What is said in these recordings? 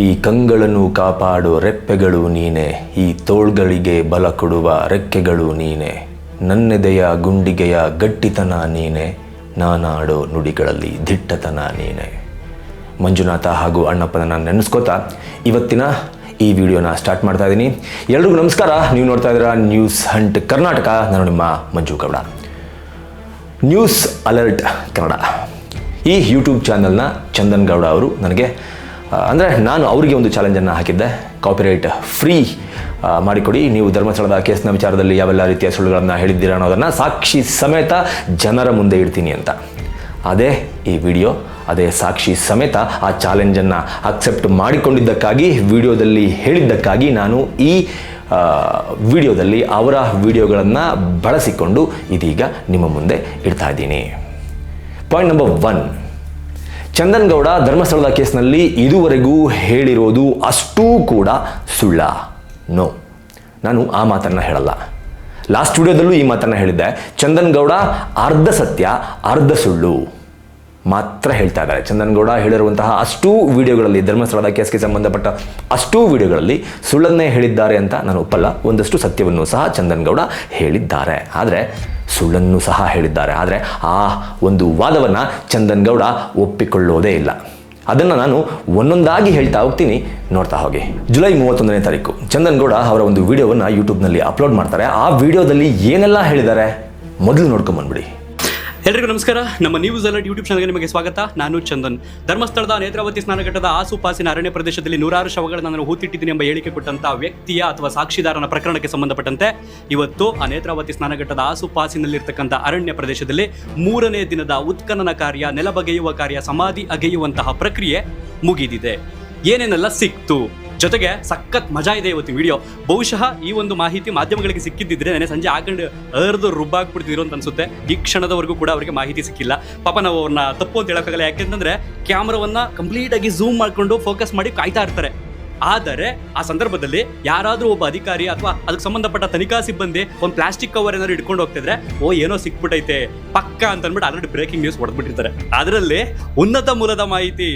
ಈ ಕಂಗಳನ್ನು ಕಾಪಾಡು ರೆಪ್ಪೆಗಳು ನೀನೆ, ಈ ತೋಳ್ಗಳಿಗೆ ಬಲ ಕೊಡುವ ರೆಕ್ಕೆಗಳು ನೀನೆ, ನನ್ನೆದೆಯ ಗುಂಡಿಗೆಯ ಗಟ್ಟಿತನ ನೀನೆ, ನಾನಾಡೋ ನುಡಿಗಳಲ್ಲಿ ದಿಟ್ಟತನ ನೀನೆ. ಮಂಜುನಾಥ ಹಾಗೂ ಅಣ್ಣಪ್ಪನ ನೆನೆಸ್ಕೋತಾ ಇವತ್ತಿನ ಈ ವಿಡಿಯೋನ ಸ್ಟಾರ್ಟ್ ಮಾಡ್ತಾ ಇದ್ದೀನಿ. ಎಲ್ರಿಗೂ ನಮಸ್ಕಾರ. ನೀವು ನೋಡ್ತಾ ಇದ್ದೀರಾ ನ್ಯೂಸ್ ಹಂಟ್ ಕರ್ನಾಟಕ. ನಾನು ನಿಮ್ಮ ಮಂಜು ಗೌಡ. ನ್ಯೂಸ್ ಅಲರ್ಟ್ ಕನ್ನಡ ಈ ಯೂಟ್ಯೂಬ್ ಚಾನಲ್ನ ಚಂದನ್ ಗೌಡ ಅವರು ನನಗೆ ಅಂದರೆ ನಾನು ಅವರಿಗೆ ಒಂದು ಚಾಲೆಂಜನ್ನು ಹಾಕಿದ್ದೆ. ಕಾಪಿರೈಟ್ ಫ್ರೀ ಮಾಡಿಕೊಡಿ, ನೀವು ಧರ್ಮಸ್ಥಳದ ಕೇಸ್ನ ವಿಚಾರದಲ್ಲಿ ಯಾವೆಲ್ಲ ರೀತಿಯ ಸುಳ್ಳುಗಳನ್ನು ಹೇಳಿದ್ದೀರಾ ಅನ್ನೋದನ್ನು ಸಾಕ್ಷಿ ಸಮೇತ ಜನರ ಮುಂದೆ ಇಡ್ತೀನಿ ಅಂತ. ಅದೇ ಈ ವಿಡಿಯೋ, ಅದೇ ಸಾಕ್ಷಿ ಸಮೇತ ಆ ಚಾಲೆಂಜನ್ನು ಅಕ್ಸೆಪ್ಟ್ ಮಾಡಿಕೊಂಡಿದ್ದಕ್ಕಾಗಿ, ವಿಡಿಯೋದಲ್ಲಿ ಹೇಳಿದ್ದಕ್ಕಾಗಿ ನಾನು ಈ ವಿಡಿಯೋದಲ್ಲಿ ಅವರ ವಿಡಿಯೋಗಳನ್ನು ಬಳಸಿಕೊಂಡು ಇದೀಗ ನಿಮ್ಮ ಮುಂದೆ ಇಡ್ತಾ ಇದ್ದೀನಿ. ಪಾಯಿಂಟ್ ನಂಬರ್ 1, ಚಂದನ್ ಗೌಡ ಧರ್ಮಸ್ಥಳದ ಕೇಸ್ನಲ್ಲಿ ಇದುವರೆಗೂ ಹೇಳಿರೋದು ಅಷ್ಟೂ ಕೂಡ ಸುಳ್ಳ? ನೋ, ನಾನು ಆ ಮಾತನ್ನು ಹೇಳಲ್ಲ. ಲಾಸ್ಟ್ ವಿಡಿಯೋದಲ್ಲೂ ಈ ಮಾತನ್ನು ಹೇಳಿದ್ದೆ. ಚಂದನ್ ಗೌಡ ಅರ್ಧ ಸತ್ಯ ಅರ್ಧ ಸುಳ್ಳು ಮಾತ್ರ ಹೇಳ್ತಾ ಇದ್ದಾರೆ. ಚಂದನ್ ಗೌಡ ಹೇಳಿರುವಂತಹ ಅಷ್ಟೂ ವಿಡಿಯೋಗಳಲ್ಲಿ, ಧರ್ಮಸ್ಥಳದ ಕೇಸ್ಗೆ ಸಂಬಂಧಪಟ್ಟ ಅಷ್ಟೂ ವಿಡಿಯೋಗಳಲ್ಲಿ ಸುಳ್ಳನ್ನೇ ಹೇಳಿದ್ದಾರೆ ಅಂತ ನಾನು ಒಪ್ಪಲ್ಲ. ಒಂದಷ್ಟು ಸತ್ಯವನ್ನು ಸಹ ಚಂದನ್ ಗೌಡ ಹೇಳಿದ್ದಾರೆ, ಆದರೆ ಸುಳ್ಳನ್ನು ಸಹ ಹೇಳಿದ್ದಾರೆ. ಆದರೆ ಆ ಒಂದು ವಾದವನ್ನು ಚಂದನ್ ಗೌಡ ಒಪ್ಪಿಕೊಳ್ಳೋದೇ ಇಲ್ಲ. ಅದನ್ನು ನಾನು ಒಂದೊಂದಾಗಿ ಹೇಳ್ತಾ ಹೋಗ್ತೀನಿ, ನೋಡ್ತಾ ಹೋಗಿ. ಜುಲೈ 31ನೇ ತಾರೀಕು ಚಂದನ್ ಗೌಡ ಅವರ ಒಂದು ವಿಡಿಯೋವನ್ನು ಯೂಟ್ಯೂಬ್ನಲ್ಲಿ ಅಪ್ಲೋಡ್ ಮಾಡ್ತಾರೆ. ಆ ವಿಡಿಯೋದಲ್ಲಿ ಏನೆಲ್ಲ ಹೇಳಿದ್ದಾರೆ ಮೊದಲು ನೋಡ್ಕೊಂಬಂದ್ಬಿಡಿ. ಎಲ್ರಿಗೂ ನಮಸ್ಕಾರ. ನಮ್ಮ ನ್ಯೂಸ್ ಅಲರ್ಟ್ ಯೂಟ್ಯೂಬ್ ಚಾನಲ್ಗೆ ನಿಮಗೆ ಸ್ವಾಗತ. ನಾನು ಚಂದನ್. ಧರ್ಮಸ್ಥಳದ ನೇತ್ರಾವತಿ ಸ್ನಾನಘಟ್ಟದ ಆಸುಪಾಸಿನ ಅರಣ್ಯ ಪ್ರದೇಶದಲ್ಲಿ 100 ಶವಗಳನ್ನು ನಾನು ಹೂತಿಟ್ಟಿದ್ದೀನಿ ಎಂಬ ಹೇಳಿಕೆ ಕೊಟ್ಟಂತಹ ವ್ಯಕ್ತಿಯ ಅಥವಾ ಸಾಕ್ಷಿದಾರನ ಪ್ರಕರಣಕ್ಕೆ ಸಂಬಂಧಪಟ್ಟಂತೆ ಇವತ್ತು ಆ ನೇತ್ರಾವತಿ ಸ್ನಾನಘಟ್ಟದ ಆಸುಪಾಸಿನಲ್ಲಿರ್ತಕ್ಕಂಥ ಅರಣ್ಯ ಪ್ರದೇಶದಲ್ಲಿ 3ನೇ ದಿನದ ಉತ್ಖನನ ಕಾರ್ಯ, ನೆಲ ಬಗೆಯುವ ಕಾರ್ಯ, ಸಮಾಧಿ ಅಗೆಯುವಂತಹ ಪ್ರಕ್ರಿಯೆ ಮುಗಿದಿದೆ. ಏನೇನೆಲ್ಲ ಸಿಕ್ತು, ಜೊತೆಗೆ ಸಖತ್ ಮಜಾ ಇದೆ ಇವತ್ತು ವಿಡಿಯೋ. ಬಹುಶಃ ಈ ಒಂದು ಮಾಹಿತಿ ಮಾಧ್ಯಮಗಳಿಗೆ ಸಿಕ್ಕಿದ್ದಿದ್ರೆ ನೆನೆ ಸಂಜೆ ಹಾಕೊಂಡು ಅರ್ದು ರುಬ್ಬಾಕ್ಬಿಡ್ತಿದ್ರು ಅಂತ ಅನ್ಸುತ್ತೆ. ಈ ಕ್ಷಣದವರೆಗೂ ಕೂಡ ಅವರಿಗೆ ಮಾಹಿತಿ ಸಿಕ್ಕಿಲ್ಲ. ಪಾಪ ನಾವು ಅವ್ರನ್ನ ತಪ್ಪು ಅಂತ ಹೇಳೋಕ್ಕಾಗಲ್ಲ, ಯಾಕೆಂತಂದ್ರೆ ಕ್ಯಾಮ್ರಾವನ್ನ ಕಂಪ್ಲೀಟ್ ಆಗಿ ಝೂಮ್ ಮಾಡ್ಕೊಂಡು ಫೋಕಸ್ ಮಾಡಿ ಕಾಯ್ತಾ ಇರ್ತಾರೆ. ಆದರೆ ಆ ಸಂದರ್ಭದಲ್ಲಿ ಯಾರಾದರೂ ಒಬ್ಬ ಅಧಿಕಾರಿ ಅಥವಾ ಅದಕ್ಕೆ ಸಂಬಂಧಪಟ್ಟ ತನಿಖಾ ಸಿಬ್ಬಂದಿ ಒಂದು ಪ್ಲಾಸ್ಟಿಕ್ ಕವರ್ ಏನಾದ್ರು ಇಟ್ಕೊಂಡು ಹೋಗ್ತಿದ್ರೆ, ಓ ಏನೋ ಸಿಕ್ಬಿಟ್ಟೈತೆ ಪಕ್ಕ ಅಂತ ಅಂದ್ಬಿಟ್ಟು ಆಲ್ರೆಡಿ ಬ್ರೇಕಿಂಗ್ ನ್ಯೂಸ್ ಹೊಡೆದ್ಬಿಟ್ಟಿರ್ತಾರೆ. ಅದರಲ್ಲಿ ಉನ್ನತ ಮೂಲದ ಮಾಹಿತಿ,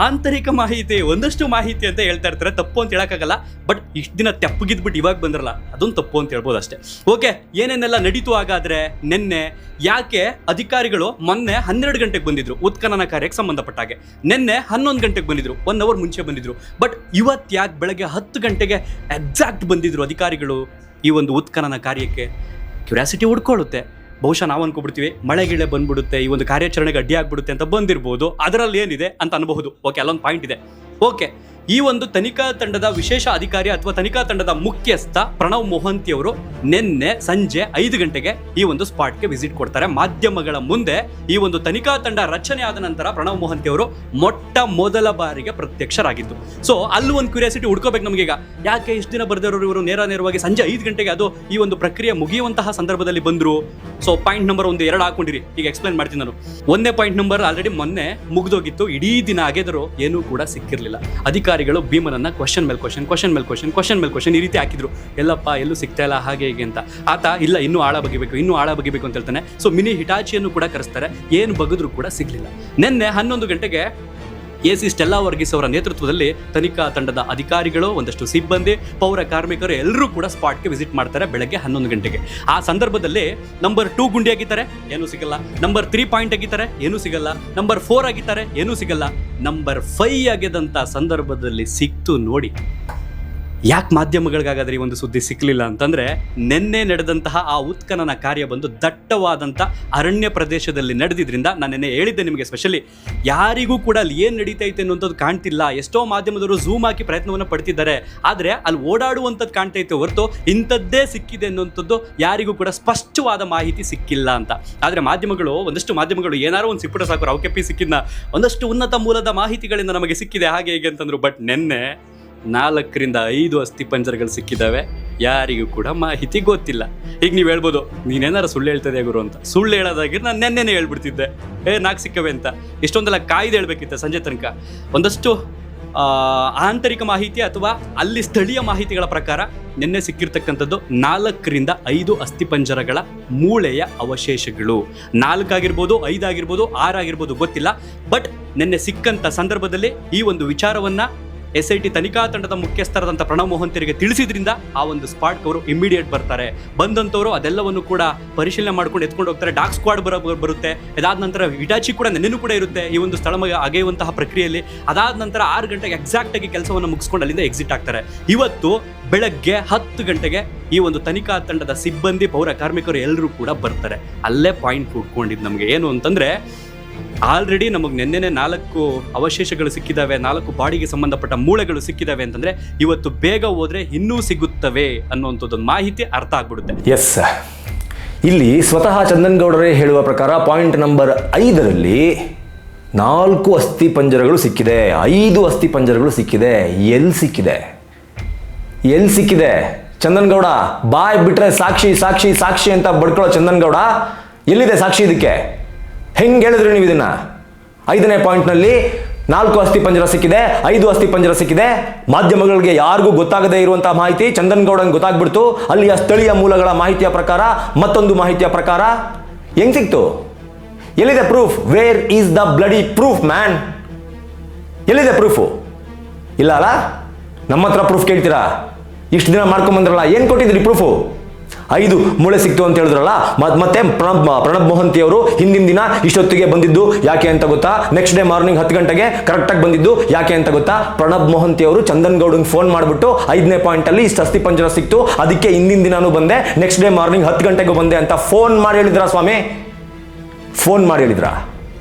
ಆಂತರಿಕ ಮಾಹಿತಿ, ಒಂದಷ್ಟು ಮಾಹಿತಿ ಅಂತ ಹೇಳ್ತಾ ಇರ್ತಾರೆ. ತಪ್ಪು ಅಂತ ಹೇಳಕ್ಕಾಗಲ್ಲ, ಬಟ್ ಇಷ್ಟು ದಿನ ತೆಪ್ಪಗಿದ್ಬಿಟ್ಟು ಇವಾಗ ಬಂದ್ರಲ್ಲ, ಅದೊಂದು ತಪ್ಪು ಅಂತ ಹೇಳ್ಬೋದು ಅಷ್ಟೇ. ಓಕೆ, ಏನೇನೆಲ್ಲ ನಡೀತು ಹಾಗಾದ್ರೆ ನಿನ್ನೆ? ಯಾಕೆ ಅಧಿಕಾರಿಗಳು ಮೊನ್ನೆ 12 ಗಂಟೆಗೆ ಬಂದಿದ್ರು ಉತ್ಖನನ ಕಾರ್ಯಕ್ಕೆ ಸಂಬಂಧಪಟ್ಟಾಗೆ, ನಿನ್ನೆ 11 ಗಂಟೆಗೆ ಬಂದಿದ್ರು, 1 ಅವರ್ ಮುಂಚೆ ಬಂದಿದ್ರು. ಬಟ್ ಇವತ್ತು ಯಾಕೆ ಬೆಳಗ್ಗೆ 10 ಗಂಟೆಗೆ ಎಕ್ಸಾಕ್ಟ್ ಬಂದಿದ್ರು ಅಧಿಕಾರಿಗಳು ಈ ಒಂದು ಉತ್ಖನನ ಕಾರ್ಯಕ್ಕೆ? ಕ್ಯೂರಿಯಾಸಿಟಿ ಹುಡ್ಕೊಳ್ಳುತ್ತೆ. ಬಹುಶಃ ನಾವು ಅನ್ಕೊಬಿಡ್ತೀವಿ ಮಳೆ ಗಿಳೆ ಬಂದ್ಬಿಡುತ್ತೆ, ಈ ಒಂದು ಕಾರ್ಯಾಚರಣೆಗೆ ಅಡ್ಡಿ ಆಗ್ಬಿಡುತ್ತೆ ಅಂತ ಬಂದಿರ್ಬೋದು. ಅದರಲ್ಲಿ ಏನಿದೆ ಅಂತ ಅನ್ಬಹುದು. ಓಕೆ, ಅಲ್ಲೊಂದು ಪಾಯಿಂಟ್ ಇದೆ. ಓಕೆ, ಈ ಒಂದು ತನಿಖಾ ತಂಡದ ವಿಶೇಷ ಅಧಿಕಾರಿ ಅಥವಾ ತನಿಖಾ ತಂಡದ ಮುಖ್ಯಸ್ಥ ಪ್ರಣವ್ ಮೊಹಂತಿ ಅವರು ನಿನ್ನೆ ಸಂಜೆ 5 ಗಂಟೆಗೆ ಈ ಒಂದು ಸ್ಪಾಟ್ಗೆ ವಿಸಿಟ್ ಕೊಡ್ತಾರೆ. ಮಾಧ್ಯಮಗಳ ಮುಂದೆ ಈ ಒಂದು ತನಿಖಾ ತಂಡ ರಚನೆ ಆದ ನಂತರ ಪ್ರಣವ್ ಮೊಹಂತಿ ಅವರು ಮೊಟ್ಟ ಮೊದಲ ಬಾರಿಗೆ ಪ್ರತ್ಯಕ್ಷರಾಗಿದ್ದು. ಸೊ ಅಲ್ಲೂ ಒಂದು ಕ್ಯೂರಿಯಾಸಿಟಿ ಹುಡ್ಕೋಬೇಕು ನಮಗೀಗ. ಯಾಕೆ ಇಷ್ಟು ದಿನ ಬರ್ದಿರೋರು ಇವರು ನೇರವಾಗಿ ಸಂಜೆ 5 ಗಂಟೆಗೆ, ಅದು ಈ ಒಂದು ಪ್ರಕ್ರಿಯೆ ಮುಗಿಯುವಂತಹ ಸಂದರ್ಭದಲ್ಲಿ ಬಂದ್ರು? ಸೊ ಪಾಯಿಂಟ್ ನಂಬರ್ 1 2 ಹಾಕೊಂಡಿರಿ, ಈಗ ಎಕ್ಸ್ಪ್ಲೈನ್ ಮಾಡ್ತೀನಿ ನಾನು. 1ನೇ ಪಾಯಿಂಟ್ ನಂಬರ್, ಆಲ್ರೆಡಿ ಮೊನ್ನೆ ಮುಗ್ದೋಗಿತ್ತು, ಇಡೀ ದಿನ ಆಗಿದ್ರು ಏನೂ ಕೂಡ ಸಿಕ್ಕಿರಲಿಲ್ಲ. ಅಧಿಕಾರಿಗಳು ಭೀಮನನ್ನ ಕ್ವಶನ್ ಮೇಲೆ ಕ್ವಶನ್ ಈ ರೀತಿ ಹಾಕಿದ್ರು. ಎಲ್ಲಪ್ಪ ಎಲ್ಲೂ ಸಿಗ್ತಾ ಇಲ್ಲ ಹಾಗೆ ಹೀಗೆ ಅಂತ. ಆತ ಇಲ್ಲ, ಇನ್ನೂ ಆಳ ಬಗಿಬೇಕು ಅಂತ ಹೇಳ್ತಾನೆ. ಸೊ ಮಿನಿ ಹಿಟಾಚಿಯನ್ನು ಕೂಡ ಕರೆಸ್ತಾರೆ, ಏನು ಬಗಿದ್ರು ಕೂಡ ಸಿಗ್ಲಿಲ್ಲ. ನಿನ್ನೆ 11 ಗಂಟೆಗೆ AC ಸ್ಟೆಲ್ಲಾ ವರ್ಗೀಸ್ ಅವರ ನೇತೃತ್ವದಲ್ಲಿ ತನಿಖಾ ತಂಡದ ಅಧಿಕಾರಿಗಳು, ಒಂದಷ್ಟು ಸಿಬ್ಬಂದಿ, ಪೌರ ಕಾರ್ಮಿಕರು ಎಲ್ಲರೂ ಕೂಡ ಸ್ಪಾಟ್ಗೆ ವಿಸಿಟ್ ಮಾಡ್ತಾರೆ ಬೆಳಗ್ಗೆ 11 ಗಂಟೆಗೆ. ಆ ಸಂದರ್ಭದಲ್ಲಿ ನಂಬರ್ 2 ಗುಂಡಿ ಆಗಿದ್ದಾರೆ, ಏನೂ ಸಿಗಲ್ಲ. ನಂಬರ್ 3 ಪಾಯಿಂಟ್ ಆಗಿದ್ದಾರೆ, ಏನೂ ಸಿಗಲ್ಲ. ನಂಬರ್ 4 ಆಗಿದ್ದಾರೆ, ಏನೂ ಸಿಗಲ್ಲ. ನಂಬರ್ 5 ಆಗಿದ್ದಂಥ ಸಂದರ್ಭದಲ್ಲಿ ಸಿಕ್ತು ನೋಡಿ. ಯಾಕೆ ಮಾಧ್ಯಮಗಳಿಗಾಗಾದ್ರೆ ಈ ಒಂದು ಸುದ್ದಿ ಸಿಕ್ಕಲಿಲ್ಲ ಅಂತಂದರೆ, ನಿನ್ನೆ ನಡೆದಂತಹ ಆ ಉತ್ಖನನ ಕಾರ್ಯ ಬಂದು ದಟ್ಟವಾದಂಥ ಅರಣ್ಯ ಪ್ರದೇಶದಲ್ಲಿ ನಡೆದಿದ್ರಿಂದ, ನಾನು ನಿನ್ನೆ ಹೇಳಿದ್ದೆ ನಿಮಗೆ ಸ್ಪೆಷಲಿ, ಯಾರಿಗೂ ಕೂಡ ಅಲ್ಲಿ ಏನು ನಡೀತೈತೆ ಅನ್ನೋಂಥದ್ದು ಕಾಣ್ತಿಲ್ಲ. ಎಷ್ಟೋ ಮಾಧ್ಯಮದವರು ಝೂಮ್ ಹಾಕಿ ಪ್ರಯತ್ನವನ್ನು ಪಡ್ತಿದ್ದಾರೆ, ಆದರೆ ಅಲ್ಲಿ ಓಡಾಡುವಂಥದ್ದು ಕಾಣ್ತೈತೆ ಹೊರತು ಇಂಥದ್ದೇ ಸಿಕ್ಕಿದೆ ಅನ್ನೋಂಥದ್ದು ಯಾರಿಗೂ ಕೂಡ ಸ್ಪಷ್ಟವಾದ ಮಾಹಿತಿ ಸಿಕ್ಕಿಲ್ಲ ಅಂತ. ಆದರೆ ಒಂದಷ್ಟು ಮಾಧ್ಯಮಗಳು ಏನಾರೋ ಒಂದು ಸಿಕ್ಬಿಟ್ರೆ ಸಾಕು, ಅವಕ್ಕೆ ಸಿಕ್ಕಿದ್ನ ಒಂದಷ್ಟು ಉನ್ನತ ಮೂಲದ ಮಾಹಿತಿಗಳಿಂದ ನಮಗೆ ಸಿಕ್ಕಿದೆ ಹಾಗೆ ಹೇಗೆ ಅಂತಂದ್ರು. ಬಟ್ ನಿನ್ನೆ 4 ರಿಂದ 5 ಅಸ್ಥಿಪಂಜರಗಳು ಸಿಕ್ಕಿದ್ದಾವೆ, ಯಾರಿಗೂ ಕೂಡ ಮಾಹಿತಿ ಗೊತ್ತಿಲ್ಲ. ಈಗ ನೀವು ಹೇಳ್ಬೋದು, ನೀನೇನಾರು ಸುಳ್ಳು ಹೇಳ್ತದೆ ಗುರು ಅಂತ. ಸುಳ್ಳು ಹೇಳೋದಾಗಿ ನಾನು ನೆನ್ನೆನೇ ಹೇಳ್ಬಿಡ್ತಿದ್ದೆ, 4 ಸಿಕ್ಕವೆ ಅಂತ. ಇಷ್ಟೊಂದೆಲ್ಲ ಕಾಯ್ದೆ ಹೇಳ್ಬೇಕಿತ್ತು ಸಂಜೆ ತನಕ. ಒಂದಷ್ಟು ಆಂತರಿಕ ಮಾಹಿತಿ ಅಥವಾ ಅಲ್ಲಿ ಸ್ಥಳೀಯ ಮಾಹಿತಿಗಳ ಪ್ರಕಾರ ನಿನ್ನೆ ಸಿಕ್ಕಿರ್ತಕ್ಕಂಥದ್ದು 4 ರಿಂದ 5 ಅಸ್ಥಿಪಂಜರಗಳ ಮೂಳೆಯ ಅವಶೇಷಗಳು. 4 ಆಗಿರ್ಬೋದು, 5 ಆಗಿರ್ಬೋದು, 6 ಆಗಿರ್ಬೋದು, ಗೊತ್ತಿಲ್ಲ. ಬಟ್ ನಿನ್ನೆ ಸಿಕ್ಕಂಥ ಸಂದರ್ಭದಲ್ಲಿ ಈ ಒಂದು ವಿಚಾರವನ್ನ SIT ತನಿಖಾ ತಂಡದ ಮುಖ್ಯಸ್ಥರಾದಂಥ ಪ್ರಣವ್ ಮೊಹಂತಿಯರಿಗೆ ತಿಳಿಸಿದ್ರಿಂದ ಆ ಒಂದು ಸ್ಪಾಟ್ಗೆ ಅವರು ಇಮಿಡಿಯೇಟ್ ಬರ್ತಾರೆ. ಬಂದಂಥವರು ಅದೆಲ್ಲವನ್ನು ಕೂಡ ಪರಿಶೀಲನೆ ಮಾಡ್ಕೊಂಡು ಎತ್ಕೊಂಡು ಹೋಗ್ತಾರೆ. ಡಾಗ್ ಸ್ಕ್ವಾಡ್ ಬರುತ್ತೆ. ಅದಾದ ನಂತರ ಹಿಟಾಚಿ ಕೂಡ ನೆನ್ನೆನೂ ಕೂಡ ಇರುತ್ತೆ ಈ ಒಂದು ಸ್ಥಳ ಅಗೆಯುವಂತಹ ಪ್ರಕ್ರಿಯೆಯಲ್ಲಿ. ಅದಾದ ನಂತರ 6 ಗಂಟೆಗೆ ಎಕ್ಸಾಕ್ಟ್ ಆಗಿ ಕೆಲಸವನ್ನು ಮುಗಿಸ್ಕೊಂಡು ಅಲ್ಲಿಂದ ಎಕ್ಸಿಟ್ ಆಗ್ತಾರೆ. ಇವತ್ತು ಬೆಳಗ್ಗೆ 10 ಗಂಟೆಗೆ ಈ ಒಂದು ತನಿಖಾ ತಂಡದ ಸಿಬ್ಬಂದಿ, ಪೌರ ಕಾರ್ಮಿಕರು ಎಲ್ಲರೂ ಕೂಡ ಬರ್ತಾರೆ. ಅಲ್ಲೇ ಪಾಯಿಂಟ್ ಹುಡ್ಕೊಂಡಿದ್ದು ನಮಗೆ ಏನು ಅಂತಂದ್ರೆ, ಆಲ್ರೆಡಿ ನಮಗೆ ನಿನ್ನೆನೆ 4 ಅವಶೇಷಗಳು ಸಿಕ್ಕಿದಾವೆ, 4 ಬಾಡಿಗೆ ಸಂಬಂಧಪಟ್ಟ ಮೂಳೆಗಳು ಸಿಕ್ಕಿದಾವೆ ಅಂತಂದ್ರೆ ಇವತ್ತು ಬೇಗ ಹೋದ್ರೆ ಇನ್ನೂ ಸಿಗುತ್ತವೆ ಅನ್ನುವಂಥದ್ದೊಂದು ಮಾಹಿತಿ ಅರ್ಥ ಆಗ್ಬಿಡುತ್ತೆ. ಎಸ್, ಇಲ್ಲಿ ಸ್ವತಃ ಚಂದನ್ ಗೌಡರೇ ಹೇಳುವ ಪ್ರಕಾರ ಪಾಯಿಂಟ್ ನಂಬರ್ 5ರಲ್ಲಿ 4 ಅಸ್ಥಿ ಪಂಜರಗಳು ಸಿಕ್ಕಿದೆ, 5 ಅಸ್ಥಿ ಪಂಜರಗಳು ಸಿಕ್ಕಿದೆ. ಎಲ್ಲಿ ಸಿಕ್ಕಿದೆ ಚಂದನ್ ಗೌಡ? ಬಾಯ್ ಬಿಟ್ರೆ ಸಾಕ್ಷಿ ಸಾಕ್ಷಿ ಸಾಕ್ಷಿ ಅಂತ ಬಡ್ಕೊಳ್ಳೋ ಚಂದನ್ ಗೌಡ, ಎಲ್ಲಿದೆ ಸಾಕ್ಷಿ? ಇದಕ್ಕೆ ಹೆಂಗೆ ಹೇಳಿದ್ರಿ ನೀವು ಇದನ್ನ? 5ನೇ ಪಾಯಿಂಟ್ನಲ್ಲಿ 4 ಅಸ್ಥಿ ಪಂಜರ ಸಿಕ್ಕಿದೆ, 5 ಅಸ್ಥಿ ಪಂಜರ ಸಿಕ್ಕಿದೆ. ಮಾಧ್ಯಮಗಳಿಗೆ ಯಾರಿಗೂ ಗೊತ್ತಾಗದೇ ಇರುವಂತಹ ಮಾಹಿತಿ ಚಂದನ್ ಗೌಡಂಗೆ ಗೊತ್ತಾಗ್ಬಿಡ್ತು. ಅಲ್ಲಿಯ ಸ್ಥಳೀಯ ಮೂಲಗಳ ಮಾಹಿತಿಯ ಪ್ರಕಾರ, ಮತ್ತೊಂದು ಮಾಹಿತಿಯ ಪ್ರಕಾರ ಹೆಂಗ್ ಸಿಕ್ತು? ಎಲ್ಲಿದೆ proof? Where is the bloody proof man? ಎಲ್ಲಿದೆ ಪ್ರೂಫು? ಇಲ್ಲ ಅಲ್ಲ? ನಮ್ಮ ಹತ್ರ ಪ್ರೂಫ್ ಕೇಳ್ತೀರಾ? ಇಷ್ಟು ದಿನ ಮಾಡ್ಕೊಂಬಂದ್ರಲ್ಲ, ಏನು ಕೊಟ್ಟಿದ್ರಿ ಪ್ರೂಫು? 5 ಮೂಳೆ ಸಿಕ್ತು ಅಂತ ಹೇಳಿದ್ರಲ್ಲ, ಮತ್ತೆ ಪ್ರಣಬ್ ಮೊಹಂತಿ ಅವರು ಹಿಂದಿನ ದಿನ ಇಷ್ಟೊತ್ತಿಗೆ ಬಂದಿದ್ದು ಯಾಕೆ ಅಂತ ಗೊತ್ತಾ? ನೆಕ್ಸ್ಟ್ ಡೇ ಮಾರ್ನಿಂಗ್ 10 ಗಂಟೆಗೆ ಕರೆಕ್ಟಾಗಿ ಬಂದಿದ್ದು ಯಾಕೆ ಅಂತ ಗೊತ್ತಾ? ಪ್ರಣಬ್ ಮೊಹಂತಿ ಅವರು ಚಂದನ್ ಗೌಡಂಗೆ ಫೋನ್ ಮಾಡಿಬಿಟ್ಟು 5ನೇ ಪಾಯಿಂಟಲ್ಲಿ ಇಷ್ಟು ಅಸ್ಥಿ ಪಂಜರ ಸಿಕ್ತು, ಅದಕ್ಕೆ ಹಿಂದಿನ ದಿನಾನು ಬಂದೆ, ನೆಕ್ಸ್ಟ್ ಡೇ ಮಾರ್ನಿಂಗ್ 10 ಗಂಟೆಗೂ ಬಂದೆ ಅಂತ ಫೋನ್ ಮಾಡಿ ಹೇಳಿದ್ರಾ ಸ್ವಾಮಿ? ಫೋನ್ ಮಾಡಿ ಹೇಳಿದ್ರಾ?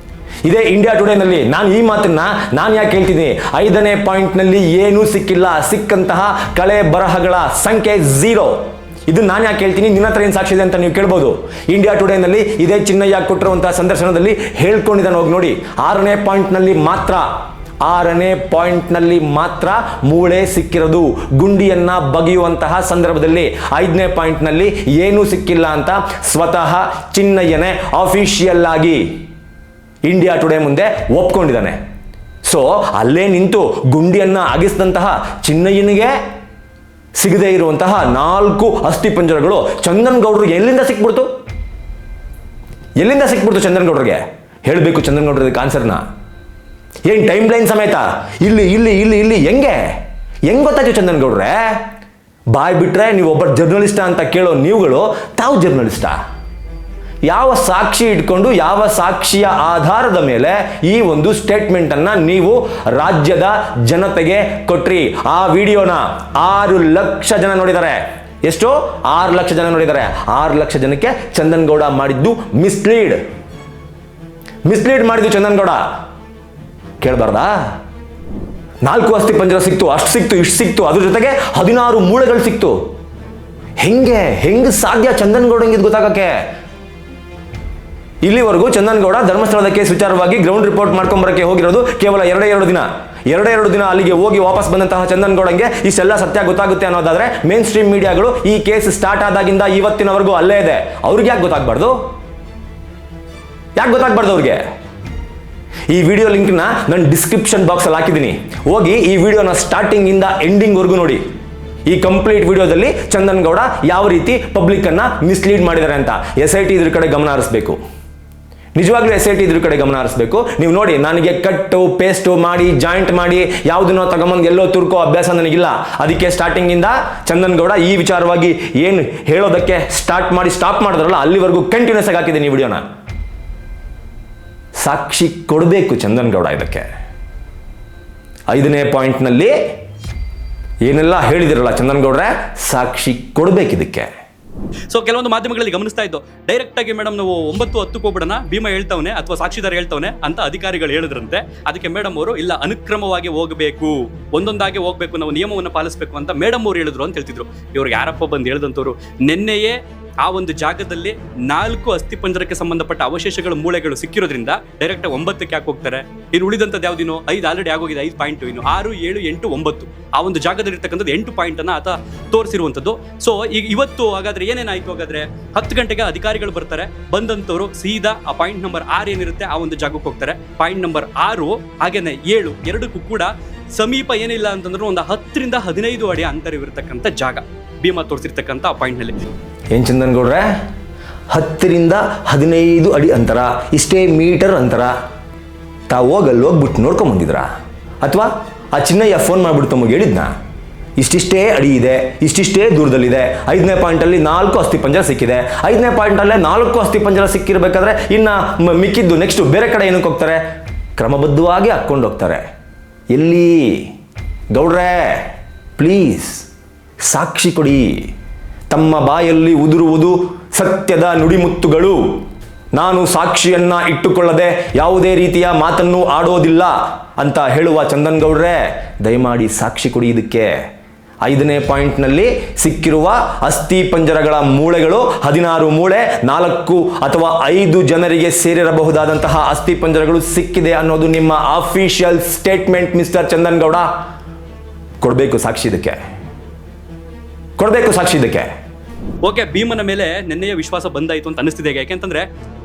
ಇದೇ ಇಂಡಿಯಾ ಟುಡೇನಲ್ಲಿ ನಾನು ಈ ಮಾತನ್ನ ನಾನು ಯಾಕೆ ಹೇಳ್ತೀನಿ? 5ನೇ ಪಾಯಿಂಟ್ನಲ್ಲಿ ಏನೂ ಸಿಕ್ಕಿಲ್ಲ, ಸಿಕ್ಕಂತಹ ಕಳೆ ಬರಹಗಳ ಸಂಖ್ಯೆ 0. ಇದು ನಾನು ಯಾಕೆ ಹೇಳ್ತೀನಿ? ನಿನ್ನ ಹತ್ರ ಏನು ಸಾಕ್ಷಿ ಇದೆ ಅಂತ ನೀವು ಕೇಳ್ಬೋದು. ಇಂಡಿಯಾ ಟುಡೇನಲ್ಲಿ ಇದೇ ಚಿನ್ನಯ್ಯ ಕೊಟ್ಟಿರುವಂತಹ ಸಂದರ್ಶನದಲ್ಲಿ ಹೇಳ್ಕೊಂಡಿದ್ದಾನೆ, ಹೋಗಿ ನೋಡಿ. 6ನೇ ಪಾಯಿಂಟ್ನಲ್ಲಿ ಮಾತ್ರ ಮೂಳೆ ಸಿಕ್ಕಿರೋದು, ಗುಂಡಿಯನ್ನ ಬಗೆಯುವಂತಹ ಸಂದರ್ಭದಲ್ಲಿ. 5ನೇ ಪಾಯಿಂಟ್ನಲ್ಲಿ ಏನೂ ಸಿಕ್ಕಿಲ್ಲ ಅಂತ ಸ್ವತಃ ಚಿನ್ನಯ್ಯನೇ ಅಫಿಷಿಯಲ್ ಆಗಿ ಇಂಡಿಯಾ ಟುಡೇ ಮುಂದೆ ಒಪ್ಕೊಂಡಿದ್ದಾನೆ. ಸೊ ಅಲ್ಲೇ ನಿಂತು ಗುಂಡಿಯನ್ನ ಅಗಿಸಿದಂತಹ ಚಿನ್ನಯ್ಯನಿಗೆ ಸಿಗದೇ ಇರುವಂತಹ 4 ಅಸ್ಥಿ ಪಂಜರಗಳು ಚಂದನ್ ಗೌಡರಿಗೆ ಎಲ್ಲಿಂದ ಸಿಕ್ಬಿಡ್ತು? ಚಂದನ್ ಗೌಡರಿಗೆ ಹೇಳಬೇಕು. ಚಂದನ್ ಗೌಡರಿಗೆ ಆನ್ಸರ್ನ ಏನ್ ಟೈಮ್ ಲೈನ್ ಸಮೇತ ಇಲ್ಲಿ ಹೆಂಗೆ ಗೊತ್ತಾಯ್ತು ಚಂದನ್ ಗೌಡ್ರೆ? ಬಾಯ್ ಬಿಟ್ರೆ ನೀವು ಒಬ್ಬ ಜರ್ನಲಿಸ್ಟ ಅಂತ ಕೇಳೋ ನೀವುಗಳು ತಾವು ಜರ್ನಲಿಸ್ಟಾ? ಯಾವ ಸಾಕ್ಷಿ ಇಟ್ಕೊಂಡು, ಯಾವ ಸಾಕ್ಷಿಯ ಆಧಾರದ ಮೇಲೆ ಈ ಒಂದು ಸ್ಟೇಟ್ಮೆಂಟ್ ಅನ್ನ ನೀವು ರಾಜ್ಯದ ಜನತೆಗೆ ಕೊಟ್ರಿ? ಆ ವಿಡಿಯೋನ 6 ಲಕ್ಷ ಜನ ನೋಡಿದ್ದಾರೆ. ಎಷ್ಟು? 6 ಲಕ್ಷ ಜನ ನೋಡಿದ್ದಾರೆ. 6 ಲಕ್ಷ ಜನಕ್ಕೆ ಚಂದನ್ ಗೌಡ ಮಾಡಿದ್ದು ಮಿಸ್ಲೀಡ್ ಮಾಡಿದ್ದು ಚಂದನ್ ಗೌಡ. ಕೇಳಬಾರ್ದಾ? 4 ಅಸ್ಥಿ ಪಂಜರ ಸಿಕ್ತು, ಅಷ್ಟು ಸಿಕ್ತು, ಇಷ್ಟು ಸಿಕ್ತು, ಅದ್ರ ಜೊತೆಗೆ 16 ಮೂಳೆಗಳು ಸಿಕ್ತು. ಹೆಂಗೆ ಸಾಧ್ಯ ಚಂದನ್ ಗೌಡಂಗೆ ಇದು ಗೊತ್ತಾಗಕ್ಕೆ? ಇಲ್ಲಿವರೆಗೂ ಚಂದನ್ ಗೌಡ ಧರ್ಮಸ್ಥಳದ ಕೇಸ್ ವಿಚಾರವಾಗಿ ಗ್ರೌಂಡ್ ರಿಪೋರ್ಟ್ ಮಾಡ್ಕೊಂಬರಕ್ಕೆ ಹೋಗಿರೋದು ಕೇವಲ 2 ದಿನ. ಅಲ್ಲಿಗೆ ಹೋಗಿ ವಾಪಸ್ ಬಂದಂತಹ ಚಂದನ್ ಗೌಡಂಗೆ ಇಷ್ಟೆಲ್ಲ ಸತ್ಯ ಗೊತ್ತಾಗುತ್ತೆ ಅನ್ನೋದಾದ್ರೆ, ಮೇನ್ ಸ್ಟ್ರೀಮ್ ಮೀಡಿಯಾಗಳು ಈ ಕೇಸ್ ಸ್ಟಾರ್ಟ್ ಆದಾಗಿಂದ ಇವತ್ತಿನವರೆಗೂ ಅಲ್ಲೇ ಇದೆ. ಅವ್ರಿಗೆ ಯಾಕೆ ಗೊತ್ತಾಗಬಾರ್ದು ಅವ್ರಿಗೆ? ಈ ವಿಡಿಯೋ ಲಿಂಕ್ನ ನಾನು ಡಿಸ್ಕ್ರಿಪ್ಷನ್ ಬಾಕ್ಸ್ ಅಲ್ಲಿ ಹಾಕಿದ್ದೀನಿ. ಹೋಗಿ ಈ ವಿಡಿಯೋನ ಸ್ಟಾರ್ಟಿಂಗ್ ಇಂದ ಎಂಡಿಂಗ್ ವರೆಗೂ ನೋಡಿ. ಈ ಕಂಪ್ಲೀಟ್ ವಿಡಿಯೋದಲ್ಲಿ ಚಂದನ್ ಗೌಡ ಯಾವ ರೀತಿ ಪಬ್ಲಿಕ್ ಅನ್ನ ಮಿಸ್ಲೀಡ್ ಮಾಡಿದ್ದಾರೆ ಅಂತ SIT ಇದ್ರ ಕಡೆ ಗಮನ ಹರಿಸಬೇಕು. ನಿಜವಾಗ್ಲೂ SIT ಇದ್ರ ಕಡೆ ಗಮನ ಹರಿಸಬೇಕು. ನೀವು ನೋಡಿ, ನನಗೆ ಕಟ್ಟು ಪೇಸ್ಟು ಮಾಡಿ ಜಾಯಿಂಟ್ ಮಾಡಿ ಯಾವುದನ್ನೋ ತಗೊಂಬಂದು ಎಲ್ಲೋ ತುರ್ಕೋ ಅಭ್ಯಾಸ ನನಗಿಲ್ಲ. ಅದಕ್ಕೆ ಸ್ಟಾರ್ಟಿಂಗ್ ಇಂದ ಚಂದನ್ ಗೌಡ ಈ ವಿಚಾರವಾಗಿ ಏನು ಹೇಳೋದಕ್ಕೆ ಸ್ಟಾಪ್ ಮಾಡಿದ್ರಲ್ಲ, ಅಲ್ಲಿವರೆಗೂ ಕಂಟಿನ್ಯೂಸ್ ಆಗಿ ಹಾಕಿದ್ದೀನಿ ಈ ವಿಡಿಯೋನ. ಸಾಕ್ಷಿ ಕೊಡಬೇಕು ಚಂದನ್ ಗೌಡ ಇದಕ್ಕೆ. 5ನೇ ಪಾಯಿಂಟ್ನಲ್ಲಿ ಏನೆಲ್ಲ ಹೇಳಿದಿರಲ್ಲ ಚಂದನ್ ಗೌಡ್ರೆ, ಸಾಕ್ಷಿ ಕೊಡಬೇಕು ಇದಕ್ಕೆ. ಸೊ ಕೆಲವೊಂದು ಮಾಧ್ಯಮಗಳಲ್ಲಿ ಗಮನಿಸ್ತಾ ಇದ್ದು, ಡೈರೆಕ್ಟ್ ಆಗಿ ಮೇಡಮ್ ನಾವು 9:10 ಹೋಗ್ಬಿಡೋಣ, ಭೀಮಾ ಹೇಳ್ತಾವನೆ ಅಥವಾ ಸಾಕ್ಷಿದಾರ ಹೇಳ್ತಾವನೆ ಅಂತ ಅಧಿಕಾರಿಗಳು ಹೇಳಿದ್ರಂತೆ. ಅದಕ್ಕೆ ಮೇಡಮ್ ಅವರು ಇಲ್ಲ, ಅನುಕ್ರಮವಾಗಿ ಹೋಗಬೇಕು, ಒಂದೊಂದಾಗಿ ಹೋಗ್ಬೇಕು, ನಾವು ನಿಯಮವನ್ನು ಪಾಲಿಸಬೇಕು ಅಂತ ಮೇಡಮ್ ಅವರು ಹೇಳಿದ್ರು ಅಂತ ಹೇಳ್ತಿದ್ರು. ಇವ್ರಿಗೆ ಯಾರಪ್ಪ ಬಂದು ಹೇಳಿದಂಥವ್ರು? ನಿನ್ನೆಯೇ ಆ ಒಂದು ಜಾಗದಲ್ಲಿ 4 ಅಸ್ಥಿಪಂಜರಕ್ಕೆ ಸಂಬಂಧಪಟ್ಟ ಅವಶೇಷಗಳು, ಮೂಳೆಗಳು ಸಿಕ್ಕಿರೋದ್ರಿಂದ ಡೈರೆಕ್ಟ್ 9ಕ್ಕೆ ಯಾಕೆ ಹೋಗ್ತಾರೆ? ಇನ್ನು ಉಳಿದಂಥದ್ದು ಯಾವ್ದಿನೋ 5 ಆಲ್ರೆಡಿ ಆಗೋಗಿದೆ, 5 ಪಾಯಿಂಟ್, ಇನ್ನು 6, 7, 8, 9 ಆ ಒಂದು ಜಾಗದಲ್ಲಿ ಇರ್ತಕ್ಕಂಥದ್ದು 8 ಪಾಯಿಂಟ್ ಅನ್ನ ಆತ ತೋರಿಸಿರುವಂಥದ್ದು. ಸೊ ಈಗ ಇವತ್ತು ಹಾಗಾದ್ರೆ ಏನೇನಾಯ್ತು? ಹಾಗಾದ್ರೆ 10 ಗಂಟೆಗೆ ಅಧಿಕಾರಿಗಳು ಬರ್ತಾರೆ. ಬಂದಂಥವ್ರು ಸೀದಾ ಆ ಪಾಯಿಂಟ್ ನಂಬರ್ 6 ಏನಿರುತ್ತೆ ಆ ಒಂದು ಜಾಗಕ್ಕೆ ಹೋಗ್ತಾರೆ. ಪಾಯಿಂಟ್ ನಂಬರ್ 6 ಹಾಗೇನೆ 7 ಎರಡಕ್ಕೂ ಕೂಡ ಸಮೀಪ ಏನಿಲ್ಲ ಅಂತಂದ್ರೆ ಒಂದು 10 ರಿಂದ 15 ಅಡಿ ಅಂತರವಿರತಕ್ಕಂಥ ಜಾಗ ಭೀಮಾ ತೋರಿಸಿರ್ತಕ್ಕಂಥ ಆ ಪಾಯಿಂಟ್ ನಲ್ಲಿ. ಏನ್ ಚಂದನ್ ಗೌಡ್ರೆ, 10 ರಿಂದ 15 ಅಡಿ ಅಂತರ, ಇಷ್ಟೇ ಮೀಟರ್ ಅಂತರ ತಾವು ಹೋಗಲ್ಲಿ ಹೋಗ್ಬಿಟ್ಟು ನೋಡ್ಕೊಂಡ್ ಬಂದಿದ್ರಾ? ಅಥವಾ ಆ ಚಿನ್ನಯ್ಯ ಫೋನ್ ಮಾಡಿಬಿಟ್ಟು ತಮಗೆ ಹೇಳಿದ್ನಾ, ಇಷ್ಟಿಷ್ಟೇ ಅಡಿ ಇದೆ, ಇಷ್ಟಿಷ್ಟೇ ದೂರದಲ್ಲಿದೆ, 5ನೇ ಪಾಯಿಂಟಲ್ಲಿ 4 ಅಸ್ಥಿಪಂಜರ ಸಿಕ್ಕಿದೆ, 5ನೇ ಪಾಯಿಂಟಲ್ಲೇ 4 ಅಸ್ಥಿಪಂಜರ ಸಿಕ್ಕಿರ್ಬೇಕಾದ್ರೆ ಇನ್ನು ಮಿಕ್ಕಿದ್ದು ನೆಕ್ಸ್ಟ್ ಬೇರೆ ಕಡೆ ಏನಕ್ಕೆ ಹೋಗ್ತಾರೆ, ಕ್ರಮಬದ್ಧವಾಗಿ ಹಾಕ್ಕೊಂಡು ಹೋಗ್ತಾರೆ. ಎಲ್ಲಿ ಗೌಡ್ರೆ ಪ್ಲೀಸ್ ಸಾಕ್ಷಿ ಕೊಡಿ. ತಮ್ಮ ಬಾಯಲ್ಲಿ ಉದುರುವುದು ಸತ್ಯದ ನುಡಿಮುತ್ತುಗಳು. ನಾನು ಸಾಕ್ಷಿಯನ್ನ ಇಟ್ಟುಕೊಳ್ಳದೆ ಯಾವುದೇ ರೀತಿಯ ಮಾತನ್ನು ಆಡೋದಿಲ್ಲ ಅಂತ ಹೇಳುವ ಚಂದನ್ ಗೌಡ್ರೆ, ದಯಮಾಡಿ ಸಾಕ್ಷಿ ಕೊಡಿ. ಇದಕ್ಕೆ 5ನೇ ಪಾಯಿಂಟ್ನಲ್ಲಿ ಸಿಕ್ಕಿರುವ ಅಸ್ಥಿ ಪಂಜರಗಳ ಮೂಳೆಗಳು 16 ಮೂಳೆ, 4 ಅಥವಾ 5 ಜನರಿಗೆ ಸೇರಿರಬಹುದಾದಂತಹ ಅಸ್ಥಿ ಪಂಜರಗಳು ಸಿಕ್ಕಿದೆ ಅನ್ನೋದು ನಿಮ್ಮ official statement mister Chandan Gowda. ಕೊಡಬೇಕು ಸಾಕ್ಷಿ ಇದಕ್ಕೆ, ಕೊಡಬೇಕು ಸಾಕ್ಷಿ ಇದಕ್ಕೆ. ಓಕೆ, ಭೀಮನ ಮೇಲೆ ನೆನ್ನೆಯ ವಿಶ್ವಾಸ ಬಂದಾಯಿತು ಅಂತ ಅನಿಸ್ತಿದೆ. ಯಾಕೆಂತಂದ್ರೆ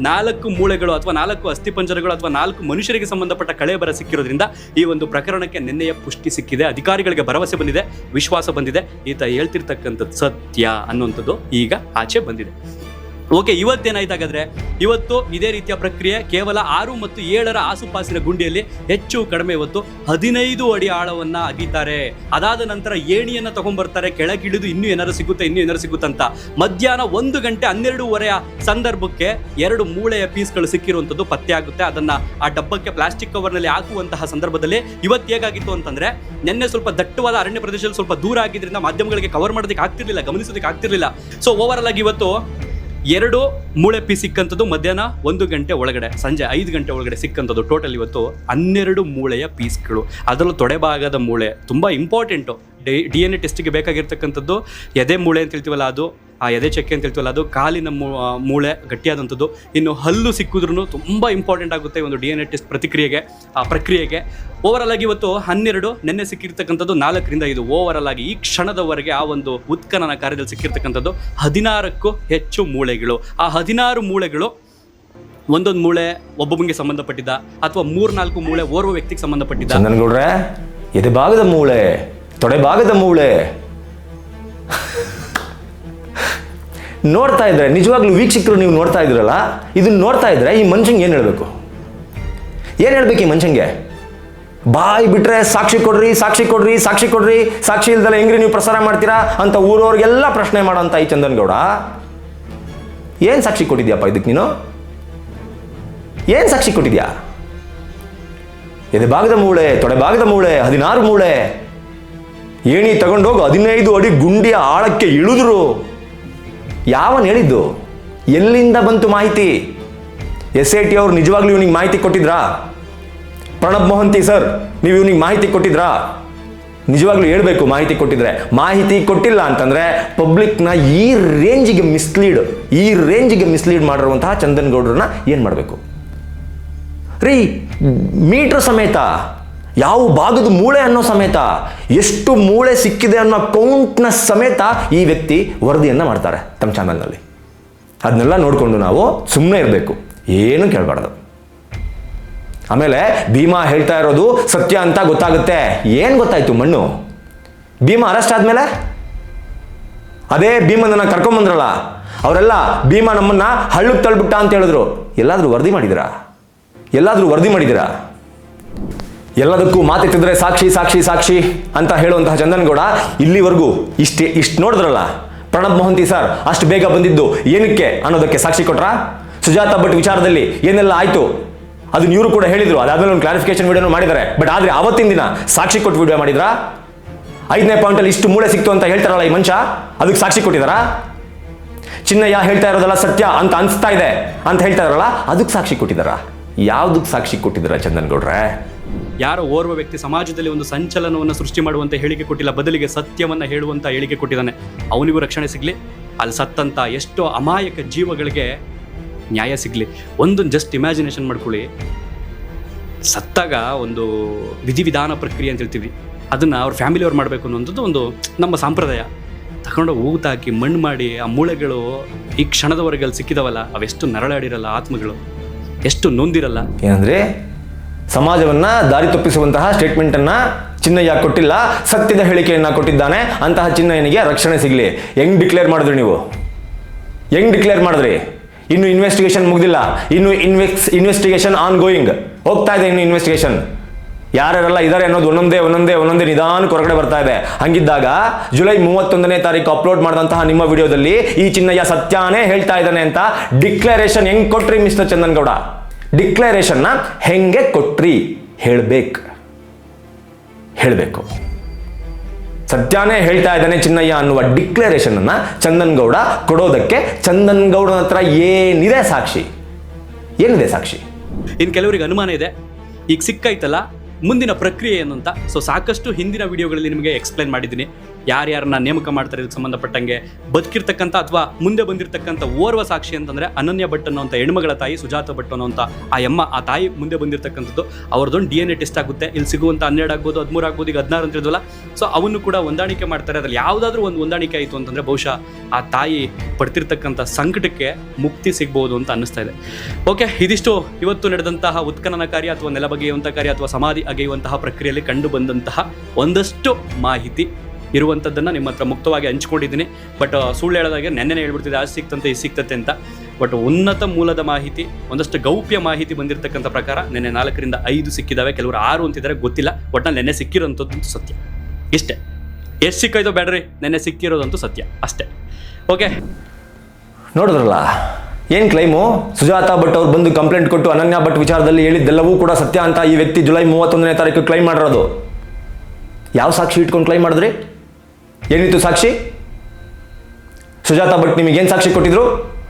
4 ಮೂಳೆಗಳು ಅಥವಾ 4 ಅಸ್ಥಿಪಂಜರಗಳು ಅಥವಾ 4 ಮನುಷ್ಯರಿಗೆ ಸಂಬಂಧಪಟ್ಟ ಕಳೆ ಬರ ಸಿಕ್ಕಿರೋದ್ರಿಂದ ಈ ಒಂದು ಪ್ರಕರಣಕ್ಕೆ ನೆನ್ನೆಯ ಪುಷ್ಟಿ ಸಿಕ್ಕಿದೆ. ಅಧಿಕಾರಿಗಳಿಗೆ ಭರವಸೆ ಬಂದಿದೆ, ವಿಶ್ವಾಸ ಬಂದಿದೆ. ಈತ ಹೇಳ್ತಿರ್ತಕ್ಕಂಥದ್ದು ಸತ್ಯ ಅನ್ನುವಂಥದ್ದು ಈಗ ಆಚೆ ಬಂದಿದೆ. ಓಕೆ, ಇವತ್ತೇನಾಯ್ತಾಗಾದ್ರೆ, ಇವತ್ತು ಇದೇ ರೀತಿಯ ಪ್ರಕ್ರಿಯೆ ಕೇವಲ 6 ಮತ್ತು 7ರ ಆಸುಪಾಸಿನ ಗುಂಡಿಯಲ್ಲಿ ಹೆಚ್ಚು ಕಡಿಮೆ ಇವತ್ತು 15 ಅಡಿ ಆಳವನ್ನ ಅಗಿತಾರೆ. ಅದಾದ ನಂತರ ಏಣಿಯನ್ನ ತಗೊಂಡ್ಬರ್ತಾರೆ, ಕೆಳಗಿಳಿದು ಇನ್ನೂ ಏನಾರು ಸಿಗುತ್ತಂತ. ಮಧ್ಯಾಹ್ನ 1 ಗಂಟೆ 12:30 ಸಂದರ್ಭಕ್ಕೆ 2 ಮೂಳೆಯ ಪೀಸ್ಗಳು ಸಿಕ್ಕಿರುವಂಥದ್ದು ಪತ್ತೆ ಆಗುತ್ತೆ. ಅದನ್ನ ಆ ಡಬ್ಬಕ್ಕೆ ಪ್ಲಾಸ್ಟಿಕ್ ಕವರ್ನಲ್ಲಿ ಹಾಕುವಂತಹ ಸಂದರ್ಭದಲ್ಲಿ ಇವತ್ತು ಹೇಗಾಗಿತ್ತು ಅಂತಂದ್ರೆ, ನಿನ್ನೆ ಸ್ವಲ್ಪ ದಟ್ಟವಾದ ಅರಣ್ಯ ಪ್ರದೇಶದಲ್ಲಿ ಸ್ವಲ್ಪ ದೂರ ಆಗಿದ್ರಿಂದ ಮಾಧ್ಯಮಗಳಿಗೆ ಕವರ್ ಮಾಡೋದಕ್ಕೆ ಆಗ್ತಿರ್ಲಿಲ್ಲ, ಗಮನಿಸೋದಕ್ಕೆ ಆಗ್ತಿರ್ಲಿಲ್ಲ. ಸೊ ಓವರ್ ಆಲ್ ಆಗಿ ಇವತ್ತು 2 ಮೂಳೆ ಪೀಸ್ ಸಿಕ್ಕಂಥದ್ದು ಮಧ್ಯಾಹ್ನ 1 ಗಂಟೆ ಒಳಗಡೆ, ಸಂಜೆ 5 ಗಂಟೆ ಒಳಗಡೆ ಸಿಕ್ಕಂಥದ್ದು. ಟೋಟಲ್ ಇವತ್ತು 12 ಮೂಳೆಯ ಪೀಸ್ಗಳು. ಅದರಲ್ಲೂ ತೊಡೆಭಾಗದ ಮೂಳೆ ತುಂಬ ಇಂಪಾರ್ಟೆಂಟು. DNA ಟೆಸ್ಟಿಗೆ ಬೇಕಾಗಿರ್ತಕ್ಕಂಥದ್ದು ಎದೆ ಮೂಳೆ ಅಂತ ಹೇಳ್ತೀವಲ್ಲ ಅದು, ಆ ಎದೆ ಚಕ್ಕೆ ಅಂತ ಹೇಳ್ತೀವಲ್ಲ ಅದು, ಕಾಲಿನ ಮೂಳೆ ಗಟ್ಟಿಯಾದಂಥದ್ದು. ಇನ್ನು ಹಲ್ಲು ಸಿಕ್ಕಿದ್ರೂ ತುಂಬ ಇಂಪಾರ್ಟೆಂಟ್ ಆಗುತ್ತೆ ಒಂದು DNA ಟೆಸ್ಟ್ ಪ್ರಕ್ರಿಯೆಗೆ. ಓವರಾಲ್ ಆಗಿ ಇವತ್ತು 12, ನೆನ್ನೆ ಸಿಕ್ಕಿರ್ತಕ್ಕಂಥದ್ದು 4ರಿಂದ 5. ಓವರಾಲ್ ಆಗಿ ಈ ಕ್ಷಣದವರೆಗೆ ಆ ಒಂದು ಉತ್ಖನನ ಕಾರ್ಯದಲ್ಲಿ ಸಿಕ್ಕಿರ್ತಕ್ಕಂಥದ್ದು 16ಕ್ಕೂ ಹೆಚ್ಚು ಮೂಳೆಗಳು. ಆ 16 ಮೂಳೆಗಳು ಒಂದೊಂದು ಮೂಳೆ ಒಬ್ಬೊಬ್ಬನಿಗೆ ಸಂಬಂಧಪಟ್ಟಿದ್ದ ಅಥವಾ 3-4 ಮೂಳೆ ಓರ್ವ ವ್ಯಕ್ತಿಗೆ ಸಂಬಂಧಪಟ್ಟಿದ್ದ. ಚಂದನ್ ಗೌಡ್ರೆ, ಎದೆ ಭಾಗದ ಮೂಳೆ, ತೊಡೆ ಭಾಗದ ಮೂಳೆ ನೋಡ್ತಾ ಇದ್ರೆ, ನಿಜವಾಗ್ಲೂ ವೀಕ್ಷಕರು ನೀವು ನೋಡ್ತಾ ಇದ್ರಲ್ಲ, ಇದನ್ನ ನೋಡ್ತಾ ಇದ್ರೆ ಈ ಮನುಷ್ಯಂಗೆ ಏನು ಹೇಳ್ಬೇಕು ಈ ಮನುಷ್ಯಂಗೆ? ಬಾಯಿ ಬಿಟ್ರೆ ಸಾಕ್ಷಿ ಕೊಡ್ರಿ, ಸಾಕ್ಷಿ ಕೊಡ್ರಿ, ಸಾಕ್ಷಿ ಕೊಡ್ರಿ, ಸಾಕ್ಷಿ ಇಲ್ದಲ್ಲ ಹೆಂಗ್ರಿ ನೀವು ಪ್ರಸಾರ ಮಾಡ್ತೀರಾ ಅಂತ ಊರವ್ರಿಗೆಲ್ಲ ಪ್ರಶ್ನೆ ಮಾಡೋಂಥ ಈ ಚಂದನ್ ಗೌಡ, ಏನ್ ಸಾಕ್ಷಿ ಕೊಟ್ಟಿದ್ಯಪ್ಪ ಇದಕ್ಕೆ ನೀನು? ಏನ್ ಸಾಕ್ಷಿ ಕೊಟ್ಟಿದ್ಯಾ? ಎದೆ ಭಾಗದ ಮೂಳೆ, ತೊಡೆ ಭಾಗದ ಮೂಳೆ, 16 ಮೂಳೆ, ಏಣಿ ತಗೊಂಡೋಗಿ 15 ಅಡಿ ಗುಂಡಿಯ ಆಳಕ್ಕೆ ಇಳಿದ್ರು. ಯಾವನ್ ಹೇಳಿದ್ದು? ಎಲ್ಲಿಂದ ಬಂತು ಮಾಹಿತಿ? SIT ಅವರು ನಿಜವಾಗ್ಲೂ ಇವನಿಗೆ ಮಾಹಿತಿ ಕೊಟ್ಟಿದ್ರಾ? ಪ್ರಣಬ್ ಮೊಹಂತಿ ಸರ್, ನೀವು ಇವನಿಗೆ ಮಾಹಿತಿ ಕೊಟ್ಟಿದ್ರಾ? ನಿಜವಾಗ್ಲೂ ಹೇಳ್ಬೇಕು ಮಾಹಿತಿ ಕೊಟ್ಟಿದ್ರೆ. ಮಾಹಿತಿ ಕೊಟ್ಟಿಲ್ಲ ಅಂತಂದ್ರೆ ಪಬ್ಲಿಕ್ನ ಈ ರೇಂಜಿಗೆ ಮಿಸ್ಲೀಡ್ ಮಾಡಿರುವಂತಹ ಚಂದನ್ ಗೌಡ್ರನ್ನ ಏನ್ ಮಾಡಬೇಕು ರೀ? ಮೀಟರ್ ಸಮೇತ, ಯಾವ ಭಾಗದ ಮೂಳೆ ಅನ್ನೋ ಸಮೇತ, ಎಷ್ಟು ಮೂಳೆ ಸಿಕ್ಕಿದೆ ಅನ್ನೋ ಕೌಂಟ್ನ ಸಮೇತ ಈ ವ್ಯಕ್ತಿ ವರದಿಯನ್ನ ಮಾಡ್ತಾರೆ ತಮ್ಮ ಚಾನಲ್ನಲ್ಲಿ. ಅದನ್ನೆಲ್ಲ ನೋಡಿಕೊಂಡು ನಾವು ಸುಮ್ಮನೆ ಇರಬೇಕು, ಏನು ಕೇಳಬಾರ್ದು. ಆಮೇಲೆ ಭೀಮಾ ಹೇಳ್ತಾ ಇರೋದು ಸತ್ಯ ಅಂತ ಗೊತ್ತಾಗುತ್ತೆ. ಏನು ಗೊತ್ತಾಯ್ತು? ಮಣ್ಣು. ಭೀಮಾ ಅರೆಸ್ಟ್ ಆದ್ಮೇಲೆ ಅದೇ ಭೀಮನನ್ನ ಕರ್ಕೊಂಬಂದ್ರಲ್ಲ ಅವರೆಲ್ಲ, ಭೀಮಾ ನಮ್ಮನ್ನ ಹಳ್ಳಕ್ಕೆ ತಳ್ಬಿಟ್ಟ ಅಂತ ಹೇಳಿದ್ರು. ಎಲ್ಲಾದ್ರೂ ವರದಿ ಮಾಡಿದಿರಾ? ಎಲ್ಲದಕ್ಕೂ ಮಾತೆತ್ತಿದ್ರೆ ಸಾಕ್ಷಿ ಸಾಕ್ಷಿ ಸಾಕ್ಷಿ ಅಂತ ಹೇಳುವಂತಹ ಚಂದನ್ ಗೌಡ ಇಲ್ಲಿವರೆಗೂ ಇಷ್ಟು ನೋಡಿದ್ರಲ್ಲ. ಪ್ರಣಬ್ ಮೊಹಂತಿ ಸರ್ ಅಷ್ಟು ಬೇಗ ಬಂದಿದ್ದು ಏನಕ್ಕೆ ಅನ್ನೋದಕ್ಕೆ ಸಾಕ್ಷಿ ಕೊಟ್ರಾ? ಸುಜಾತಾ ಭಟ್ ವಿಚಾರದಲ್ಲಿ ಏನೆಲ್ಲ ಆಯ್ತು ಅದನ್ನ ಇವರು ಕೂಡ ಹೇಳಿದ್ರು. ಅದಾದ್ಮೇಲೆ ಒಂದು ಕ್ಲಾರಿಫಿಕೇಶನ್ ವಿಡಿಯೋನು ಮಾಡಿದ್ದಾರೆ. ಬಟ್ ಆದ್ರೆ ಅವತ್ತಿನ ದಿನ ಸಾಕ್ಷಿ ಕೊಟ್ಟು ವಿಡಿಯೋ ಮಾಡಿದ್ರಾ? 5ನೇ ಪಾಯಿಂಟಲ್ಲಿ ಇಷ್ಟು ಮೂಳೆ ಸಿಕ್ತು ಅಂತ ಹೇಳ್ತಾರಲ್ಲ ಈ ಮನುಷ್ಯ, ಅದಕ್ಕೆ ಸಾಕ್ಷಿ ಕೊಟ್ಟಿದಾರಾ? ಚಿನ್ನಯ್ಯ ಹೇಳ್ತಾ ಇರೋದಲ್ಲ ಸತ್ಯ ಅಂತ ಅನಿಸ್ತಾ ಇದೆ ಅಂತ ಹೇಳ್ತಾ ಇರಲ್ಲ, ಅದಕ್ಕೆ ಸಾಕ್ಷಿ ಕೊಟ್ಟಿದಾರಾ? ಯಾವ್ದಕ್ಕೆ ಸಾಕ್ಷಿ ಕೊಟ್ಟಿದಾರ ಚಂದನ್ ಗೌಡ್ರೆ? ಯಾರೋ ಓರ್ವ ವ್ಯಕ್ತಿ ಸಮಾಜದಲ್ಲಿ ಒಂದು ಸಂಚಲನವನ್ನು ಸೃಷ್ಟಿ ಮಾಡುವಂತ ಹೇಳಿಕೆ ಕೊಟ್ಟಿಲ್ಲ, ಬದಲಿಗೆ ಸತ್ಯವನ್ನ ಹೇಳುವಂತ ಹೇಳಿಕೆ ಕೊಟ್ಟಿದ್ದಾನೆ. ಅವನಿಗೂ ರಕ್ಷಣೆ ಸಿಗ್ಲಿ, ಅಲ್ಲಿ ಸತ್ತಂತ ಎಷ್ಟೋ ಅಮಾಯಕ ಜೀವಗಳಿಗೆ ನ್ಯಾಯ ಸಿಗ್ಲಿ. ಒಂದು ಜಸ್ಟ್ ಇಮ್ಯಾಜಿನೇಷನ್ ಮಾಡ್ಕೊಳ್ಳಿ, ಸತ್ತಾಗ ಒಂದು ವಿಧಿವಿಧಾನ ಪ್ರಕ್ರಿಯೆ ಅಂತ ಹೇಳ್ತೀವಿ, ಅದನ್ನ ಅವ್ರ ಫ್ಯಾಮಿಲಿಯವ್ರು ಮಾಡಬೇಕು ಅನ್ನೋಂಥದ್ದು ಒಂದು ನಮ್ಮ ಸಂಪ್ರದಾಯ. ತಗೊಂಡೋಗಿ ಊತ ಹಾಕಿ ಮಣ್ಣು ಮಾಡಿ ಆ ಮೂಳೆಗಳು ಈ ಕ್ಷಣದವರೆಗೆ ಅಲ್ಲಿ ಸಿಕ್ಕಿದವಲ್ಲ, ಅವೆಷ್ಟು ನರಳಾಡಿರಲ್ಲ, ಆತ್ಮಗಳು ಎಷ್ಟು ನೊಂದಿರಲ್ಲ. ಏನಂದ್ರೆ ಸಮಾಜವನ್ನ ದಾರಿ ತಪ್ಪಿಸುವಂತಹ ಸ್ಟೇಟ್ಮೆಂಟ್ ಅನ್ನ ಚಿನ್ನಯ್ಯ ಕೊಟ್ಟಿಲ್ಲ, ಸತ್ಯದ ಹೇಳಿಕೆಯನ್ನ ಕೊಟ್ಟಿದ್ದಾನೆ. ಅಂತಹ ಚಿನ್ನಯ್ಯನಿಗೆ ರಕ್ಷಣೆ ಸಿಗಲಿ. ಹೆಂಗ್ ಡಿಕ್ಲೇರ್ ಮಾಡಿದ್ರಿ ನೀವು? ಇನ್ನು ಇನ್ವೆಸ್ಟಿಗೇಷನ್ ಮುಗ್ದಿಲ್ಲ, ಇನ್ನು ಇನ್ವೆಸ್ಟಿಗೇಷನ್ ಆನ್ ಗೋಯಿಂಗ್ ಹೋಗ್ತಾ ಇದೆ. ಇನ್ನು ಇನ್ವೆಸ್ಟಿಗೇಷನ್ ಯಾರ್ಯಾರೆಲ್ಲ ಇದ್ದಾರೆ ಅನ್ನೋದು ಒಂದೊಂದೇ ನಿಧಾನಕ್ಕೆ ಹೊರಗಡೆ ಬರ್ತಾ ಇದೆ. ಹಂಗಿದ್ದಾಗ ಜುಲೈ 31ನೇ ತಾರೀಕು ಅಪ್ಲೋಡ್ ಮಾಡಿದಂತಹ ನಿಮ್ಮ ವಿಡಿಯೋದಲ್ಲಿ ಈ ಚಿನ್ನಯ್ಯ ಸತ್ಯಾನೇ ಹೇಳ್ತಾ ಇದ್ದಾನೆ ಅಂತ ಡಿಕ್ಲರೇಷನ್ ಹೆಂಗ್ ಕೊಟ್ರಿ ಮಿಸ್ಟರ್ ಚಂದನ್ ಗೌಡ? ಡಿಕ್ಲರೇಷನ್ನ ಹೆಂಗೆ ಕೊಟ್ರಿ? ಹೇಳಬೇಕು. ಸತ್ಯಾನೇ ಹೇಳ್ತಾ ಇದ್ದಾನೆ ಚಿನ್ನಯ್ಯ ಅನ್ನುವ ಡಿಕ್ಲರೇಷನ್ ಅನ್ನ ಚಂದನ್ ಗೌಡ ಕೊಡೋದಕ್ಕೆ ಚಂದನ್ ಗೌಡನ ಹತ್ರ ಏನಿದೆ ಸಾಕ್ಷಿ? ಇನ್ನು ಕೆಲವರಿಗೆ ಅನುಮಾನ ಇದೆ, ಈಗ ಸಿಕ್ಕಾಯ್ತಲ್ಲ ಮುಂದಿನ ಪ್ರಕ್ರಿಯೆ ಏನು ಅಂತ. ಸೊ ಸಾಕಷ್ಟು ಹಿಂದಿನ ವಿಡಿಯೋಗಳಲ್ಲಿ ನಿಮಗೆ ಎಕ್ಸ್ಪ್ಲೈನ್ ಮಾಡಿದ್ದೀನಿ, ಯಾರ್ಯಾರನ್ನ ನೇಮಕ ಮಾಡ್ತಾರೆ ಇದಕ್ಕೆ ಸಂಬಂಧಪಟ್ಟಂಗೆ. ಬದುಕಿರ್ತಕ್ಕಂಥ ಅಥವಾ ಮುಂದೆ ಬಂದಿರತಕ್ಕಂಥ ಓರ್ವ ಸಾಕ್ಷಿ ಅಂತಂದರೆ ಅನನ್ಯ ಭಟ್ ಅನ್ನೋಂಥ ಹೆಣ್ಮಗಳ ತಾಯಿ ಸುಜಾತ ಭಟ್ ಅನ್ನೋಂಥ ಆ ತಾಯಿ ಮುಂದೆ ಬಂದಿರತಕ್ಕಂಥದ್ದು. ಅವ್ರದ್ದೊಂದು DNA ಟೆಸ್ಟ್ ಆಗುತ್ತೆ. ಇಲ್ಲಿ ಸಿಗುವಂಥ 12 ಆಗ್ಬೋದು, 13 ಆಗ್ಬೋದು, ಈಗ 16 ಅಂತ ಇರೋದಲ್ಲ. ಸೊ ಅವನ್ನು ಕೂಡ ಹೊಂದಾಣಿಕೆ ಮಾಡ್ತಾರೆ. ಅದ್ರಲ್ಲಿ ಯಾವುದಾದ್ರೂ ಒಂದು ಹೊಂದಾಣಿಕೆ ಆಯಿತು ಅಂತಂದರೆ ಬಹುಶಃ ಆ ತಾಯಿ ಪಡ್ತಿರ್ತಕ್ಕಂಥ ಸಂಕಟಕ್ಕೆ ಮುಕ್ತಿ ಸಿಗ್ಬೋದು ಅಂತ ಅನ್ನಿಸ್ತಾ ಇದೆ. ಓಕೆ, ಇದಿಷ್ಟು ಇವತ್ತು ನಡೆದಂತಹ ಉತ್ಖನನ ಕಾರ್ಯ ಅಥವಾ ನೆಲ ಬಗೆಯುವಂಥ ಕಾರ್ಯ ಅಥವಾ ಸಮಾಧಿ ಅಗೆಯುವಂತಹ ಪ್ರಕ್ರಿಯೆಯಲ್ಲಿ ಕಂಡು ಬಂದಂತಹ ಒಂದಷ್ಟು ಮಾಹಿತಿ ಇರುವಂಥದ್ದನ್ನು ನಿಮ್ಮ ಹತ್ರ ಮುಕ್ತವಾಗಿ ಹಂಚ್ಕೊಂಡಿದ್ದೀನಿ. ಬಟ್ ಸುಳ್ಳು ಹೇಳೋದಾಗೆ ನೆನ್ನೆನೇ ಹೇಳ್ಬಿಡ್ತಿದೆ ಅದು ಸಿಕ್ತಂತೆ ಇದು ಸಿಕ್ತತೆ ಅಂತ. ಬಟ್ ಉನ್ನತ ಮೂಲದ ಮಾಹಿತಿ, ಒಂದಷ್ಟು ಗೌಪ್ಯ ಮಾಹಿತಿ ಬಂದಿರತಕ್ಕಂಥ ಪ್ರಕಾರ ನೆನ್ನೆ 4ರಿಂದ 5 ಸಿಕ್ಕಿದ್ದಾವೆ, ಕೆಲವರು 6 ಅಂತಿದ್ದಾರೆ, ಗೊತ್ತಿಲ್ಲ. ಒಟ್ನಲ್ಲಿ ನೆನ್ನೆ ಸಿಕ್ಕಿರೋಂಥದ್ದು ಸತ್ಯ. ಇಷ್ಟೇ. ಎಷ್ಟು ಸಿಕ್ಕಾಯ್ತೋ ಬೇಡ್ರಿ, ನೆನ್ನೆ ಸಿಕ್ಕಿರೋದಂತೂ ಸತ್ಯ ಅಷ್ಟೇ. ಓಕೆ, ನೋಡಿದ್ರಲ್ಲ ಏನು ಕ್ಲೈಮು? ಸುಜಾತ ಭಟ್ ಅವ್ರು ಬಂದು ಕಂಪ್ಲೇಂಟ್ ಕೊಟ್ಟು ಅನನ್ಯ ಭಟ್ ವಿಚಾರದಲ್ಲಿ ಹೇಳಿದ್ದೆಲ್ಲವೂ ಕೂಡ ಸತ್ಯ ಅಂತ ಈ ವ್ಯಕ್ತಿ ಜುಲೈ 31ನೇ ತಾರೀಕು ಕ್ಲೈಮ್ ಮಾಡಿರೋದು. ಯಾವ ಸಾಕ್ಷಿ ಇಟ್ಕೊಂಡು ಕ್ಲೈಮ್ ಮಾಡಿದ್ರಿ? ಏನಿತ್ತು ಸಾಕ್ಷಿ? ಸುಜಾತ ಭಟ್ ನಿಮಗೇನು ಸಾಕ್ಷಿ ಕೊಟ್ಟಿದ್ರು?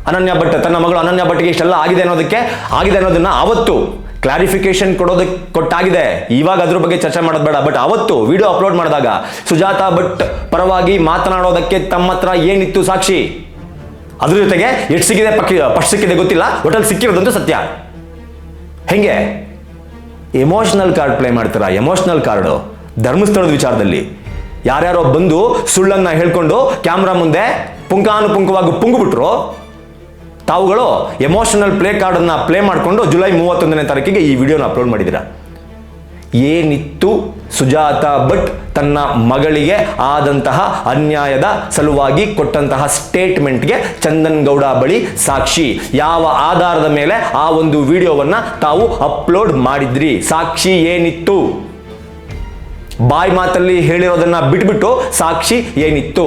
ಅನನ್ಯ ಭಟ್ ತನ್ನ ಮಗಳು ಅನನ್ಯ ಭಟ್ಗೆ ಇಷ್ಟೆಲ್ಲ ಆಗಿದೆ ಅನ್ನೋದನ್ನ ಅವತ್ತು ಕ್ಲಾರಿಫಿಕೇಶನ್ ಕೊಟ್ಟಾಗಿದೆ. ಇವಾಗ ಅದ್ರ ಬಗ್ಗೆ ಚರ್ಚೆ ಮಾಡೋದು ಬೇಡ. ಬಟ್ ಅವತ್ತು ವಿಡಿಯೋ ಅಪ್ಲೋಡ್ ಮಾಡಿದಾಗ ಸುಜಾತ ಭಟ್ ಪರವಾಗಿ ಮಾತನಾಡೋದಕ್ಕೆ ತಮ್ಮ ಹತ್ರ ಏನಿತ್ತು ಸಾಕ್ಷಿ? ಅದ್ರ ಜೊತೆಗೆ ಎಷ್ಟು ಸಿಕ್ಕಿದೆ, ಫಸ್ಟ್ ಸಿಕ್ಕಿದೆ ಗೊತ್ತಿಲ್ಲ, ಒಟ್ಟಲ್ಲಿ ಸಿಕ್ಕಿರೋದಂತೂ ಸತ್ಯ. ಹೆಂಗೆ ಎಮೋಷನಲ್ ಕಾರ್ಡ್ ಪ್ಲೇ ಮಾಡ್ತೀರಾ? ಎಮೋಷನಲ್ ಕಾರ್ಡು ಧರ್ಮಸ್ಥಳದ ವಿಚಾರದಲ್ಲಿ ಯಾರ್ಯಾರೋ ಬಂದು ಸುಳ್ಳನ್ನ ಹೇಳ್ಕೊಂಡು ಕ್ಯಾಮ್ರಾ ಮುಂದೆ ಪುಂಖಾನುಪುಂಖವಾಗಿ ಪುಂಗ್ಬಿಟ್ರು. ತಾವುಗಳು ಎಮೋಷನಲ್ ಪ್ಲೇ ಕಾರ್ಡನ್ನು ಪ್ಲೇ ಮಾಡಿಕೊಂಡು ಜುಲೈ 31ನೇ ತಾರೀಕಿಗೆ ಈ ವಿಡಿಯೋನ ಅಪ್ಲೋಡ್ ಮಾಡಿದ್ದೀರಾ. ಏನಿತ್ತು ಸುಜಾತ ಭಟ್ ತನ್ನ ಮಗಳಿಗೆ ಆದಂತಹ ಅನ್ಯಾಯದ ಸಲುವಾಗಿ ಕೊಟ್ಟಂತಹ ಸ್ಟೇಟ್ಮೆಂಟ್ಗೆ ಚಂದನ್ ಗೌಡ ಬಳಿ ಸಾಕ್ಷಿ? ಯಾವ ಆಧಾರದ ಮೇಲೆ ಆ ಒಂದು ವಿಡಿಯೋವನ್ನ ತಾವು ಅಪ್ಲೋಡ್ ಮಾಡಿದ್ರಿ? ಸಾಕ್ಷಿ ಏನಿತ್ತು? ಬಾಯಿ ಮಾತಲ್ಲಿ ಹೇಳಿರೋದನ್ನ ಬಿಟ್ಬಿಟ್ಟು ಸಾಕ್ಷಿ ಏನಿತ್ತು?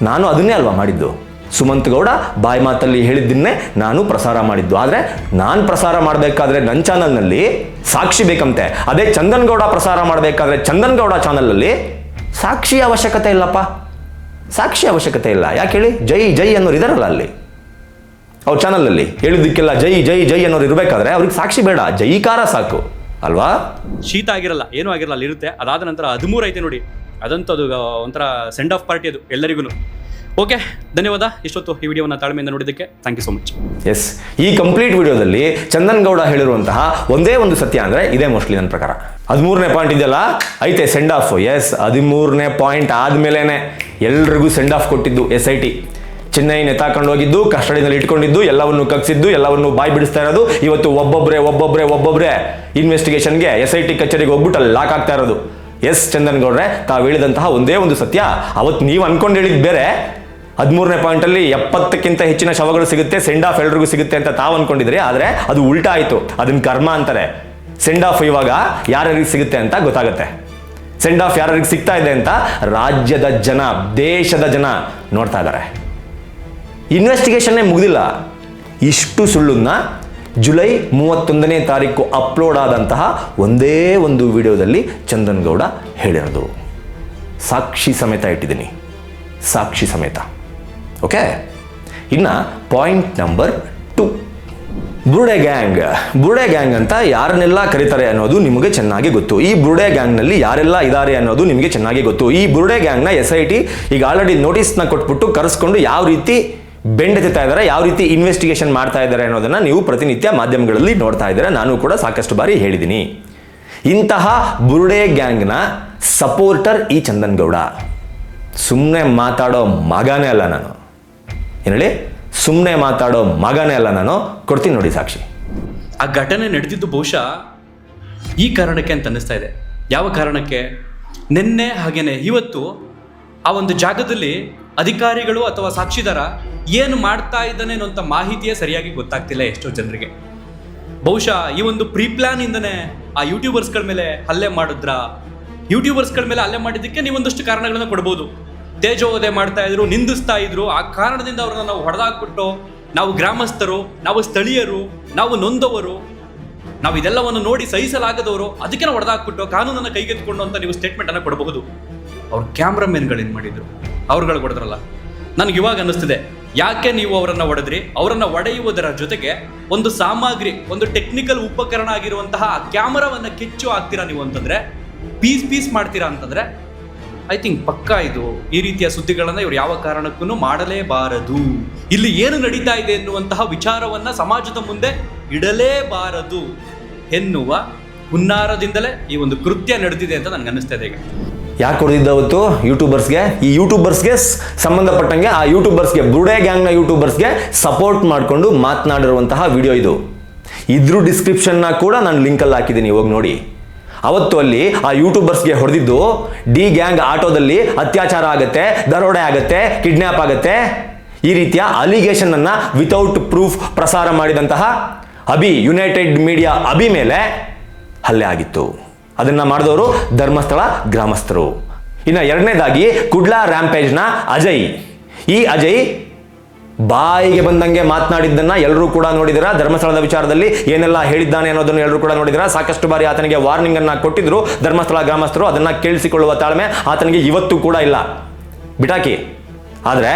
ನಾನು ಅದನ್ನೇ ಅಲ್ವಾ ಮಾಡಿದ್ದು. ಸುಮಂತ್ ಗೌಡ ಬಾಯಿ ಮಾತಲ್ಲಿ ಹೇಳಿದ್ದನ್ನೇ ನಾನು ಪ್ರಸಾರ ಮಾಡಿದ್ದು. ಆದರೆ ನಾನು ಪ್ರಸಾರ ಮಾಡಬೇಕಾದ್ರೆ ನನ್ನ ಚಾನಲ್ನಲ್ಲಿ ಸಾಕ್ಷಿ ಬೇಕಂತೆ. ಅದೇ ಚಂದನ್ ಗೌಡ ಪ್ರಸಾರ ಮಾಡಬೇಕಾದ್ರೆ ಚಂದನ್ ಗೌಡ ಚಾನಲಲ್ಲಿ ಸಾಕ್ಷಿ ಅವಶ್ಯಕತೆ ಇಲ್ಲಪ್ಪ. ಸಾಕ್ಷಿ ಅವಶ್ಯಕತೆ ಇಲ್ಲ. ಯಾಕೆ ಹೇಳಿ? ಜೈ ಜೈ ಅನ್ನೋರು ಇದಾರಲ್ಲ ಅಲ್ಲಿ ಅವ್ರ ಚಾನಲಲ್ಲಿ, ಹೇಳಿದ್ದಕ್ಕೆಲ್ಲ ಜೈ ಜೈ ಜೈ ಅನ್ನೋರು ಇರಬೇಕಾದ್ರೆ ಅವ್ರಿಗೆ ಸಾಕ್ಷಿ ಬೇಡ, ಜೈಕಾರ ಸಾಕು ಅಲ್ವಾ? ಶೀತ ಆಗಿರಲ್ಲ, ಏನೂ ಆಗಿರಲ್ಲ, ಅಲ್ಲಿ ಇರುತ್ತೆ. ಅದಾದ ನಂತರ 13 ಐತೆ ನೋಡಿ, ಅದಂತೂ ಅದು ಒಂಥರ ಸೆಂಡ್ ಆಫ್ ಪಾರ್ಟಿ ಅದು ಎಲ್ಲರಿಗೂ. ಓಕೆ, ಧನ್ಯವಾದ ಇಷ್ಟೊತ್ತು ಈ ವಿಡಿಯೋವನ್ನು ತಾಳ್ಮೆಯಿಂದ ನೋಡಿದ್ದಕ್ಕೆ. Thank you so much. Yes, ಈ ಕಂಪ್ಲೀಟ್ ವಿಡಿಯೋದಲ್ಲಿ ಚಂದನ್ ಗೌಡ ಹೇಳಿರುವಂತಹ ಒಂದೇ ಒಂದು ಸತ್ಯ ಅಂದರೆ ಇದೇ ಮೋಸ್ಟ್ಲಿ ನನ್ನ ಪ್ರಕಾರ. 13ನೇ ಪಾಯಿಂಟ್ ಇದೆಯಲ್ಲ ಐತೆ ಸೆಂಡ್ ಆಫ್. ಎಸ್, 13ನೇ ಪಾಯಿಂಟ್ ಆದಮೇಲೆ ಎಲ್ರಿಗೂ ಸೆಂಡ್ ಆಫ್ ಕೊಟ್ಟಿದ್ದು SIT. ಚೆನ್ನೈ ನೆತಾಕೊಂಡು ಹೋಗಿದ್ದು, ಕಸ್ಟಡಿನಲ್ಲಿ ಇಟ್ಕೊಂಡಿದ್ದು, ಎಲ್ಲವನ್ನು ಕಗ್ಸಿದ್ದು, ಎಲ್ಲವನ್ನು ಬಾಯಿ ಬಿಡಿಸ್ತಾ ಇರೋದು. ಇವತ್ತು ಒಬ್ಬೊಬ್ಬರೇ ಇನ್ವೆಸ್ಟಿಗೇಷನ್ಗೆ SIT ಕಚೇರಿಗೆ ಹೋಗ್ಬಿಟ್ಟು ಅಲ್ಲಿ ಲಾಕ್ ಆಗ್ತಾ ಇರೋದು. ಎಸ್ ಚಂದನ್ ಗೌಡ್ರೆ, ತಾವು ಹೇಳಿದಂತಹ ಒಂದೇ ಒಂದು ಸತ್ಯ. ಅವತ್ತು ನೀವು ಅನ್ಕೊಂಡು ಹೇಳಿದ್ದು ಬೇರೆ. 13ನೇ ಪಾಯಿಂಟಲ್ಲಿ 70ಕ್ಕಿಂತ ಹೆಚ್ಚಿನ ಶವಗಳು ಸಿಗುತ್ತೆ, ಸೆಂಡ್ ಆಫ್ ಎಲ್ರಿಗೂ ಸಿಗುತ್ತೆ ಅಂತ ತಾವು ಅನ್ಕೊಂಡಿದ್ರಿ. ಆದರೆ ಅದು ಉಲ್ಟಾ ಆಯಿತು. ಅದನ್ನ ಕರ್ಮ ಅಂತಾರೆ. ಸೆಂಡ್ ಆಫ್ ಇವಾಗ ಯಾರ್ಯಾರಿಗೆ ಸಿಗುತ್ತೆ ಅಂತ ಗೊತ್ತಾಗುತ್ತೆ. ಸೆಂಡ್ ಆಫ್ ಯಾರ್ಯಾರಿಗೆ ಸಿಗ್ತಾ ಇದೆ ಅಂತ ರಾಜ್ಯದ ಜನ, ದೇಶದ ಜನ ನೋಡ್ತಾ ಇದ್ದಾರೆ. ಇನ್ವೆಸ್ಟಿಗೇಷನ್ನೇ ಮುಗಿದಿಲ್ಲ. ಇಷ್ಟು ಸುಳ್ಳನ್ನ ಜುಲೈ 31ನೇ ತಾರೀಕು ಅಪ್ಲೋಡ್ ಆದಂತಹ ಒಂದೇ ಒಂದು ವಿಡಿಯೋದಲ್ಲಿ ಚಂದನ್ ಗೌಡ ಹೇಳಿರೋದು. ಸಾಕ್ಷಿ ಸಮೇತ ಇಟ್ಟಿದ್ದೀನಿ, ಸಾಕ್ಷಿ ಸಮೇತ. ಓಕೆ, ಇನ್ನು ಪಾಯಿಂಟ್ ನಂಬರ್ 2, ಬುರುಡೆ ಗ್ಯಾಂಗ್ ಅಂತ ಯಾರನ್ನೆಲ್ಲ ಕರೀತಾರೆ ಅನ್ನೋದು ನಿಮಗೆ ಚೆನ್ನಾಗಿ ಗೊತ್ತು. ಈ ಬುರುಡೆ ಗ್ಯಾಂಗ್ನಲ್ಲಿ ಯಾರೆಲ್ಲ ಇದ್ದಾರೆ ಅನ್ನೋದು ನಿಮಗೆ ಚೆನ್ನಾಗಿ ಗೊತ್ತು. ಈ ಬುರುಡೆ ಗ್ಯಾಂಗ್ನ SIT ಈಗ ಆಲ್ರೆಡಿ ನೋಟಿಸ್ನ ಕೊಟ್ಬಿಟ್ಟು ಕರೆಸ್ಕೊಂಡು ಯಾವ ರೀತಿ ಬೆಂಡೆತ್ತಾ ಇದ್ದಾರೆ, ಯಾವ ರೀತಿ ಇನ್ವೆಸ್ಟಿಗೇಷನ್ ಮಾಡ್ತಾ ಇದ್ದಾರೆ ಅನ್ನೋದನ್ನ ನೀವು ಪ್ರತಿನಿತ್ಯ ಮಾಧ್ಯಮಗಳಲ್ಲಿ ನೋಡ್ತಾ ಇದ್ದೀರಾ. ನಾನು ಕೂಡ ಸಾಕಷ್ಟು ಬಾರಿ ಹೇಳಿದ್ದೀನಿ. ಇಂತಹ ಬುರುಡೆ ಗ್ಯಾಂಗ್ನ ಸಪೋರ್ಟರ್ ಈ ಚಂದನ್ ಗೌಡ. ಸುಮ್ಮನೆ ಮಾತಾಡೋ ಮಗನೇ ಅಲ್ಲ ನಾನು. ಏನು ಹೇಳಿ? ಸುಮ್ಮನೆ ಮಾತಾಡೋ ಮಗನೇ ಅಲ್ಲ ನಾನು. ಕೊಡ್ತೀನಿ ನೋಡಿ ಸಾಕ್ಷಿ. ಆ ಘಟನೆ ನಡೆದಿದ್ದು ಬಹುಶಃ ಈ ಕಾರಣಕ್ಕೆ ಅಂತ ಅನ್ನಿಸ್ತಾ ಇದೆ. ಯಾವ ಕಾರಣಕ್ಕೆ? ನಿನ್ನೆ ಹಾಗೇನೆ ಇವತ್ತು ಆ ಒಂದು ಜಾಗದಲ್ಲಿ ಅಧಿಕಾರಿಗಳು ಅಥವಾ ಸಾಕ್ಷಿದಾರ ಏನು ಮಾಡ್ತಾ ಇದ್ದಾನೆ ಅನ್ನೋಂಥ ಮಾಹಿತಿಯೇ ಸರಿಯಾಗಿ ಗೊತ್ತಾಗ್ತಿಲ್ಲ ಎಷ್ಟೋ ಜನರಿಗೆ. ಬಹುಶಃ ಈ ಒಂದು ಪ್ರೀ ಪ್ಲಾನ್ ಇಂದನೇ ಆ ಯೂಟ್ಯೂಬರ್ಸ್ಗಳ ಮೇಲೆ ಹಲ್ಲೆ ಮಾಡಿದ್ರ? ಯೂಟ್ಯೂಬರ್ಸ್ಗಳ ಮೇಲೆ ಹಲ್ಲೆ ಮಾಡಿದ್ದಕ್ಕೆ ನೀವೊಂದಷ್ಟು ಕಾರಣಗಳನ್ನ ಕೊಡ್ಬೋದು. ತೇಜೋವಧೆ ಮಾಡ್ತಾ ಇದ್ರು, ನಿಂದಿಸ್ತಾ ಇದ್ರು, ಆ ಕಾರಣದಿಂದ ಅವ್ರನ್ನ ನಾವು ಹೊಡೆದಾಕ್ಬಿಟ್ಟು ನಾವು ಗ್ರಾಮಸ್ಥರು, ನಾವು ಸ್ಥಳೀಯರು, ನಾವು ನೊಂದವರು, ನಾವು ಇದೆಲ್ಲವನ್ನು ನೋಡಿ ಸಹಿಸಲಾಗದವರು, ಅದಕ್ಕೆ ನಾವು ಹೊಡೆದಾಕ್ಬಿಟ್ಟು ಕಾನೂನನ್ನು ಕೈಗೆತ್ತಿಕೊಂಡು ಅಂತ ನೀವು ಸ್ಟೇಟ್ಮೆಂಟ್ ಅನ್ನು ಕೊಡಬಹುದು. ಅವ್ರ ಕ್ಯಾಮ್ರಾಮನ್ಗಳೇನು ಮಾಡಿದ್ರು? ಅವ್ರುಗಳು ಹೊಡೆದ್ರಲ್ಲ. ನನಗೆ ಇವಾಗ ಅನ್ನಿಸ್ತಿದೆ, ಯಾಕೆ ನೀವು ಅವರನ್ನು ಹೊಡೆದ್ರಿ? ಅವರನ್ನು ಹೊಡೆಯುವುದರ ಜೊತೆಗೆ ಒಂದು ಸಾಮಗ್ರಿ, ಒಂದು ಟೆಕ್ನಿಕಲ್ ಉಪಕರಣ ಆಗಿರುವಂತಹ ಕ್ಯಾಮರಾವನ್ನು ಕಿಚ್ಚು ಹಾಕ್ತೀರಾ ನೀವು ಅಂತಂದ್ರೆ, ಪೀಸ್ ಮಾಡ್ತೀರಾ ಅಂತಂದ್ರೆ, ಐ ಥಿಂಕ್ ಪಕ್ಕಾ ಇದು ಈ ರೀತಿಯ ಸುದ್ದಿಗಳನ್ನು ಇವರು ಯಾವ ಕಾರಣಕ್ಕೂ ಮಾಡಲೇಬಾರದು. ಇಲ್ಲಿ ಏನು ನಡೀತಾ ಇದೆ ಎನ್ನುವಂತಹ ವಿಚಾರವನ್ನ ಸಮಾಜದ ಮುಂದೆ ಇಡಲೇಬಾರದು ಎನ್ನುವ ಹುನ್ನಾರದಿಂದಲೇ ಈ ಒಂದು ಕೃತ್ಯ ನಡೆದಿದೆ ಅಂತ ನನಗೆ ಅನ್ನಿಸ್ತಾ ಇದೆ. ಈಗ ಯಾಕೆ ಹೊಡೆದಿದ್ದ ಅವತ್ತು ಯೂಟ್ಯೂಬರ್ಸ್ಗೆ? ಈ ಯೂಟ್ಯೂಬರ್ಸ್ಗೆ ಸಂಬಂಧಪಟ್ಟಂಗೆ ಆ ಯೂಟ್ಯೂಬರ್ಸ್ಗೆ, ಬುರುಡೆ ಗ್ಯಾಂಗ್ನ ಯೂಟ್ಯೂಬರ್ಸ್ಗೆ ಸಪೋರ್ಟ್ ಮಾಡಿಕೊಂಡು ಮಾತನಾಡಿರುವಂತಹ ವಿಡಿಯೋ ಇದು. ಇದ್ರ ಡಿಸ್ಕ್ರಿಪ್ಷನ್ನ ಕೂಡ ನಾನು ಲಿಂಕಲ್ಲಿ ಹಾಕಿದ್ದೀನಿ, ಹೋಗಿ ನೋಡಿ. ಅವತ್ತು ಅಲ್ಲಿ ಆ ಯೂಟ್ಯೂಬರ್ಸ್ಗೆ ಹೊಡೆದಿದ್ದು ಡಿ ಗ್ಯಾಂಗ್ ಆಟೋದಲ್ಲಿ ಅತ್ಯಾಚಾರ ಆಗುತ್ತೆ, ದರೋಡೆ ಆಗುತ್ತೆ, ಕಿಡ್ನ್ಯಾಪ್ ಆಗುತ್ತೆ, ಈ ರೀತಿಯ ಅಲಿಗೇಷನ್ ಅನ್ನ ವಿತೌಟ್ ಪ್ರೂಫ್ ಪ್ರಸಾರ ಮಾಡಿದಂತಹ ಅಭಿ, ಯುನೈಟೆಡ್ ಮೀಡಿಯಾ ಅಭಿ ಮೇಲೆ ಹಲ್ಲೆ ಆಗಿತ್ತು. ಅದನ್ನ ಮಾಡಿದವರು ಧರ್ಮಸ್ಥಳ ಗ್ರಾಮಸ್ಥರು. ಇನ್ನು ಎರಡನೇದಾಗಿ ಕುಡ್ಲಾ ರ್ಯಾಂಪೇಜ್ನ ಅಜಯ್. ಈ ಅಜಯ್ ಬಾಯಿಗೆ ಬಂದಂಗೆ ಮಾತನಾಡಿದ್ದನ್ನ ಎಲ್ಲರೂ ಕೂಡ ನೋಡಿದಿರ. ಧರ್ಮಸ್ಥಳದ ವಿಚಾರದಲ್ಲಿ ಏನೆಲ್ಲ ಹೇಳಿದ್ದಾನೆ ಅನ್ನೋದನ್ನು ಎಲ್ಲರೂ ಕೂಡ ನೋಡಿದಿರ. ಸಾಕಷ್ಟು ಬಾರಿ ಆತನಿಗೆ ವಾರ್ನಿಂಗ್ ಅನ್ನ ಕೊಟ್ಟಿದ್ರು ಧರ್ಮಸ್ಥಳ ಗ್ರಾಮಸ್ಥರು. ಅದನ್ನ ಕೇಳಿಸಿಕೊಳ್ಳುವ ತಾಳ್ಮೆ ಆತನಿಗೆ ಇವತ್ತು ಕೂಡ ಇಲ್ಲ, ಬಿಟಾಕಿ. ಆದ್ರೆ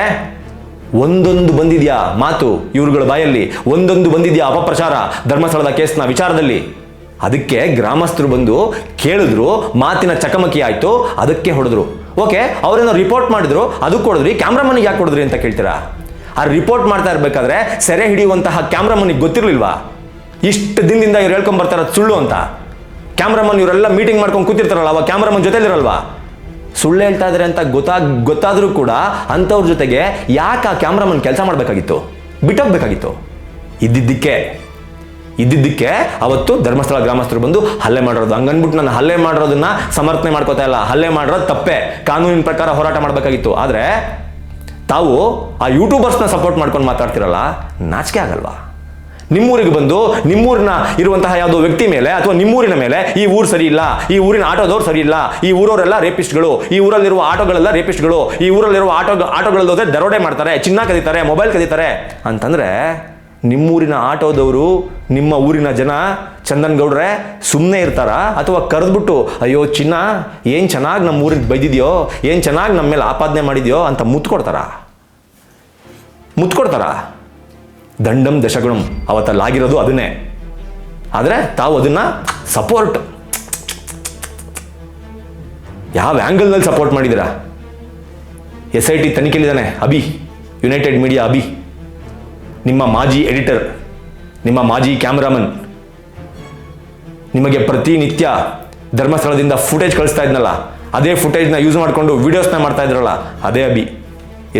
ಒಂದೊಂದು ಬಂದಿದ್ಯಾ ಮಾತು ಇವ್ರುಗಳ ಬಾಯಲ್ಲಿ, ಒಂದೊಂದು ಬಂದಿದ್ಯಾ ಅಪಪ್ರಚಾರ ಧರ್ಮಸ್ಥಳದ ಕೇಸ್ನ ವಿಚಾರದಲ್ಲಿ. ಅದಕ್ಕೆ ಗ್ರಾಮಸ್ಥರು ಬಂದು ಕೇಳಿದ್ರು, ಮಾತಿನ ಚಕಮಕಿ ಆಯ್ತು, ಅದಕ್ಕೆ ಹೊಡೆದ್ರು. ಓಕೆ, ಅವರೇನೋ ರಿಪೋರ್ಟ್ ಮಾಡಿದ್ರು, ಅದಕ್ಕೆ ಹೊಡೆದ್ರಿ, ಕ್ಯಾಮ್ರಾಮನ್ಗೆ ಯಾಕೆ ಹೊಡೆದ್ರಿ ಅಂತ ಕೇಳ್ತೀರಾ? ಆ ರಿಪೋರ್ಟ್ ಮಾಡ್ತಾ ಇರ್ಬೇಕಾದ್ರೆ ಸೆರೆ ಹಿಡಿಯುವಂತಹ ಕ್ಯಾಮ್ರಾಮನ್ಗೆ ಗೊತ್ತಿರ್ಲಿಲ್ವಾ ಇಷ್ಟು ದಿನದಿಂದ ಇವ್ರು ಹೇಳ್ಕೊಂಡ್ ಬರ್ತಾರ ಸುಳ್ಳು ಅಂತ? ಕ್ಯಾಮ್ರಾಮನ್ ಇವರೆಲ್ಲ ಮೀಟಿಂಗ್ ಮಾಡ್ಕೊಂಡು ಕೂತಿರ್ತಾರಲ್ಲ, ಅವಾಗ ಕ್ಯಾಮ್ರಾಮನ್ ಜೊತೆಲಿರಲ್ವಾ? ಸುಳ್ಳು ಹೇಳ್ತಾ ಇದಾರೆ ಅಂತ ಗೊತ್ತಾದ್ರೂ ಕೂಡ ಅಂಥವ್ರ ಜೊತೆಗೆ ಯಾಕೆ ಆ ಕ್ಯಾಮ್ರಾಮನ್ ಕೆಲಸ ಮಾಡಬೇಕಾಗಿತ್ತು? ಬಿಟ್ಟೋಗ್ಬೇಕಾಗಿತ್ತು. ಇದ್ದಿದ್ದಕ್ಕೆ ಅವತ್ತು ಧರ್ಮಸ್ಥಳ ಗ್ರಾಮಸ್ಥರು ಬಂದು ಹಲ್ಲೆ ಮಾಡಿರೋದು. ಹಂಗನ್ಬಿಟ್ಟು ನಾನು ಹಲ್ಲೆ ಮಾಡಿರೋದನ್ನ ಸಮರ್ಥನೆ ಮಾಡ್ಕೋತಾ ಇಲ್ಲ. ಹಲ್ಲೆ ಮಾಡಿರೋದು ತಪ್ಪೆ, ಕಾನೂನಿನ ಪ್ರಕಾರ ಹೋರಾಟ ಮಾಡಬೇಕಾಗಿತ್ತು. ಆದ್ರೆ ತಾವು ಆ ಯೂಟ್ಯೂಬರ್ಸ್ನ ಸಪೋರ್ಟ್ ಮಾಡ್ಕೊಂಡು ಮಾತಾಡ್ತಿರಲ್ಲ, ನಾಚಿಕೆ ಆಗಲ್ವಾ? ನಿಮ್ಮೂರಿಗೆ ಬಂದು ನಿಮ್ಮೂರಿನ ಇರುವಂತಹ ಯಾವುದೋ ವ್ಯಕ್ತಿ ಮೇಲೆ ಅಥವಾ ನಿಮ್ಮೂರಿನ ಮೇಲೆ ಈ ಊರು ಸರಿ ಇಲ್ಲ, ಈ ಊರಿನ ಆಟೋದವ್ರು ಸರಿ ಇಲ್ಲ, ಈ ಊರವರೆಲ್ಲ ರೇಪಿಸ್ಟ್ಗಳು, ಈ ಊರಲ್ಲಿರುವ ಆಟೋಗಳೆಲ್ಲ ರೇಪಿಸ್ಟ್ಗಳು, ಈ ಊರಲ್ಲಿರುವ ಆಟೋಗಳಲ್ಲಿ ಹೋದ್ರೆ ದರೋಡೆ ಮಾಡ್ತಾರೆ, ಚಿನ್ನ ಕದೀತಾರೆ, ಮೊಬೈಲ್ ಕದೀತಾರೆ ಅಂತಂದ್ರೆ ನಿಮ್ಮೂರಿನ ಆಟೋದವರು, ನಿಮ್ಮ ಊರಿನ ಜನ, ಚಂದನ್ ಗೌಡ್ರೆ ಸುಮ್ಮನೆ ಇರ್ತಾರಾ? ಅಥವಾ ಕರೆದ್ಬಿಟ್ಟು ಅಯ್ಯೋ ಚಿನ್ನ ಏನು ಚೆನ್ನಾಗಿ ನಮ್ಮ ಊರಿಗೆ ಬೈದಿದ್ಯೋ, ಏನು ಚೆನ್ನಾಗಿ ನಮ್ಮ ಮೇಲೆ ಆಪಾದನೆ ಮಾಡಿದ್ಯೋ ಅಂತ ಮುತ್ಕೊಡ್ತಾರಾ? ದಂಡಂ ದಶಗುಣಂ ಅವತ್ತಲ್ಲಾಗಿರೋದು ಅದನ್ನೇ. ಆದರೆ ತಾವು ಅದನ್ನ ಸಪೋರ್ಟ್, ಯಾವ ಆ್ಯಂಗಲ್ನಲ್ಲಿ ಸಪೋರ್ಟ್ ಮಾಡಿದ್ದೀರಾ? SIT ತನಿಖೆಲಿದ್ದಾನೆ ಅಭಿ, ಯುನೈಟೆಡ್ ಮೀಡಿಯಾ ಅಭಿ, ನಿಮ್ಮ ಮಾಜಿ ಎಡಿಟರ್, ನಿಮ್ಮ ಮಾಜಿ ಕ್ಯಾಮ್ರಾಮನ್, ನಿಮಗೆ ಪ್ರತಿನಿತ್ಯ ಧರ್ಮಸ್ಥಳದಿಂದ ಫುಟೇಜ್ ಕಳಿಸ್ತಾ ಇದ್ನಲ್ಲ, ಅದೇ ಫುಟೇಜ್ನ ಯೂಸ್ ಮಾಡಿಕೊಂಡು ವಿಡಿಯೋಸ್ನ ಮಾಡ್ತಾ ಇದ್ರಲ್ಲ, ಅದೇ ಅಭಿ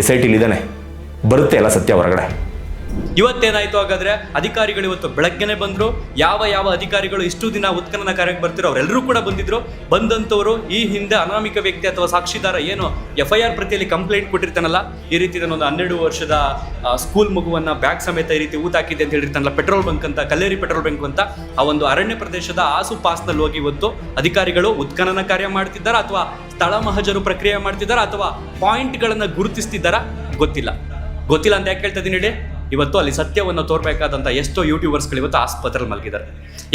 SITಲಿದ್ದಾನೆ. ಬರುತ್ತೆ ಎಲ್ಲ ಸತ್ಯ ಹೊರಗಡೆ. ಇವತ್ತೇನಾಯ್ತು ಹಾಗಾದ್ರೆ? ಅಧಿಕಾರಿಗಳು ಇವತ್ತು ಬೆಳಗ್ಗೆನೆ ಬಂದ್ರು. ಯಾವ ಅಧಿಕಾರಿಗಳು ಇಷ್ಟು ದಿನ ಉತ್ಖನನ ಕಾರ್ಯಕ್ಕೆ ಬರ್ತಿರೋ ಅವರೆಲ್ಲರೂ ಕೂಡ ಬಂದಿದ್ರು. ಬಂದಂತವರು ಈ ಹಿಂದೆ ಅನಾಮಿಕ ವ್ಯಕ್ತಿ ಅಥವಾ ಸಾಕ್ಷಿದಾರ ಏನು FIR ಪ್ರತಿಯಲ್ಲಿ ಕಂಪ್ಲೇಂಟ್ ಕೊಟ್ಟಿರ್ತಾನಲ್ಲ, ಈ ರೀತಿ ಒಂದು 12 ವರ್ಷದ ಸ್ಕೂಲ್ ಮಗುವನ್ನ ಬ್ಯಾಗ್ ಸಮೇತ ಈ ರೀತಿ ಊತಾಕಿದೆ ಅಂತ ಹೇಳಿರ್ತಾನಲ್ಲ, ಪೆಟ್ರೋಲ್ ಬಂಕ್ ಅಂತ, ಕಲ್ಲೇರಿ ಪೆಟ್ರೋಲ್ ಬಂಕ್ ಅಂತ, ಆ ಒಂದು ಅರಣ್ಯ ಪ್ರದೇಶದ ಆಸುಪಾಸ್ನಲ್ಲಿ ಹೋಗಿ ಇವತ್ತು ಅಧಿಕಾರಿಗಳು ಉತ್ಖನನ ಕಾರ್ಯ ಮಾಡ್ತಿದ್ದಾರಾ ಅಥವಾ ಸ್ಥಳ ಮಹಜರು ಪ್ರಕ್ರಿಯೆ ಮಾಡ್ತಿದ್ದಾರಾ ಅಥವಾ ಪಾಯಿಂಟ್ಗಳನ್ನ ಗುರುತಿಸ್ತಿದ್ದಾರಾ ಗೊತ್ತಿಲ್ಲ ಅಂತ ಯಾಕೆ ಹೇಳ್ತಾ ಇದೀನಿ ಹೇಳಿ? ಇವತ್ತು ಅಲ್ಲಿ ಸತ್ಯವನ್ನು ತೋರ್ಬೇಕಾದಂಥ ಎಷ್ಟೋ ಯೂಟ್ಯೂಬರ್ಸ್ಗಳು ಇವತ್ತು ಆಸ್ಪತ್ರೆಯಲ್ಲಿ ಮಲಗಿದ್ದಾರೆ.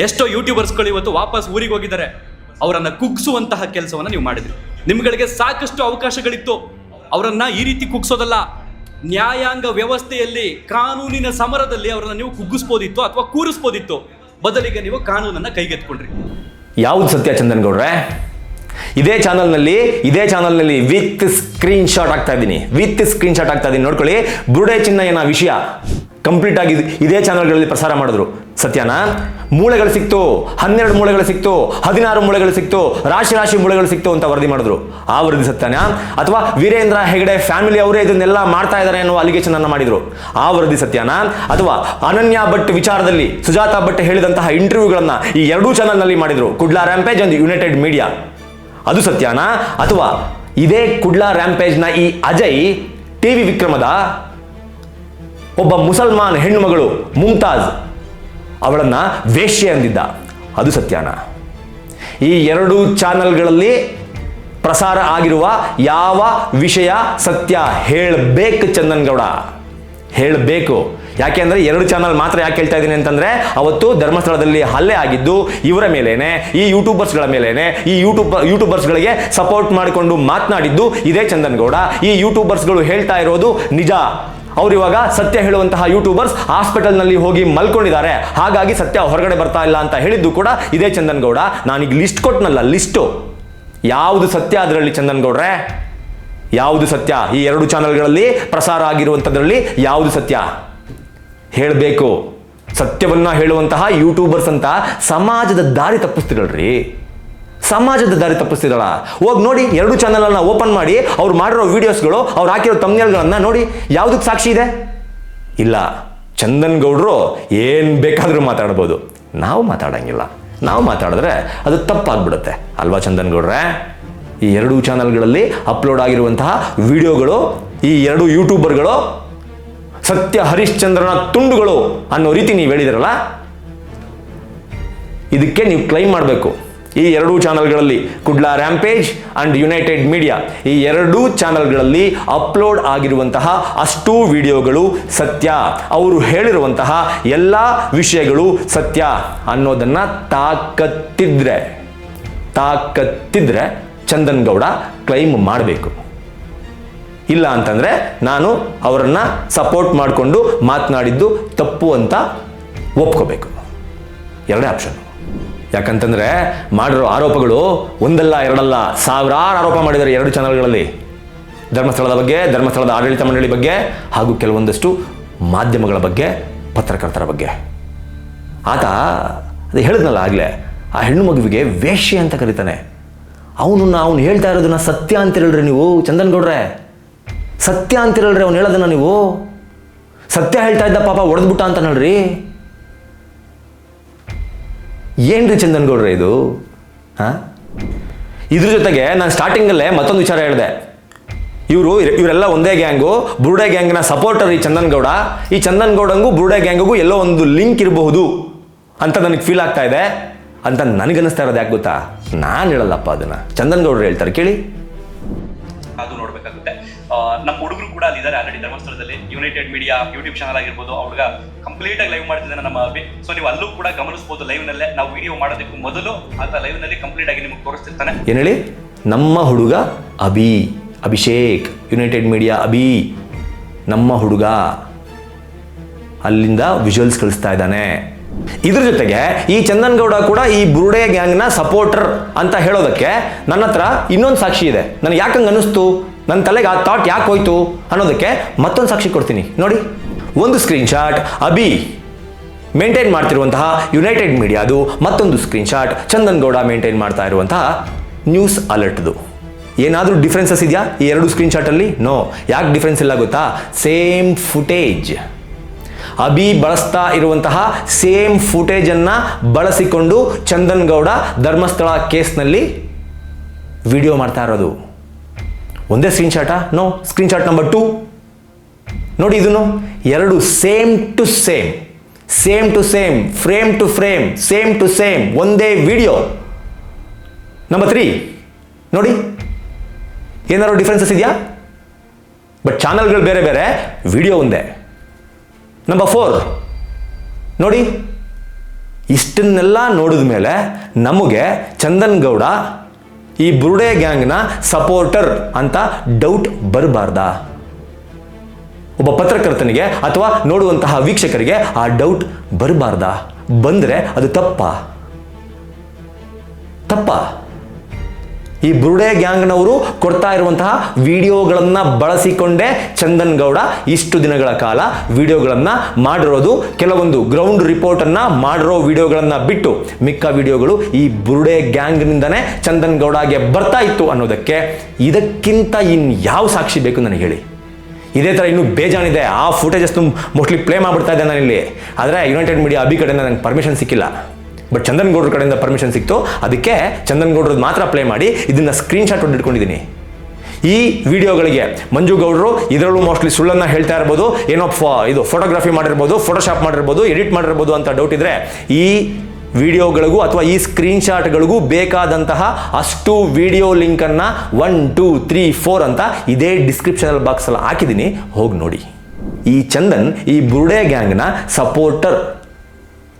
ಎಷ್ಟೋ ಯೂಟ್ಯೂಬರ್ಸ್ಗಳು ಇವತ್ತು ವಾಪಸ್ ಊರಿಗೆ ಹೋಗಿದ್ದಾರೆ. ಅವರನ್ನು ಕುಗ್ಸುವಂತಹ ಕೆಲಸವನ್ನು ನೀವು ಮಾಡಿದ್ರಿ. ನಿಮ್ಗಳಿಗೆ ಸಾಕಷ್ಟು ಅವಕಾಶಗಳಿತ್ತು. ಅವರನ್ನ ಈ ರೀತಿ ಕುಗ್ಸೋದಲ್ಲ, ನ್ಯಾಯಾಂಗ ವ್ಯವಸ್ಥೆಯಲ್ಲಿ, ಕಾನೂನಿನ ಸಮರದಲ್ಲಿ ಅವರನ್ನು ನೀವು ಕುಗ್ಗಿಸ್ಬೋದಿತ್ತು ಅಥವಾ ಕೂರಿಸ್ಬೋದಿತ್ತು. ಬದಲಿಗೆ ನೀವು ಕಾನೂನನ್ನು ಕೈಗೆತ್ಕೊಂಡ್ರಿ. ಯಾವ್ದು ಸತ್ಯ ಚಂದನ್ ಗೌಡ್ರೆ? ಇದೇ ಚಾನಲ್ನಲ್ಲಿ ವಿತ್ ಸ್ಕ್ರೀನ್ ಶಾಟ್ ಆಗ್ತಾ ಇದ್ದೀನಿ, ನೋಡ್ಕೊಳ್ಳಿ. ಬುರುಡೆ ಚಿನ್ನಯ್ಯನ ವಿಷಯ ಕಂಪ್ಲೀಟ್ ಆಗಿ ಇದೇ ಚಾನಲ್ಗಳಲ್ಲಿ ಪ್ರಸಾರ ಮಾಡಿದ್ರು. ಸತ್ಯನಾ? ಮೂಳೆಗಳು ಸಿಕ್ತು, 12 ಮೂಳೆಗಳು ಸಿಕ್ತು, 16 ಮೂಳೆಗಳು ಸಿಕ್ತು, ರಾಶಿ ಮೂಳೆಗಳು ಸಿಕ್ತು ಅಂತ ವರದಿ ಮಾಡಿದ್ರು. ಆ ವರದಿ ಸತ್ಯನಾ? ಅಥವಾ ವೀರೇಂದ್ರ ಹೆಗಡೆ ಫ್ಯಾಮಿಲಿ ಅವರೇ ಇದನ್ನೆಲ್ಲ ಮಾಡ್ತಾ ಇದ್ದಾರೆ ಅನ್ನೋ ಅಲಿಗೇಷನ್ ಅನ್ನ ಮಾಡಿದ್ರು. ಆ ವರದಿ ಸತ್ಯನಾ? ಅಥವಾ ಅನನ್ಯ ಭಟ್ ವಿಚಾರದಲ್ಲಿ ಸುಜಾತಾ ಭಟ್ ಹೇಳಿದಂತಹ ಇಂಟರ್ವ್ಯೂಗಳನ್ನ ಈ ಎರಡೂ ಚಾನಲ್ನಲ್ಲಿ ಮಾಡಿದ್ರು. Kudla rampage and united media, ಅದು ಸತ್ಯನಾ? ಅಥವಾ ಇದೇ ಕುಡ್ಲಾ ರ್ಯಾಂಪೇಜ್ನ ಈ ಅಜಯ್ ಟಿವಿ ವಿಕ್ರಮದ ಒಬ್ಬ ಮುಸಲ್ಮಾನ್ ಹೆಣ್ಣು ಮಗಳು ಮುಮ್ತಾಜ್ ಅವಳನ್ನು ವೇಶ್ಯೆ ಅಂದಿದ್ದ. ಅದು ಸತ್ಯನಾ? ಈ ಎರಡೂ ಚಾನಲ್ಗಳಲ್ಲಿ ಪ್ರಸಾರ ಆಗಿರುವ ಯಾವ ವಿಷಯ ಸತ್ಯ ಹೇಳಬೇಕು ಚಂದನ್ಗೌಡ, ಹೇಳಬೇಕು. ಯಾಕೆ ಅಂದರೆ ಎರಡು ಚಾನಲ್ ಮಾತ್ರ ಯಾಕೆ ಹೇಳ್ತಾ ಇದ್ದೀನಿ ಅಂತಂದರೆ, ಅವತ್ತು ಧರ್ಮಸ್ಥಳದಲ್ಲಿ ಹಲ್ಲೆ ಆಗಿದ್ದು ಇವರ ಮೇಲೇನೆ, ಈ ಯೂಟ್ಯೂಬರ್ಸ್ಗಳ ಮೇಲೇನೆ. ಈ ಯೂಟ್ಯೂಬರ್ಸ್ಗಳಿಗೆ ಸಪೋರ್ಟ್ ಮಾಡಿಕೊಂಡು ಮಾತನಾಡಿದ್ದು ಇದೇ ಚಂದನ್ಗೌಡ. ಈ ಯೂಟ್ಯೂಬರ್ಸ್ಗಳು ಹೇಳ್ತಾ ಇರೋದು ನಿಜ. ಅವ್ರು ಇವಾಗ ಸತ್ಯ ಹೇಳುವಂತಹ ಯೂಟ್ಯೂಬರ್ಸ್ ಹಾಸ್ಪಿಟಲ್ನಲ್ಲಿ ಹೋಗಿ ಮಲ್ಕೊಂಡಿದ್ದಾರೆ, ಹಾಗಾಗಿ ಸತ್ಯ ಹೊರಗಡೆ ಬರ್ತಾ ಇಲ್ಲ ಅಂತ ಹೇಳಿದ್ದು ಕೂಡ ಇದೇ ಚಂದನ್ಗೌಡ. ನಾನೀಗ ಲಿಸ್ಟ್ ಕೊಟ್ಟನಲ್ಲ, ಲಿಸ್ಟು ಯಾವುದು ಸತ್ಯ ಅದರಲ್ಲಿ ಚಂದನ್ಗೌಡ್ರೆ? ಯಾವುದು ಸತ್ಯ? ಈ ಎರಡು ಚಾನಲ್ಗಳಲ್ಲಿ ಪ್ರಸಾರ ಆಗಿರುವಂಥದ್ರಲ್ಲಿ ಯಾವುದು ಸತ್ಯ ಹೇಳಬೇಕು. ಸತ್ಯವನ್ನ ಹೇಳುವಂತಹ ಯೂಟ್ಯೂಬರ್ಸ್ ಅಂತ ಸಮಾಜದ ದಾರಿ ತಪ್ಪಿಸ್ತಿರಲ್ರಿ, ಸಮಾಜದ ದಾರಿ ತಪ್ಪಿಸ್ತಿರಲ್ಲ. ಹೋಗಿ ನೋಡಿ, ಎರಡು ಚಾನಲನ್ನು ಓಪನ್ ಮಾಡಿ ಅವ್ರು ಮಾಡಿರೋ ವಿಡಿಯೋಸ್ಗಳು, ಅವ್ರು ಹಾಕಿರೋ ತಮ್ನೇಲ್ಗಳನ್ನ ನೋಡಿ, ಯಾವುದಕ್ಕೆ ಸಾಕ್ಷಿ ಇದೆ? ಇಲ್ಲ. ಚಂದನ್ಗೌಡರು ಏನು ಬೇಕಾದರೂ ಮಾತಾಡ್ಬೋದು, ನಾವು ಮಾತಾಡಂಗಿಲ್ಲ. ನಾವು ಮಾತಾಡಿದ್ರೆ ಅದು ತಪ್ಪಾಗ್ಬಿಡುತ್ತೆ ಅಲ್ವಾ ಚಂದನ್ಗೌಡ್ರೆ? ಈ ಎರಡೂ ಚಾನಲ್ಗಳಲ್ಲಿ ಅಪ್ಲೋಡ್ ಆಗಿರುವಂತಹ ವಿಡಿಯೋಗಳು, ಈ ಎರಡು ಯೂಟ್ಯೂಬರ್ಗಳು ಸತ್ಯ ಹರಿಶ್ಚಂದ್ರನ ತುಂಡುಗಳು ಅನ್ನೋ ರೀತಿ ನೀವು ಹೇಳಿದಿರಲ್ಲ, ಇದಕ್ಕೆ ನೀವು ಕ್ಲೈಮ್ ಮಾಡಬೇಕು. ಈ ಎರಡೂ ಚಾನಲ್ಗಳಲ್ಲಿ, Kudla rampage and united media, ಈ ಎರಡೂ ಚಾನಲ್ಗಳಲ್ಲಿ ಅಪ್ಲೋಡ್ ಆಗಿರುವಂತಹ ಅಷ್ಟೂ ವಿಡಿಯೋಗಳು ಸತ್ಯ, ಅವರು ಹೇಳಿರುವಂತಹ ಎಲ್ಲ ವಿಷಯಗಳು ಸತ್ಯ ಅನ್ನೋದನ್ನ ತಾಕತ್ತಿದ್ರೆ ಚಂದನ್ಗೌಡ ಕ್ಲೈಮ್ ಮಾಡಬೇಕು. ಇಲ್ಲ ಅಂತಂದ್ರೆ ನಾನು ಅವರನ್ನ ಸಪೋರ್ಟ್ ಮಾಡಿಕೊಂಡು ಮಾತನಾಡಿದ್ದು ತಪ್ಪು ಅಂತ ಒಪ್ಕೋಬೇಕು. ಎರಡೇ ಆಪ್ಷನ್. ಯಾಕಂತಂದ್ರೆ ಮಾಡಿರೋ ಆರೋಪಗಳು ಒಂದಲ್ಲ ಎರಡಲ್ಲ, ಸಾವಿರಾರು ಆರೋಪ ಮಾಡಿದ್ದಾರೆ ಎರಡು ಚಾನಲ್ಗಳಲ್ಲಿ, ಧರ್ಮಸ್ಥಳದ ಬಗ್ಗೆ, ಧರ್ಮಸ್ಥಳದ ಆಡಳಿತ ಮಂಡಳಿ ಬಗ್ಗೆ, ಹಾಗೂ ಕೆಲವೊಂದಷ್ಟು ಮಾಧ್ಯಮಗಳ ಬಗ್ಗೆ, ಪತ್ರಕರ್ತರ ಬಗ್ಗೆ. ಆತ ಅದು ಹೇಳಿದ್ನಲ್ಲ ಆಗಲೇ, ಆ ಹೆಣ್ಣು ಮಗುವಿಗೆ ವೇಶ್ಯೆ ಅಂತ ಕರೀತಾನೆ. ಅವನು ಹೇಳ್ತಾ ಇರೋದನ್ನ ಸತ್ಯ ಅಂತಿರಲ್ರಿ ನೀವು ಚಂದನ್ಗೌಡ್ರೆ, ಸತ್ಯ ಅಂತಿರಲ್ರಿ ಅವ್ನು ಹೇಳೋದನ್ನ ನೀವು. ಸತ್ಯ ಹೇಳ್ತಾ ಇದ್ದ ಪಾಪ ಒಡೆದ್ಬಿಟ್ಟ ಅಂತ ನೋಡ್ರಿ. ಏನ್ರಿ ಚಂದನ್ಗೌಡ್ರೆ ಇದು? ಇದ್ರ ಜೊತೆಗೆ ನಾನು ಸ್ಟಾರ್ಟಿಂಗಲ್ಲೇ ಮತ್ತೊಂದು ವಿಚಾರ ಹೇಳಿದೆ. ಇವರೆಲ್ಲ ಒಂದೇ ಗ್ಯಾಂಗು, ಬುರುಡೆ ಗ್ಯಾಂಗ್ನ ಸಪೋರ್ಟರ್ ಈ ಚಂದನ್ಗೌಡ. ಈ ಚಂದನ್ಗೌಡಂಗೂ ಬುರುಡೆ ಗ್ಯಾಂಗಿಗೂ ಎಲ್ಲೋ ಒಂದು ಲಿಂಕ್ ಇರಬಹುದು ಅಂತ ನನಗೆ ಫೀಲ್ ಆಗ್ತಾ ಇದೆ ಅಂತ ನನಗನ್ನಿಸ್ತಾ ಇರೋದು. ಯಾಕೆ ಗೊತ್ತಾ? ನಾನು ಹೇಳಲ್ಲಪ್ಪ, ಅದನ್ನ ಚಂದನ್ಗೌಡರು ಹೇಳ್ತಾರೆ, ಕೇಳಿ. ಅದು ನೋಡ್ಬೇಕಾಗುತ್ತೆ. ನಮ್ಮ ಹುಡುಗರು ಕೂಡ ಅಲ್ಲಿದ್ದಾರೆ ಆಲ್ರೆಡಿ ಧರ್ಮಸ್ಥಳದಲ್ಲಿ. ಯುನೈಟೆಡ್ ಮೀಡಿಯಾ ಯೂಟ್ಯೂಬ್ ಚಾನಲ್ ಆಗಿರ್ಬೋದು, ಅವ್ರಿಗೆ ಕಂಪ್ಲೀಟ್ ಆಗಿ ಲೈವ್ ಮಾಡ್ತಿದ್ದಾನೆ ನಮ್ಮ ಅಭಿ. ಸೊ ನೀವು ಅಲ್ಲೂ ಕೂಡ ಗಮನಿಸಬಹುದು, ಲೈವ್ ನಲ್ಲೇ ನಾವು ವಿಡಿಯೋ ಮಾಡೋದಕ್ಕೂ ಮೊದಲು ಆತ ಲೈವ್ ನಲ್ಲಿ ಕಂಪ್ಲೀಟ್ ಆಗಿ ನಿಮಗೆ ತೋರಿಸ್ತಿರ್ತಾನೆ. ಏನ್ ಹೇಳಿ? ನಮ್ಮ ಹುಡುಗ ಅಭಿಷೇಕ್, ಯುನೈಟೆಡ್ ಮೀಡಿಯಾ ಅಭಿ, ನಮ್ಮ ಹುಡುಗ ಅಲ್ಲಿಂದ ವಿಜುವಲ್ಸ್ ಕಳಿಸ್ತಾ ಇದ್ದಾನೆ. ಇದ್ರ ಜೊತೆಗೆ ಈ ಚಂದನ್ಗೌಡ ಕೂಡ ಈ ಬುರುಡೆ ಗ್ಯಾಂಗ್ನ ಸಪೋರ್ಟರ್ ಅಂತ ಹೇಳೋದಕ್ಕೆ ನನ್ನ ಹತ್ರ ಇನ್ನೊಂದು ಸಾಕ್ಷಿ ಇದೆ. ನನಗೆ ಯಾಕಂಗೆ ಅನ್ನಿಸ್ತು, ನನ್ನ ತಲೆಗೆ ಆ ಥಾಟ್ ಯಾಕೆ ಹೋಯ್ತು ಅನ್ನೋದಕ್ಕೆ ಮತ್ತೊಂದು ಸಾಕ್ಷಿ ಕೊಡ್ತೀನಿ ನೋಡಿ. ಒಂದು ಸ್ಕ್ರೀನ್ಶಾಟ್ ಅಭಿ ಮೇಂಟೈನ್ ಮಾಡ್ತಿರುವಂತಹ ಯುನೈಟೆಡ್ ಮೀಡಿಯಾದು, ಮತ್ತೊಂದು ಸ್ಕ್ರೀನ್ಶಾಟ್ ಚಂದನ್ಗೌಡ ಮೇಂಟೈನ್ ಮಾಡ್ತಾ ಇರುವಂತಹ ನ್ಯೂಸ್ ಅಲರ್ಟ್ದು. ಏನಾದರೂ ಡಿಫ್ರೆನ್ಸಸ್ ಇದೆಯಾ ಈ ಎರಡು ಸ್ಕ್ರೀನ್ಶಾಟಲ್ಲಿ? ನೋ. ಯಾಕೆ ಡಿಫ್ರೆನ್ಸ್ ಇಲ್ಲ ಗೊತ್ತಾ? Same footage. ಅಭಿ ಬಳಸ್ತಾ ಇರುವಂತಹ ಸೇಮ್ ಫುಟೇಜನ್ನು ಬಳಸಿಕೊಂಡು ಚಂದನ್ಗೌಡ ಧರ್ಮಸ್ಥಳ ಕೇಸ್ನಲ್ಲಿ ವಿಡಿಯೋ ಮಾಡ್ತಾ ಇರೋದು. ಒಂದೇ ಸ್ಕ್ರೀನ್ಶಾಟಾ? ನೋ. ಸ್ಕ್ರೀನ್ಶಾಟ್ ನಂಬರ್ 2 ನೋಡಿ, ಇದನ್ನು ಎರಡು same to same, frame to frame, same to same, ಒಂದೇ ವಿಡಿಯೋ. ನಂಬರ್ 3 ನೋಡಿ, ಏನಾದ್ರು ಡಿಫ್ರೆನ್ಸಸ್ ಇದೆಯಾ? ಬಟ್ ಚಾನಲ್ಗಳು ಬೇರೆ ಬೇರೆ, ವಿಡಿಯೋ ಒಂದೇ. ನಂಬರ್ 4 ನೋಡಿ, ಇಷ್ಟನ್ನೆಲ್ಲ ನೋಡಿದ ಮೇಲೆ ನಮಗೆ ಚಂದನ್ಗೌಡ ಈ ಬುರುಡೆ ಗ್ಯಾಂಗ್ನ ಸಪೋರ್ಟರ್ ಅಂತ ಡೌಟ್ ಬರಬಾರ್ದಾ? ಒಬ್ಬ ಪತ್ರಕರ್ತನಿಗೆ ಅಥವಾ ನೋಡುವಂತಹ ವೀಕ್ಷಕರಿಗೆ ಆ ಡೌಟ್ ಬರಬಾರ್ದಾ? ಬಂದರೆ ಅದು ತಪ್ಪಾ? ಈ ಬುರುಡೆ ಗ್ಯಾಂಗ್ನವರು ಕೊಡ್ತಾ ಇರುವಂತಹ ವಿಡಿಯೋಗಳನ್ನು ಬಳಸಿಕೊಂಡೇ ಚಂದನ್ಗೌಡ ಇಷ್ಟು ದಿನಗಳ ಕಾಲ ವಿಡಿಯೋಗಳನ್ನು ಮಾಡಿರೋದು. ಕೆಲವೊಂದು ಗ್ರೌಂಡ್ ರಿಪೋರ್ಟನ್ನು ಮಾಡಿರೋ ವಿಡಿಯೋಗಳನ್ನು ಬಿಟ್ಟು ಮಿಕ್ಕ ವಿಡಿಯೋಗಳು ಈ ಬುರುಡೆ ಗ್ಯಾಂಗ್ನಿಂದನೇ ಚಂದನ್ಗೌಡಗೆ ಬರ್ತಾ ಇತ್ತು ಅನ್ನೋದಕ್ಕೆ ಇದಕ್ಕಿಂತ ಯಾವ ಸಾಕ್ಷಿ ಬೇಕು ನನಗೆ ಹೇಳಿ? ಇದೇ ಥರ ಇನ್ನೂ ಬೇಜಾನಿದೆ. ಆ ಫುಟೇಜಸ್ ಮೋಸ್ಟ್ಲಿ ಪ್ಲೇ ಮಾಡಿಬಿಡ್ತಾ ಇದ್ದೆ ನಾನಿಲ್ಲಿ. ಆದರೆ ಯುನೈಟೆಡ್ ಮೀಡಿಯಾ ಅಭಿ ಕಡೆಯಿಂದ ನನಗೆ ಪರ್ಮಿಷನ್ ಸಿಕ್ಕಿಲ್ಲ, ಬಟ್ ಚಂದನ್ಗೌಡ್ರ ಕಡೆಯಿಂದ ಪರ್ಮಿಷನ್ ಸಿಕ್ತು. ಅದಕ್ಕೆ ಚಂದನ್ಗೌಡ್ರದ್ದು ಮಾತ್ರ ಪ್ಲೇ ಮಾಡಿ ಇದನ್ನು ಸ್ಕ್ರೀನ್ಶಾಟ್ ಹೊಡೆದಿಟ್ಕೊಂಡಿದ್ದೀನಿ. ಈ ವಿಡಿಯೋಗಳಿಗೆ ಮಂಜು ಗೌಡರು ಇದರಲ್ಲೂ ಮೋಸ್ಟ್ಲಿ ಸುಳ್ಳನ್ನು ಹೇಳ್ತಾ ಇರ್ಬೋದು, ಏನೋ ಇದು ಫೋಟೋಗ್ರಫಿ ಮಾಡಿರ್ಬೋದು, ಫೋಟೋಶಾಪ್ ಮಾಡಿರ್ಬೋದು, ಎಡಿಟ್ ಮಾಡಿರ್ಬೋದು ಅಂತ ಡೌಟ್ ಇದ್ರೆ ಈ ವಿಡಿಯೋಗಳಿಗೂ ಅಥವಾ ಈ ಸ್ಕ್ರೀನ್ ಶಾಟ್ಗಳಿಗೂ ಬೇಕಾದಂತಹ ಅಷ್ಟು ವಿಡಿಯೋ ಲಿಂಕನ್ನು 1, 2, 3, 4 ಅಂತ ಇದೇ ಡಿಸ್ಕ್ರಿಪ್ಷನಲ್ ಬಾಕ್ಸಲ್ಲಿ ಹಾಕಿದ್ದೀನಿ, ಹೋಗಿ ನೋಡಿ. ಈ ಚಂದನ್ ಈ ಬುರ್ಡೆ ಗ್ಯಾಂಗ್ನ ಸಪೋರ್ಟರ್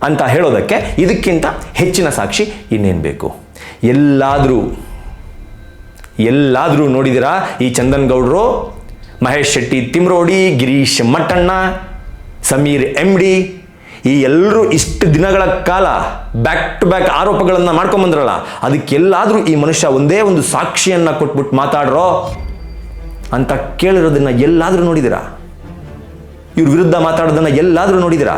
ಅಂತ ಹೇಳೋದಕ್ಕೆ ಇದಕ್ಕಿಂತ ಹೆಚ್ಚಿನ ಸಾಕ್ಷಿ ಇನ್ನೇನು ಬೇಕು? ಎಲ್ಲಾದರೂ ನೋಡಿದಿರಾ ಈ ಚಂದನ್ ಗೌಡರು, ಮಹೇಶ್ ಶೆಟ್ಟಿ ತಿಮ್ರೋಡಿ, ಗಿರೀಶ್ ಮಟ್ಟಣ್ಣ, ಸಮೀರ್ MD ಈ ಎಲ್ಲರೂ ಇಷ್ಟು ದಿನಗಳ ಕಾಲ ಬ್ಯಾಕ್ ಟು ಬ್ಯಾಕ್ ಆರೋಪಗಳನ್ನು ಮಾಡ್ಕೊಂಬಂದ್ರಲ್ಲ, ಅದಕ್ಕೆಲ್ಲಾದರೂ ಈ ಮನುಷ್ಯ ಒಂದೇ ಒಂದು ಸಾಕ್ಷಿಯನ್ನು ಕೊಟ್ಬಿಟ್ಟು ಮಾತಾಡ್ರೋ ಅಂತ ಕೇಳಿರೋದನ್ನ ಎಲ್ಲಾದರೂ ನೋಡಿದಿರಾ? ಇವ್ರ ವಿರುದ್ಧ ಮಾತಾಡೋದನ್ನ ಎಲ್ಲಾದರೂ ನೋಡಿದಿರಾ?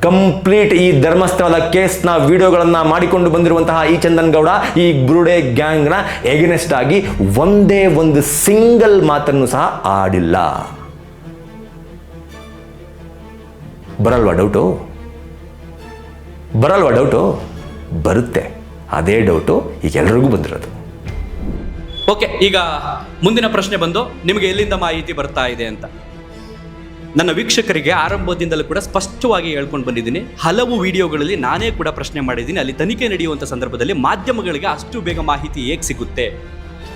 ಕಂಪ್ಲೀಟ್ ಈ ಧರ್ಮಸ್ಥಳದ ಕೇಸ್ನ ವಿಡಿಯೋಗಳನ್ನು ಮಾಡಿಕೊಂಡು ಬಂದಿರುವಂತಹ ಈ ಚಂದನ್ ಗೌಡ ಈ ಬುರ್ಡೆ ಗ್ಯಾಂಗ್ನ ಎಗನೆಸ್ಟ್ ಆಗಿ ಒಂದೇ ಒಂದು ಸಿಂಗಲ್ ಮಾತನ್ನು ಸಹ ಆಡಿಲ್ಲ. ಬರಲ್ವಾ ಡೌಟು? ಬರುತ್ತೆ. ಅದೇ ಡೌಟು ಈಗ ಎಲ್ರಿಗೂ ಬಂದಿರೋದು. ಓಕೆ, ಈಗ ಮುಂದಿನ ಪ್ರಶ್ನೆ ಬಂದು ನಿಮಗೆ ಎಲ್ಲಿಂದ ಮಾಹಿತಿ ಬರ್ತಾ ಇದೆ ಅಂತ. ನನ್ನ ವೀಕ್ಷಕರಿಗೆ ಆರಂಭದಿಂದಲೂ ಕೂಡ ಸ್ಪಷ್ಟವಾಗಿ ಹೇಳ್ಕೊಂಡು ಬಂದಿದ್ದೀನಿ. ಹಲವು ವಿಡಿಯೋಗಳಲ್ಲಿ ನಾನೇ ಕೂಡ ಪ್ರಶ್ನೆ ಮಾಡಿದ್ದೀನಿ. ಅಲ್ಲಿ ತನಿಖೆ ನಡೆಯುವಂಥ ಸಂದರ್ಭದಲ್ಲಿ ಮಾಧ್ಯಮಗಳಿಗೆ ಅಷ್ಟು ಬೇಗ ಮಾಹಿತಿ ಹೇಗೆ ಸಿಗುತ್ತೆ?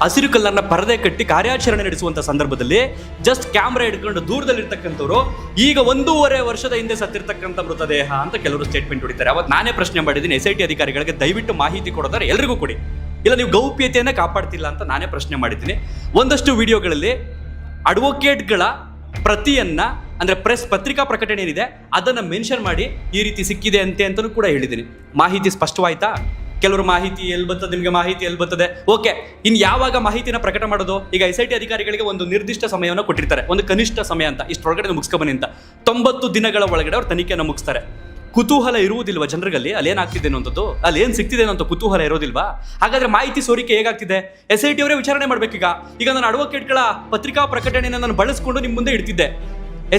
ಹಸಿರು ಕಲ್ಲರ್ನ ಪರದೆ ಕಟ್ಟಿ ಕಾರ್ಯಾಚರಣೆ ನಡೆಸುವಂಥ ಸಂದರ್ಭದಲ್ಲಿ ಜಸ್ಟ್ ಕ್ಯಾಮ್ರಾ ಹಿಡ್ಕೊಂಡು ದೂರದಲ್ಲಿರ್ತಕ್ಕಂಥವ್ರು ಈಗ 1.5 ವರ್ಷದ ಹಿಂದೆ ಸತ್ತಿರ್ತಕ್ಕಂಥ ಮೃತದೇಹ ಅಂತ ಕೆಲವರು ಸ್ಟೇಟ್ಮೆಂಟ್ ಹೊಡಿತಾರೆ. ಅವತ್ತು ನಾನೇ ಪ್ರಶ್ನೆ ಮಾಡಿದ್ದೀನಿ, SIT ಅಧಿಕಾರಿಗಳಿಗೆ ದಯವಿಟ್ಟು ಮಾಹಿತಿ ಕೊಡೋದಾರೆ ಎಲ್ರಿಗೂ ಕೊಡಿ, ಇಲ್ಲ ನೀವು ಗೌಪ್ಯತೆಯನ್ನೇ ಕಾಪಾಡ್ತಿಲ್ಲ ಅಂತ ನಾನೇ ಪ್ರಶ್ನೆ ಮಾಡಿದ್ದೀನಿ. ಒಂದಷ್ಟು ವಿಡಿಯೋಗಳಲ್ಲಿ ಅಡ್ವೊಕೇಟ್ಗಳ ಪ್ರತಿಯನ್ನ ಅಂದ್ರೆ ಪ್ರೆಸ್ ಪತ್ರಿಕಾ ಪ್ರಕಟಣೆ ಏನಿದೆ ಅದನ್ನ ಮೆನ್ಷನ್ ಮಾಡಿ ಈ ರೀತಿ ಸಿಕ್ಕಿದೆ ಅಂತಲೂ ಕೂಡ ಹೇಳಿದ್ದೀನಿ. ಮಾಹಿತಿ ಸ್ಪಷ್ಟವಾಯ್ತಾ? ಕೆಲವರು ಮಾಹಿತಿ ಎಲ್ಲಿ ಬರ್ತದೆ, ನಿಮಗೆ ಮಾಹಿತಿ ಎಲ್ಲಿ ಬರ್ತದೆ, ಓಕೆ, ಇನ್ನು ಯಾವಾಗ ಮಾಹಿತಿನ ಪ್ರಕಟ ಮಾಡೋದು? ಈಗ SIT ಅಧಿಕಾರಿಗಳಿಗೆ ಒಂದು ನಿರ್ದಿಷ್ಟ ಸಮಯವನ್ನು ಕೊಟ್ಟಿರ್ತಾರೆ, ಒಂದು ಕನಿಷ್ಠ ಸಮಯ ಅಂತ, ಇಷ್ಟೊಳಗಡೆ ಮುಗಿಸ್ಕೊಬನ್ನಿ ಅಂತ. 90 ದಿನಗಳ ಒಳಗಡೆ ಅವ್ರು ತನಿಖೆಯನ್ನು ಮುಗಿಸ್ತಾರೆ. ಕುತೂಹಲ ಇರುವುದಿಲ್ವಾ ಜನರಲ್ಲಿ? ಅಲ್ಲಿ ಏನಾಗ್ತಿದೆ ಅನ್ನೋಂಥದ್ದು, ಅಲ್ಲಿ ಏನು ಸಿಗ್ತಿದೆ ಅನ್ನೋಂಥ ಕುತೂಹಲ ಇರೋದಿಲ್ವಾ? ಹಾಗಾದ್ರೆ ಮಾಹಿತಿ ಸೋರಿಕೆ ಹೇಗಾಗ್ತಿದೆ? SIT ಅವರೇ ವಿಚಾರಣೆ ಮಾಡ್ಬೇಕೀಗ. ಈಗ ನಾನು ಅಡ್ವೊಕೇಟ್ಗಳ ಪತ್ರಿಕಾ ಪ್ರಕಟಣೆಯನ್ನು ನಾನು ಬಳಸ್ಕೊಂಡು ನಿಮ್ಮ ಮುಂದೆ ಇಡ್ತಿದ್ದೆ.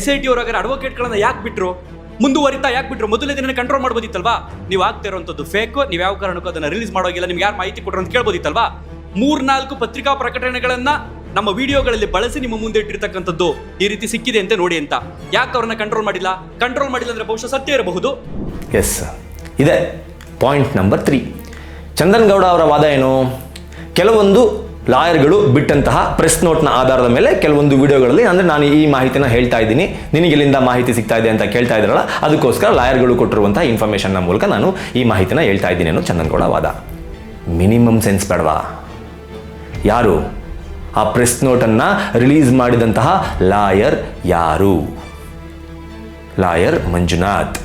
SIT ಅವರು ಹಾಗಾದ್ರೆ ಅಡ್ವೊಕೇಟ್ಗಳನ್ನ ಯಾಕೆ ಬಿಟ್ರು, ಮುಂದುವರಿತಾ ಯಾಕೆ ಬಿಟ್ರು? ಮೊದಲೇ ದಿನ ಕಂಟ್ರೋಲ್ ಮಾಡ್ಬೋದಿತ್ತಲ್ವಾ? ನೀವು ಆಗ್ತಾ ಇರೋಂಥದ್ದು ಫೇಕ್, ನೀವು ಯಾವ ಕಾರಣಕ್ಕೂ ಅದನ್ನ ರಿಲೀಸ್ ಮಾಡೋಗಿಲ್ಲ, ನಿಮ್ಗೆ ಯಾರು ಮಾಹಿತಿ ಕೊಟ್ಟರು ಅಂತ ಕೇಳ್ಬೋದಿತ್ತಲ್ವಾ? 3-4 ಪತ್ರಿಕಾ ಪ್ರಕಟಣೆಗಳನ್ನ ನಮ್ಮ ವಿಡಿಯೋಗಳಲ್ಲಿ ಬಳಸಿ ನಿಮ್ಮ ಮುಂದೆ ಇಟ್ಟಿರ್ತಕ್ಕಂಥದ್ದು ಈ ರೀತಿ ಸಿಕ್ಕಿದೆ ಅಂತ ನೋಡಿ ಅಂತ. ಯಾಕೆ ಅವ್ರನ್ನ ಕಂಟ್ರೋಲ್ ಮಾಡಿಲ್ಲ ಅಂದ್ರೆ ಬಹುಶಃ ಸತ್ಯ ಇರಬಹುದು. ಎಸ್, ಇದೆ ಪಾಯಿಂಟ್ ನಂಬರ್ 3. ಚಂದನ್ ಗೌಡ ಅವರ ವಾದ ಏನು? ಕೆಲವೊಂದು ಲಾಯರ್ಗಳು ಬಿಟ್ಟಂತಹ ಪ್ರೆಸ್ ನೋಟ್ನ ಆಧಾರದ ಮೇಲೆ ಕೆಲವೊಂದು ವಿಡಿಯೋಗಳಲ್ಲಿ, ಅಂದರೆ ನಾನು ಈ ಮಾಹಿತಿನ ಹೇಳ್ತಾ ಇದ್ದೀನಿ, ನಿನಗೆ ಇಲ್ಲಿಂದ ಮಾಹಿತಿ ಸಿಗ್ತಾ ಇದೆ ಅಂತ ಕೇಳ್ತಾ ಇದ್ರಲ್ಲ, ಅದಕ್ಕೋಸ್ಕರ ಲಾಯರ್ಗಳು ಕೊಟ್ಟಿರುವಂತಹ ಇನ್ಫಾರ್ಮೇಷನ್ನ ಮೂಲಕ ನಾನು ಈ ಮಾಹಿತಿನ ಹೇಳ್ತಾ ಇದ್ದೀನಿ ಅನ್ನೋ ಚಂದನ್ ಗೌಡ ವಾದ. ಮಿನಿಮಮ್ ಸೆನ್ಸ್ ಬೇಡವಾ? ಯಾರು ಆ ಪ್ರೆಸ್ ನೋಟನ್ನು ರಿಲೀಸ್ ಮಾಡಿದಂತಹ ಲಾಯರ್ ಯಾರು? ಲಾಯರ್ ಮಂಜುನಾಥ್,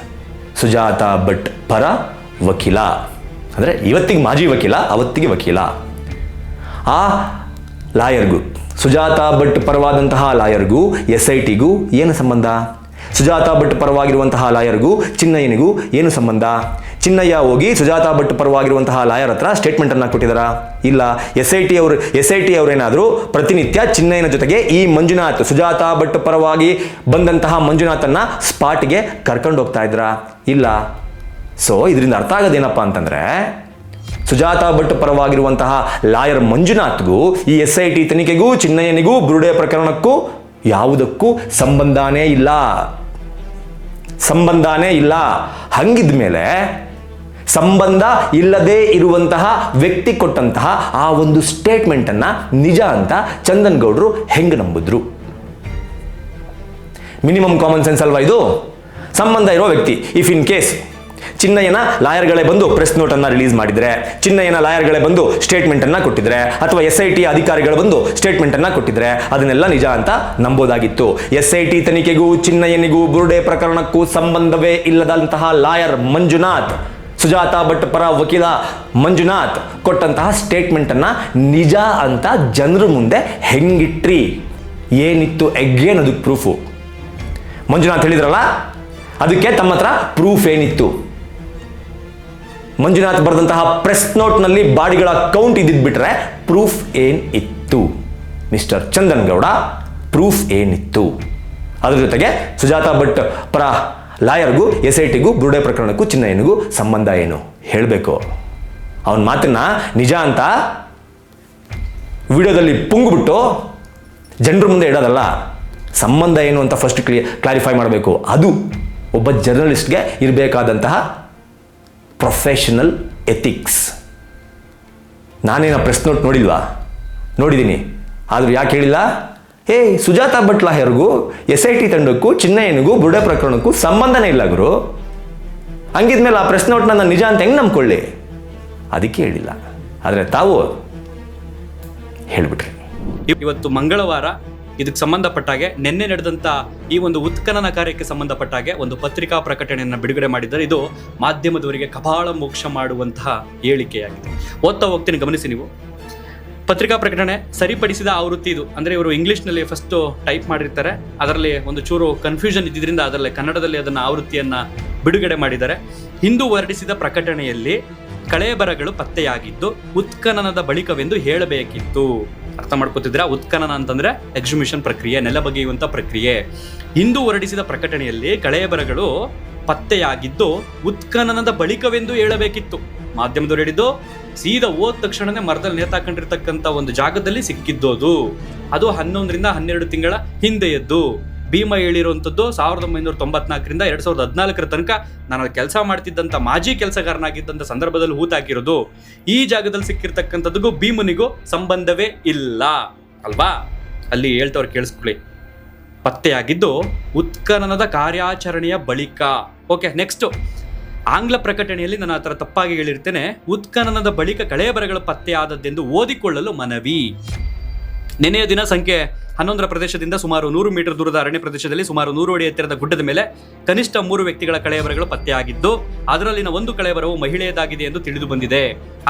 ಸುಜಾತಾ ಭಟ್ ಪರ ವಕೀಲ, ಅಂದರೆ ಇವತ್ತಿಗೆ ಮಾಜಿ ವಕೀಲ, ಅವತ್ತಿಗೆ ವಕೀಲ. ಆ ಲಾಯರ್ಗೂ, ಸುಜಾತಾ ಭಟ್ ಪರವಾದಂತಹ ಲಾಯರ್ಗೂ SITಗೂ ಏನು ಸಂಬಂಧ? ಸುಜಾತಾ ಭಟ್ ಪರವಾಗಿರುವಂತಹ ಲಾಯರ್ಗೂ ಚಿನ್ನಯ್ಯನಿಗೂ ಏನು ಸಂಬಂಧ? ಚಿನ್ನಯ್ಯ ಹೋಗಿ ಸುಜಾತಾ ಭಟ್ ಪರವಾಗಿರುವಂತಹ ಲಾಯರ್ ಹತ್ರ ಸ್ಟೇಟ್ಮೆಂಟನ್ನು ಕೊಟ್ಟಿದ್ದಾರಾ? ಇಲ್ಲ. SIT ಅವರೇನಾದರೂ ಪ್ರತಿನಿತ್ಯ ಚಿನ್ನಯ್ಯನ ಜೊತೆಗೆ ಈ ಮಂಜುನಾಥ್, ಸುಜಾತಾ ಭಟ್ ಪರವಾಗಿ ಬಂದಂತಹ ಮಂಜುನಾಥನ್ನು ಸ್ಪಾಟ್ಗೆ ಕರ್ಕೊಂಡು ಹೋಗ್ತಾ ಇದ್ರಾ? ಇಲ್ಲ. ಸೊ ಇದರಿಂದ ಅರ್ಥ ಆಗೋದೇನಪ್ಪ ಅಂತಂದರೆ, ಸುಜಾತಾ ಭಟ್ ಪರವಾಗಿರುವಂತಹ ಲಾಯರ್ ಮಂಜುನಾಥ್ಗೂ ಈ SIT ತನಿಖೆಗೂ ಚಿನ್ನಯ್ಯನಿಗೂ ಬುರ್ಡೆ ಪ್ರಕರಣಕ್ಕೂ ಯಾವುದಕ್ಕೂ ಸಂಬಂಧನೇ ಇಲ್ಲ. ಹಂಗಿದ್ಮೇಲೆ ಸಂಬಂಧ ಇಲ್ಲದೆ ಇರುವಂತಹ ವ್ಯಕ್ತಿ ಕೊಟ್ಟಂತಹ ಆ ಒಂದು ಸ್ಟೇಟ್ಮೆಂಟನ್ನು ನಿಜ ಅಂತ ಚಂದನ್ ಗೌಡರು ಹೆಂಗೆ ನಂಬಿದ್ರು? ಮಿನಿಮಮ್ ಕಾಮನ್ ಸೆನ್ಸ್ ಅಲ್ವಾ ಇದು? ಸಂಬಂಧ ಇರೋ ವ್ಯಕ್ತಿ, ಇಫ್ ಇನ್ ಕೇಸ್ ಚಿನ್ನಯ್ಯನ ಲಾಯರ್ಗಳೇ ಬಂದು ಪ್ರೆಸ್ ನೋಟನ್ನು ರಿಲೀಸ್ ಮಾಡಿದ್ರೆ, ಚಿನ್ನಯ್ಯನ ಲಾಯರ್ಗಳೇ ಬಂದು ಸ್ಟೇಟ್ಮೆಂಟನ್ನು ಕೊಟ್ಟಿದ್ರೆ, ಅಥವಾ SIT ಅಧಿಕಾರಿಗಳು ಬಂದು ಸ್ಟೇಟ್ಮೆಂಟನ್ನು ಕೊಟ್ಟಿದ್ರೆ ಅದನ್ನೆಲ್ಲ ನಿಜ ಅಂತ ನಂಬೋದಾಗಿತ್ತು. SIT ತನಿಖೆಗೂ ಚಿನ್ನಯ್ಯನಿಗೂ ಬುರ್ಡೆ ಪ್ರಕರಣಕ್ಕೂ ಸಂಬಂಧವೇ ಇಲ್ಲದಂತಹ ಲಾಯರ್ ಮಂಜುನಾಥ್, ಸುಜಾತಾ ಭಟ್ ಪರ ವಕೀಲ ಮಂಜುನಾಥ್ ಕೊಟ್ಟಂತಹ ಸ್ಟೇಟ್ಮೆಂಟನ್ನು ನಿಜ ಅಂತ ಜನರ ಮುಂದೆ ಹೆಂಗಿಟ್ರಿ? ಏನಿತ್ತು ಎಗ್ಗೇನ್ ಅದಕ್ಕೆ ಪ್ರೂಫು? ಮಂಜುನಾಥ್ ಹೇಳಿದ್ರಲ್ಲ, ಅದಕ್ಕೆ ತಮ್ಮ ಹತ್ರ ಪ್ರೂಫ್ ಏನಿತ್ತು? ಮಂಜುನಾಥ್ ಬರೆದಂತಹ ಪ್ರೆಸ್ ನೋಟ್ನಲ್ಲಿ ಬಾಡಿಗಳ ಕೌಂಟ್ ಇದ್ದಿದ್ಬಿಟ್ರೆ ಪ್ರೂಫ್ ಏನಿತ್ತು? ಮಿಸ್ಟರ್ ಚಂದನ್ ಗೌಡ, ಪ್ರೂಫ್ ಏನಿತ್ತು? ಅದ್ರ ಜೊತೆಗೆ ಸುಜಾತಾ ಭಟ್ ಪರ ಲಾಯರ್ಗೂ SITಗೂ ಬುರ್ಡೆ ಪ್ರಕರಣಕ್ಕೂ ಚಿನ್ನಯ್ಯನಿಗೂ ಸಂಬಂಧ ಏನು ಹೇಳಬೇಕು? ಅವನ ಮಾತನ್ನ ನಿಜ ಅಂತ ವಿಡಿಯೋದಲ್ಲಿ ಪುಂಗ್ಬಿಟ್ಟು ಜನರ ಮುಂದೆ ಇಡೋದಲ್ಲ. ಸಂಬಂಧ ಏನು ಅಂತ ಫಸ್ಟ್ ಕ್ಲಾರಿಫೈ ಮಾಡಬೇಕು. ಅದು ಒಬ್ಬ ಜರ್ನಲಿಸ್ಟ್ಗೆ ಇರಬೇಕಾದಂತಹ ಪ್ರೊಫೆಷನಲ್ ಎಥಿಕ್ಸ್. ನಾನೇನ ಪ್ರೆಸ್ ನೋಟ್ ನೋಡಿಲ್ವಾ? ನೋಡಿದ್ದೀನಿ. ಆದರೂ ಯಾಕೆ ಹೇಳಿಲ್ಲ? ಸುಜಾತಾ ಭಟ್ ಲಾಯರ್ಗೂ SIT ತಂಡಕ್ಕೂ ಚಿನ್ನಯ್ಯನಿಗೂ ಬುರ್ಡೆ ಪ್ರಕರಣಕ್ಕೂ ಸಂಬಂಧನೇ ಇಲ್ಲ ಗುರು. ಹಂಗಿದ್ಮೇಲೆ ಆ ಪ್ರೆಸ್ ನೋಟ್ನ ನಾನು ನಿಜ ಅಂತ ಹೆಂಗೆ ನಂಬ್ಕೊಳ್ಳಿ? ಅದಕ್ಕೆ ಹೇಳಿಲ್ಲ. ಆದರೆ ತಾವು ಹೇಳಿಬಿಟ್ರಿ. ಇವತ್ತು ಮಂಗಳವಾರ ಇದಕ್ಕೆ ಸಂಬಂಧಪಟ್ಟಾಗೆ ನಿನ್ನೆ ನಡೆದಂಥ ಈ ಒಂದು ಉತ್ಖನನ ಕಾರ್ಯಕ್ಕೆ ಸಂಬಂಧಪಟ್ಟಾಗೆ ಒಂದು ಪತ್ರಿಕಾ ಪ್ರಕಟಣೆಯನ್ನು ಬಿಡುಗಡೆ ಮಾಡಿದ್ದಾರೆ. ಇದು ಮಾಧ್ಯಮದವರಿಗೆ ಕಪಾಳ ಮೋಕ್ಷ ಮಾಡುವಂತಹ ಹೇಳಿಕೆಯಾಗಿದೆ. ಓದ್ತಾ ಹೋಗ್ತೀನಿ, ಗಮನಿಸಿ ನೀವು. ಪತ್ರಿಕಾ ಪ್ರಕಟಣೆ ಸರಿಪಡಿಸಿದ ಆವೃತ್ತಿ ಇದು. ಅಂದರೆ ಇವರು ಇಂಗ್ಲೀಷ್ನಲ್ಲಿ ಫಸ್ಟು ಟೈಪ್ ಮಾಡಿರ್ತಾರೆ, ಅದರಲ್ಲಿ ಒಂದು ಚೂರು ಕನ್ಫ್ಯೂಷನ್ ಇದ್ದಿದ್ದರಿಂದ ಅದರಲ್ಲಿ ಕನ್ನಡದಲ್ಲಿ ಅದನ್ನು ಆವೃತ್ತಿಯನ್ನು ಬಿಡುಗಡೆ ಮಾಡಿದ್ದಾರೆ. ಇಂದು ಹೊರಡಿಸಿದ ಪ್ರಕಟಣೆಯಲ್ಲಿ ಕಳೇಬರಗಳು ಪತ್ತೆಯಾಗಿದ್ದು ಉತ್ಖನನದ ಬಳಿಕವೆಂದು ಹೇಳಬೇಕಿತ್ತು. ಅರ್ಥ ಮಾಡ್ಕೋತಿದ್ರಾ? ಉತ್ಖನನ ಅಂತಂದ್ರೆ ಎಕ್ಸಿಬಿಷನ್ ಪ್ರಕ್ರಿಯೆ, ನೆಲ ಬಗೆಯುವಂಥ ಪ್ರಕ್ರಿಯೆ. ಇಂದು ಹೊರಡಿಸಿದ ಪ್ರಕಟಣೆಯಲ್ಲಿ ಕಳೇಬರಗಳು ಪತ್ತೆಯಾಗಿದ್ದು ಉತ್ಖನನದ ಬಳಿಕವೆಂದು ಹೇಳಬೇಕಿತ್ತು. ಮಾಧ್ಯಮದವರು ಹೇಳಿದ್ದು ಸೀದಾ ಹೋದ ತಕ್ಷಣನೇ ಮರದಲ್ಲಿ ನೇತಾಕೊಂಡಿರ್ತಕ್ಕಂಥ ಒಂದು ಜಾಗದಲ್ಲಿ ಸಿಕ್ಕಿದ್ದೋದು. ಅದು 11ರಿಂದ 12 ತಿಂಗಳ ಹಿಂದೆಯದ್ದು. ಭೀಮ ಹೇಳಿರುವಂಥದ್ದು 1994ರಿಂದ 2014 ತನಕ ನಾನು ಕೆಲಸ ಮಾಡ್ತಿದ್ದಂಥ ಮಾಜಿ ಕೆಲಸಗಾರನಾಗಿದ್ದಂಥ ಸಂದರ್ಭದಲ್ಲಿ ಹೂತಾಕಿರೋದು. ಈ ಜಾಗದಲ್ಲಿ ಸಿಕ್ಕಿರ್ತಕ್ಕಂಥದ್ದು ಭೀಮನಿಗೂ ಸಂಬಂಧವೇ ಇಲ್ಲ ಅಲ್ವಾ? ಅಲ್ಲಿ ಹೇಳ್ತವ್ರು ಕೇಳಿಸ್ಕೊಳ್ಳಿ. ಪತ್ತೆಯಾಗಿದ್ದು ಉತ್ಖನನದ ಕಾರ್ಯಾಚರಣೆಯ ಬಳಿಕ. ಓಕೆ, ನೆಕ್ಸ್ಟ್ ಆಂಗ್ಲ ಪ್ರಕಟಣೆಯಲ್ಲಿ ನಾನು ಆ ಥರ ತಪ್ಪಾಗಿ ಹೇಳಿರ್ತೇನೆ. ಉತ್ಖನನದ ಬಳಿಕ ಕಳೇಬರಗಳು ಪತ್ತೆಯಾದದ್ದೆಂದು ಓದಿಕೊಳ್ಳಲು ಮನವಿ. ನೆನೆಯ ದಿನ ಸಂಖ್ಯೆ 11ರ ಪ್ರದೇಶದಿಂದ ಸುಮಾರು 100 ಮೀಟರ್ ದೂರದ ಅರಣ್ಯ ಪ್ರದೇಶದಲ್ಲಿ ಸುಮಾರು 100 ಅಡಿ ಎತ್ತರದ ಗುಡ್ಡದ ಮೇಲೆ ಕನಿಷ್ಠ 3 ವ್ಯಕ್ತಿಗಳ ಕಳೇಬರಗಳು ಪತ್ತೆಯಾಗಿದ್ದು ಅದರಲ್ಲಿನ ಒಂದು ಕಳೇಬರವು ಮಹಿಳೆಯದಾಗಿದೆ ಎಂದು ತಿಳಿದು ಬಂದಿದೆ.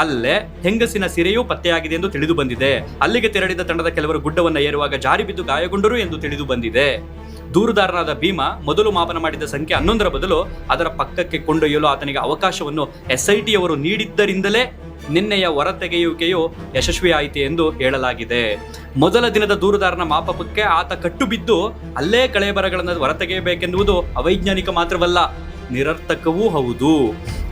ಅಲ್ಲೇ ಹೆಂಗಸಿನ ಸಿರೆಯೂ ಪತ್ತೆಯಾಗಿದೆ ಎಂದು ತಿಳಿದು ಬಂದಿದೆ. ಅಲ್ಲಿಗೆ ತೆರಳಿದ ತಂಡದ ಕೆಲವರು ಗುಡ್ಡವನ್ನು ಏರುವಾಗ ಜಾರಿ ಬಿದ್ದು ಗಾಯಗೊಂಡರು ಎಂದು ತಿಳಿದು ಬಂದಿದೆ. ದೂರುದಾರನಾದ ಭೀಮ ಮೊದಲು ಮಾಪನ ಮಾಡಿದ ಸಂಖ್ಯೆ 11ರ ಬದಲು ಅದರ ಪಕ್ಕಕ್ಕೆ ಕೊಂಡೊಯ್ಯಲು ಆತನಿಗೆ ಅವಕಾಶವನ್ನು SIT ಅವರು ನೀಡಿದ್ದರಿಂದಲೇ ನಿನ್ನೆಯ ಹೊರತೆಗೆಯುವಿಕೆಯು ಯಶಸ್ವಿಯಾಯಿತು ಎಂದು ಹೇಳಲಾಗಿದೆ. ಮೊದಲ ದಿನದ ದೂರುದಾರನ ಮಾಪಕಕ್ಕೆ ಆತ ಕಟ್ಟು ಬಿದ್ದು ಅಲ್ಲೇ ಕಳೇಬರಗಳನ್ನು ಹೊರತೆಗೆಯಬೇಕೆನ್ನುವುದು ಅವೈಜ್ಞಾನಿಕ ಮಾತ್ರವಲ್ಲ, ನಿರರ್ಥಕವೂ ಹೌದು.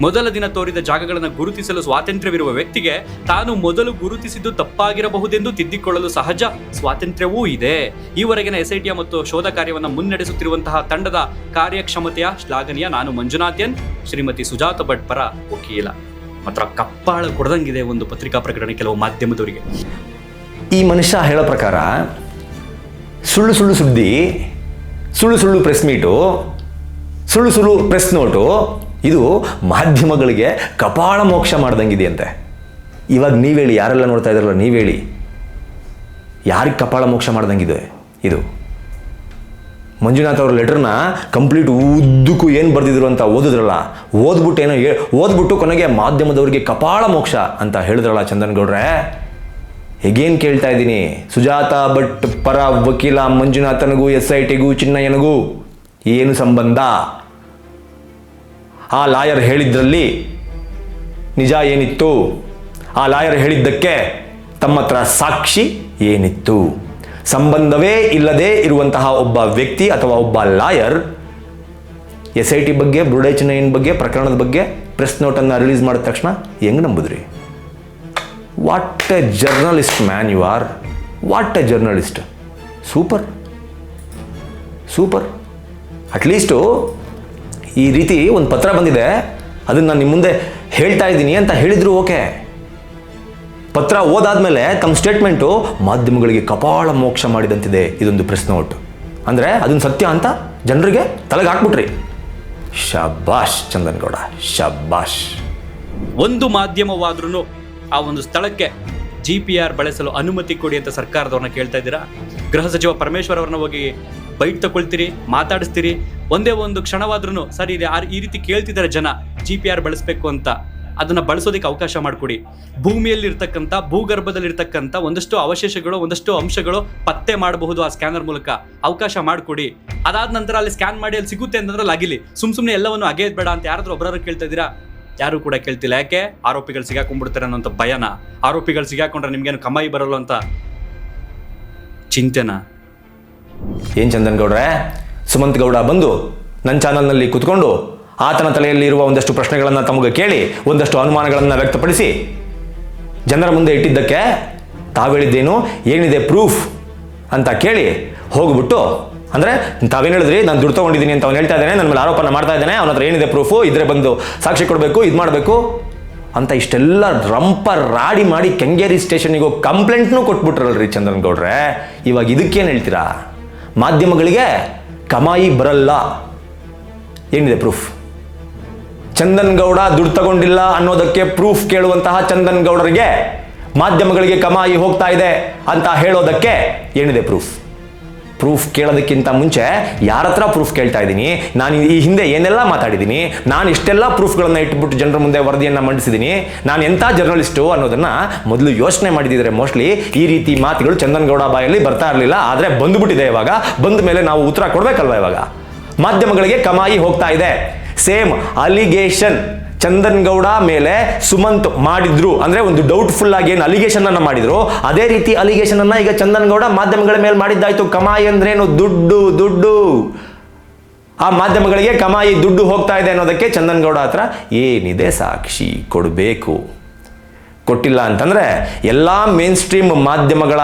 ಮೊದಲ ದಿನ ತೋರಿದ ಜಾಗಗಳನ್ನು ಗುರುತಿಸಲು ಸ್ವಾತಂತ್ರ್ಯವಿರುವ ವ್ಯಕ್ತಿಗೆ ತಾನು ಮೊದಲು ಗುರುತಿಸಿದ್ದು ತಪ್ಪಾಗಿರಬಹುದೆಂದು ತಿದ್ದಿಕೊಳ್ಳಲು ಸಹಜ ಸ್ವಾತಂತ್ರ್ಯವೂ ಇದೆ. ಈವರೆಗಿನ SIT ಮತ್ತು ಶೋಧ ಕಾರ್ಯವನ್ನು ಮುನ್ನಡೆಸುತ್ತಿರುವಂತಹ ತಂಡದ ಕಾರ್ಯಕ್ಷಮತೆಯ ಶ್ಲಾಘನೀಯ. ನಾನು ಮಂಜುನಾಥ್ ಎನ್, ಶ್ರೀಮತಿ ಸುಜಾತ ಭಟ್ ಪರ ವಕೀಲ. ಮಾತ್ರ ಕಪ್ಪಾಳ ಕೊಡದಂಗಿದೆ ಒಂದು ಪತ್ರಿಕಾ ಪ್ರಕಟಣೆ ಕೆಲವು ಮಾಧ್ಯಮದವರಿಗೆ. ಈ ಮನುಷ್ಯ ಹೇಳೋ ಪ್ರಕಾರ ಸುಳ್ಳು ಸುಳ್ಳು ಸುದ್ದಿ, ಸುಳ್ಳು ಸುಳ್ಳು ಪ್ರೆಸ್ ಮೀಟು, ಸುಳ್ಳು ಸುಳ್ಳು ಪ್ರೆಸ್ ನೋಟು, ಇದು ಮಾಧ್ಯಮಗಳಿಗೆ ಕಪಾಳ ಮೋಕ್ಷ ಮಾಡ್ದಂಗಿದೆ ಅಂತೆ. ಇವಾಗ ನೀವೇಳಿ, ಯಾರೆಲ್ಲ ನೋಡ್ತಾ ಇದ್ದಾರಲ್ಲ ನೀವೇಳಿ, ಯಾರಿಗೆ ಕಪಾಳ ಮೋಕ್ಷ ಮಾಡ್ದಂಗಿದೆ ಇದು? ಮಂಜುನಾಥ್ ಅವ್ರ ಲೆಟರ್ನ ಕಂಪ್ಲೀಟ್ ಉದ್ದಕ್ಕೂ ಏನು ಬರೆದಿದ್ರು ಅಂತ ಓದಿದ್ರಲ್ಲ, ಓದ್ಬಿಟ್ಟು ಕೊನೆಗೆ ಮಾಧ್ಯಮದವ್ರಿಗೆ ಕಪಾಳ ಮೋಕ್ಷ ಅಂತ ಹೇಳಿದ್ರಲ್ಲ ಚಂದನ್ ಗೌಡ್ರೆ. ಹೇಗೇನು ಕೇಳ್ತಾ ಇದ್ದೀನಿ, ಸುಜಾತಾ ಭಟ್ ಪರ ವಕೀಲ ಮಂಜುನಾಥನಿಗೂ SITಗೂ ಚಿನ್ನಯ್ಯನಿಗೂ ಏನು ಸಂಬಂಧ? ಆ ಲಾಯರ್ ಹೇಳಿದ್ರಲ್ಲಿ ನಿಜ ಏನಿತ್ತು? ಆ ಲಾಯರ್ ಹೇಳಿದ್ದಕ್ಕೆ ತಮ್ಮ ಹತ್ರ ಸಾಕ್ಷಿ ಏನಿತ್ತು? ಸಂಬಂಧವೇ ಇಲ್ಲದೆ ಇರುವಂತಹ ಒಬ್ಬ ವ್ಯಕ್ತಿ ಅಥವಾ ಒಬ್ಬ ಲಾಯರ್ SIT ಬಗ್ಗೆ, ಬುರ್ಡೆ ಚಿನ್ನಯ್ಯನ ಬಗ್ಗೆ, ಪ್ರಕರಣದ ಬಗ್ಗೆ ಪ್ರೆಸ್ ನೋಟನ್ನು ರಿಲೀಸ್ ಮಾಡಿದ ತಕ್ಷಣ ಹೆಂಗೆ ನಂಬುದ್ರಿ? What a journalist man you are, what a journalist. Super super. At least ಈ ರೀತಿ ಒಂದು ಪತ್ರ ಬಂದಿದೆ, ಅದನ್ನು ನಾನು ನಿಮ್ಮ ಮುಂದೆ ಹೇಳ್ತಾ ಇದ್ದೀನಿ ಅಂತ ಹೇಳಿದ್ರು ಓಕೆ. ಪತ್ರ ಓದಾದ್ಮೇಲೆ ತಮ್ಮ ಸ್ಟೇಟ್ಮೆಂಟು ಮಾಧ್ಯಮಗಳಿಗೆ ಕಪಾಳ ಮೋಕ್ಷ ಮಾಡಿದಂತಿದೆ ಇದೊಂದು ಪ್ರೆಸ್ ನೋಟ್. ಅಂದರೆ ಅದನ್ನು ಸತ್ಯ ಅಂತ ಜನರಿಗೆ ತಲೆಗೆ ಹಾಕ್ಬಿಟ್ರಿ. ಶಬ್ಬಾಷ್ ಚಂದನ್ ಗೌಡ, ಶಬ್ಬಾಷ್. ಒಂದು ಮಾಧ್ಯಮವಾದ್ರೂ ಆ ಒಂದು ಸ್ಥಳಕ್ಕೆ GPR ಬಳಸಲು ಅನುಮತಿ ಕೊಡಿ ಅಂತ ಸರ್ಕಾರದವ್ರನ್ನ ಕೇಳ್ತಾ ಇದ್ದೀರಾ? ಗೃಹ ಸಚಿವ ಪರಮೇಶ್ವರ್ ಅವ್ರನ್ನ ಹೋಗಿ ಬೈಟ್ ತಗೊಳ್ತೀರಿ, ಮಾತಾಡಿಸ್ತೀರಿ. ಒಂದೇ ಒಂದು ಕ್ಷಣವಾದ್ರೂ ಸರಿ ಈ ರೀತಿ ಕೇಳ್ತಿದ್ದಾರೆ ಜನ GPR ಬಳಸಬೇಕು ಅಂತ, ಅದನ್ನು ಬಳಸೋದಕ್ಕೆ ಅವಕಾಶ ಮಾಡಿಕೊಡಿ. ಭೂಮಿಯಲ್ಲಿರ್ತಕ್ಕಂಥ, ಭೂಗರ್ಭದಲ್ಲಿರ್ತಕ್ಕಂಥ ಒಂದಷ್ಟು ಅವಶೇಷಗಳು, ಒಂದಷ್ಟು ಅಂಶಗಳು ಪತ್ತೆ ಮಾಡಬಹುದು ಆ ಸ್ಕ್ಯಾನರ್ ಮೂಲಕ. ಅವಕಾಶ ಮಾಡಿಕೊಡಿ. ಅದಾದ ನಂತರ ಅಲ್ಲಿ ಸ್ಕ್ಯಾನ್ ಮಾಡಿ ಅಲ್ಲಿ ಸಿಗುತ್ತೆ ಅಂತಂದ್ರೆ ಆಗಿಲಿ. ಸುಮ್ಮನೆ ಎಲ್ಲವನ್ನು ಅಗೆಯೋದು ಬೇಡ ಅಂತ ಯಾರಾದ್ರೂ ಒಬ್ಬರಾದ್ರು ಕೇಳ್ತಾ ಇದ್ದೀರಾ? ಯಾರು ಕೂಡ ಕೇಳ್ತಿಲ್ಲ. ಯಾಕೆ? ಆರೋಪಿಗಳು ಸಿಗಾಕೊಂಡ್ಬಿಡ್ತಾರೆ ಅನ್ನೋಂಥ ಭಯನ. ಆರೋಪಿಗಳು ಸಿಗಾಕೊಂಡ್ರೆ ನಿಮ್ಗೇನು ಕಮಾಯಿ ಬರಲ್ಲ ಅಂತ ಚಿಂತೆನಾ? ಏನು ಚಂದನ್ ಗೌಡ್ರೆ, ಸುಮಂತ್ ಗೌಡ ಬಂದು ನನ್ನ ಚಾನಲ್ನಲ್ಲಿ ಕೂತ್ಕೊಂಡು ಆತನ ತಲೆಯಲ್ಲಿ ಇರುವ ಒಂದಷ್ಟು ಪ್ರಶ್ನೆಗಳನ್ನು ತಮಗೆ ಕೇಳಿ ಒಂದಷ್ಟು ಅನುಮಾನಗಳನ್ನು ವ್ಯಕ್ತಪಡಿಸಿ ಜನರ ಮುಂದೆ ಇಟ್ಟಿದ್ದಕ್ಕೆ ತಾವು ಹೇಳಿದ್ದೇನು, ಏನಿದೆ ಪ್ರೂಫ್ ಅಂತ ಕೇಳಿ ಹೋಗ್ಬಿಟ್ಟು, ಅಂದರೆ ತಾವೇನು ಹೇಳಿದ್ರಿ ನಾನು ದುಡ್ಡು ತೊಗೊಂಡಿದ್ದೀನಿ ಅಂತ ಅವ್ನು ಹೇಳ್ತಾ ಇದ್ದಾನೆ, ನನ್ನ ಮೇಲೆ ಆರೋಪನ ಮಾಡ್ತಾ ಇದ್ದಾನೆ, ಅವನ ಹತ್ರ ಏನಿದೆ ಪ್ರೂಫು, ಇದ್ರೆ ಬಂದು ಸಾಕ್ಷಿ ಕೊಡಬೇಕು, ಇದು ಮಾಡಬೇಕು ಅಂತ ಇಷ್ಟೆಲ್ಲ ರಂಪ ರಾಡಿ ಮಾಡಿ ಕೆಂಗೇರಿ ಸ್ಟೇಷನ್ನಿಗೆ ಹೋಗಿ ಕಂಪ್ಲೇಂಟ್ನೂ ಕೊಟ್ಬಿಟ್ರಲ್ರಿ ಚಂದನ್ ಗೌಡ್ರೆ. ಇವಾಗ ಇದಕ್ಕೇನು ಹೇಳ್ತೀರಾ? ಮಾಧ್ಯಮಗಳಿಗೆ ಕಮಾಯಿ ಬರಲ್ಲ, ಏನಿದೆ ಪ್ರೂಫ್? ಚಂದನ್ ಗೌಡ ದುಡ್ಡು ತಗೊಂಡಿಲ್ಲ ಅನ್ನೋದಕ್ಕೆ ಪ್ರೂಫ್ ಕೇಳುವಂತಹ ಚಂದನ್ ಗೌಡರಿಗೆ ಮಾಧ್ಯಮಗಳಿಗೆ ಕಮಾಯಿ ಹೋಗ್ತಾ ಇದೆ ಅಂತ ಹೇಳೋದಕ್ಕೆ ಏನಿದೆ ಪ್ರೂಫ್? ಪ್ರೂಫ್ ಕೇಳೋದಕ್ಕಿಂತ ಮುಂಚೆ ಯಾರ ಹತ್ರ ಪ್ರೂಫ್ ಕೇಳ್ತಾ ಇದ್ದೀನಿ, ನಾನು ಈ ಹಿಂದೆ ಏನೆಲ್ಲ ಮಾತಾಡಿದ್ದೀನಿ, ನಾನು ಇಷ್ಟೆಲ್ಲ ಪ್ರೂಫ್ಗಳನ್ನು ಇಟ್ಬಿಟ್ಟು ಜನರ ಮುಂದೆ ವರದಿಯನ್ನು ಮಂಡಿಸಿದ್ದೀನಿ, ನಾನು ಎಂಥ ಜರ್ನಲಿಸ್ಟು ಅನ್ನೋದನ್ನು ಮೊದಲು ಯೋಚನೆ ಮಾಡಿದಿದ್ರೆ ಮೋಸ್ಟ್ಲಿ ಈ ರೀತಿ ಮಾತುಗಳು ಚಂದನ್ ಗೌಡ ಬಾಯಲ್ಲಿ ಬರ್ತಾ ಇರಲಿಲ್ಲ. ಆದರೆ ಬಂದುಬಿಟ್ಟಿದೆ, ಇವಾಗ ಬಂದ ಮೇಲೆ ನಾವು ಉತ್ತರ ಕೊಡಬೇಕಲ್ವ? ಇವಾಗ ಮಾಧ್ಯಮಗಳಿಗೆ ಕಮಾಯಿ ಹೋಗ್ತಾ ಇದೆ. ಸೇಮ್ ಅಲಿಗೇಷನ್ ಚಂದನ್ ಗೌಡ ಮೇಲೆ ಸುಮಂತ್ ಮಾಡಿದ್ರು, ಅಂದ್ರೆ ಒಂದು ಡೌಟ್ಫುಲ್ ಆಗಿ ಏನು ಅಲಿಗೇಷನ್ ಅನ್ನ ಮಾಡಿದ್ರು, ಅದೇ ರೀತಿ ಅಲಿಗೇಷನ್ ಅನ್ನ ಈಗ ಚಂದನ್ ಗೌಡ ಮಾಧ್ಯಮಗಳ ಮೇಲೆ ಮಾಡಿದ್ದಾಯ್ತು. ಕಮಾಯಿ ಅಂದ್ರೇನು? ದುಡ್ಡು. ಆ ಮಾಧ್ಯಮಗಳಿಗೆ ಕಮಾಯಿ ದುಡ್ಡು ಹೋಗ್ತಾ ಇದೆ ಅನ್ನೋದಕ್ಕೆ ಚಂದನ್ ಗೌಡ ಹತ್ರ ಏನಿದೆ ಸಾಕ್ಷಿ ಕೊಡಬೇಕು. ಕೊಟ್ಟಿಲ್ಲ ಅಂತಂದ್ರೆ ಎಲ್ಲಾ ಮೇನ್ ಸ್ಟ್ರೀಮ್ ಮಾಧ್ಯಮಗಳ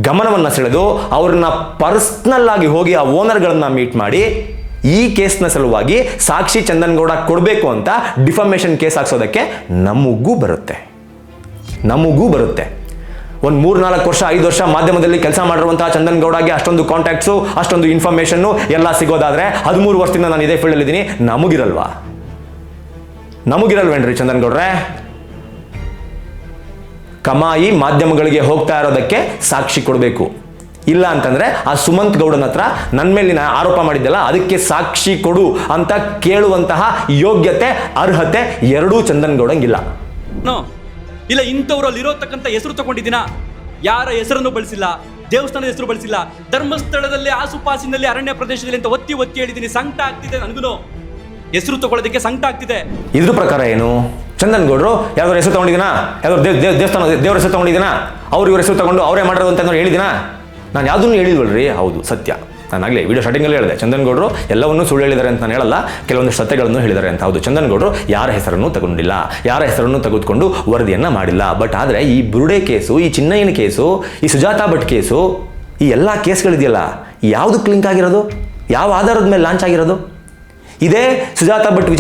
ಗಮನವನ್ನು ಸೆಳೆದು ಅವ್ರನ್ನ ಪರ್ಸನಲ್ ಆಗಿ ಹೋಗಿ ಆ ಓನರ್ಗಳನ್ನ ಮೀಟ್ ಮಾಡಿ ಈ ಕೇಸ್ನ ಸಲುವಾಗಿ ಸಾಕ್ಷಿ ಚಂದನ್ ಗೌಡ ಕೊಡಬೇಕು ಅಂತ ಡಿಫಮೇಷನ್ ಕೇಸ್ ಹಾಕ್ಸೋದಕ್ಕೆ ನಮಗೂ ಬರುತ್ತೆ. ಒಂದು 3-4 ವರ್ಷ 5 ವರ್ಷ ಮಾಧ್ಯಮದಲ್ಲಿ ಕೆಲಸ ಮಾಡಿರುವಂತಹ ಚಂದನ್ ಗೌಡಗೆ ಅಷ್ಟೊಂದು ಕಾಂಟ್ಯಾಕ್ಟ್ಸು, ಅಷ್ಟೊಂದು ಇನ್ಫಾರ್ಮೇಷನ್ನು ಎಲ್ಲ ಸಿಗೋದಾದ್ರೆ 13 ವರ್ಷದಿಂದ ನಾನು ಇದೇ ಫೀಲ್ಡಲ್ಲಿ ಇದ್ದೀನಿ, ನಮಗಿರಲ್ವೇನ್ರಿ ಚಂದನ್ ಗೌಡ್ರೆ? ಕಮಾಯಿ ಮಾಧ್ಯಮಗಳಿಗೆ ಹೋಗ್ತಾ ಇರೋದಕ್ಕೆ ಸಾಕ್ಷಿ ಕೊಡಬೇಕು. ಇಲ್ಲ ಅಂತಂದ್ರೆ ಆ ಸುಮಂತ್ ಗೌಡನ ಹತ್ರ ನನ್ನ ಮೇಲಿನ ಆರೋಪ ಮಾಡಿದ್ದಲ್ಲ ಅದಕ್ಕೆ ಸಾಕ್ಷಿ ಕೊಡು ಅಂತ ಕೇಳುವಂತಹ ಯೋಗ್ಯತೆ, ಅರ್ಹತೆ ಎರಡೂ ಚಂದನ್ ಗೌಡಂಗಿಲ್ಲ. ಇಲ್ಲ, ಇಂಥವ್ರಲ್ಲಿ ಇರೋತಕ್ಕಂಥ ಹೆಸರು ತಗೊಂಡಿದ್ದೀನ, ಯಾರ ಹೆಸರನ್ನು ಬಳಸಿಲ್ಲ, ದೇವಸ್ಥಾನದ ಹೆಸರು ಬಳಸಿಲ್ಲ, ಧರ್ಮಸ್ಥಳದಲ್ಲಿ ಆಸುಪಾಸಿನಲ್ಲಿ ಅರಣ್ಯ ಪ್ರದೇಶದಲ್ಲಿ ಅಂತ ಒತ್ತಿ ಹೇಳಿದ್ದೀನಿ. ಸಂಕಟ ಆಗ್ತಿದೆ, ನನಗೂ ಹೆಸರು ತಗೊಳ್ಳೋದಕ್ಕೆ ಸಂಕಟ ಆಗ್ತಿದೆ. ಇದ್ರ ಪ್ರಕಾರ ಏನು? ಚಂದನ್ ಗೌಡರು ಯಾವ್ದಾದ್ರು ಹೆಸರು ತಗೊಂಡಿದ್ದೀನಾ? ಯಾವ್ದಾದ್ರು ದೇವಸ್ಥಾನ ದೇವರ ಹೆಸರು ತಗೊಂಡಿದ್ದೀನಾ? ಇವ್ರ ಹೆಸರು ತಗೊಂಡು ಅವರೇ ಮಾಡಿರೋದು ಅಂತ ಹೇಳಿದಿನಾ? ನಾನು ಯಾವುದನ್ನು ಹೇಳಿಲ್ವಲ್ರಿ? ಹೌದು, ಸತ್ಯ. ನಾನಾಗಲೇ ವಿಡಿಯೋ ಸ್ಟಾರ್ಟಿಂಗಲ್ಲಿ ಹೇಳಿದೆ, ಚಂದನ್ ಗೌಡರು ಎಲ್ಲವನ್ನೂ ಸುಳ್ಳು ಹೇಳಿದ್ದಾರೆ ಅಂತ ನಾನು ಹೇಳಲ್ಲ, ಕೆಲವೊಂದು ಸತ್ಯಗಳನ್ನು ಹೇಳಿದ್ದಾರೆ ಅಂತ. ಹೌದು, ಚಂದನ್ ಗೌಡರು ಯಾರ ಹೆಸರನ್ನು ತಗೊಂಡಿಲ್ಲ, ಯಾರ ಹೆಸರನ್ನು ತೆಗೆದುಕೊಂಡು ವರದಿಯನ್ನು ಮಾಡಿಲ್ಲ. ಬಟ್ ಆದರೆ ಈ ಬುರುಡೆ ಕೇಸು, ಈ ಚಿನ್ನಯ್ಯನ ಕೇಸು, ಈ ಸುಜಾತಾ ಭಟ್ ಕೇಸು, ಈ ಎಲ್ಲ ಕೇಸ್ಗಳಿದೆಯಲ್ಲ, ಯಾವುದಕ್ಕೆ ಲಿಂಕ್ ಆಗಿರೋದು? ಯಾವ ಆಧಾರದ ಮೇಲೆ ಲಾಂಚ್ ಆಗಿರೋದು? ಇದೇ ಸುಜಾತಾ ಭಟ್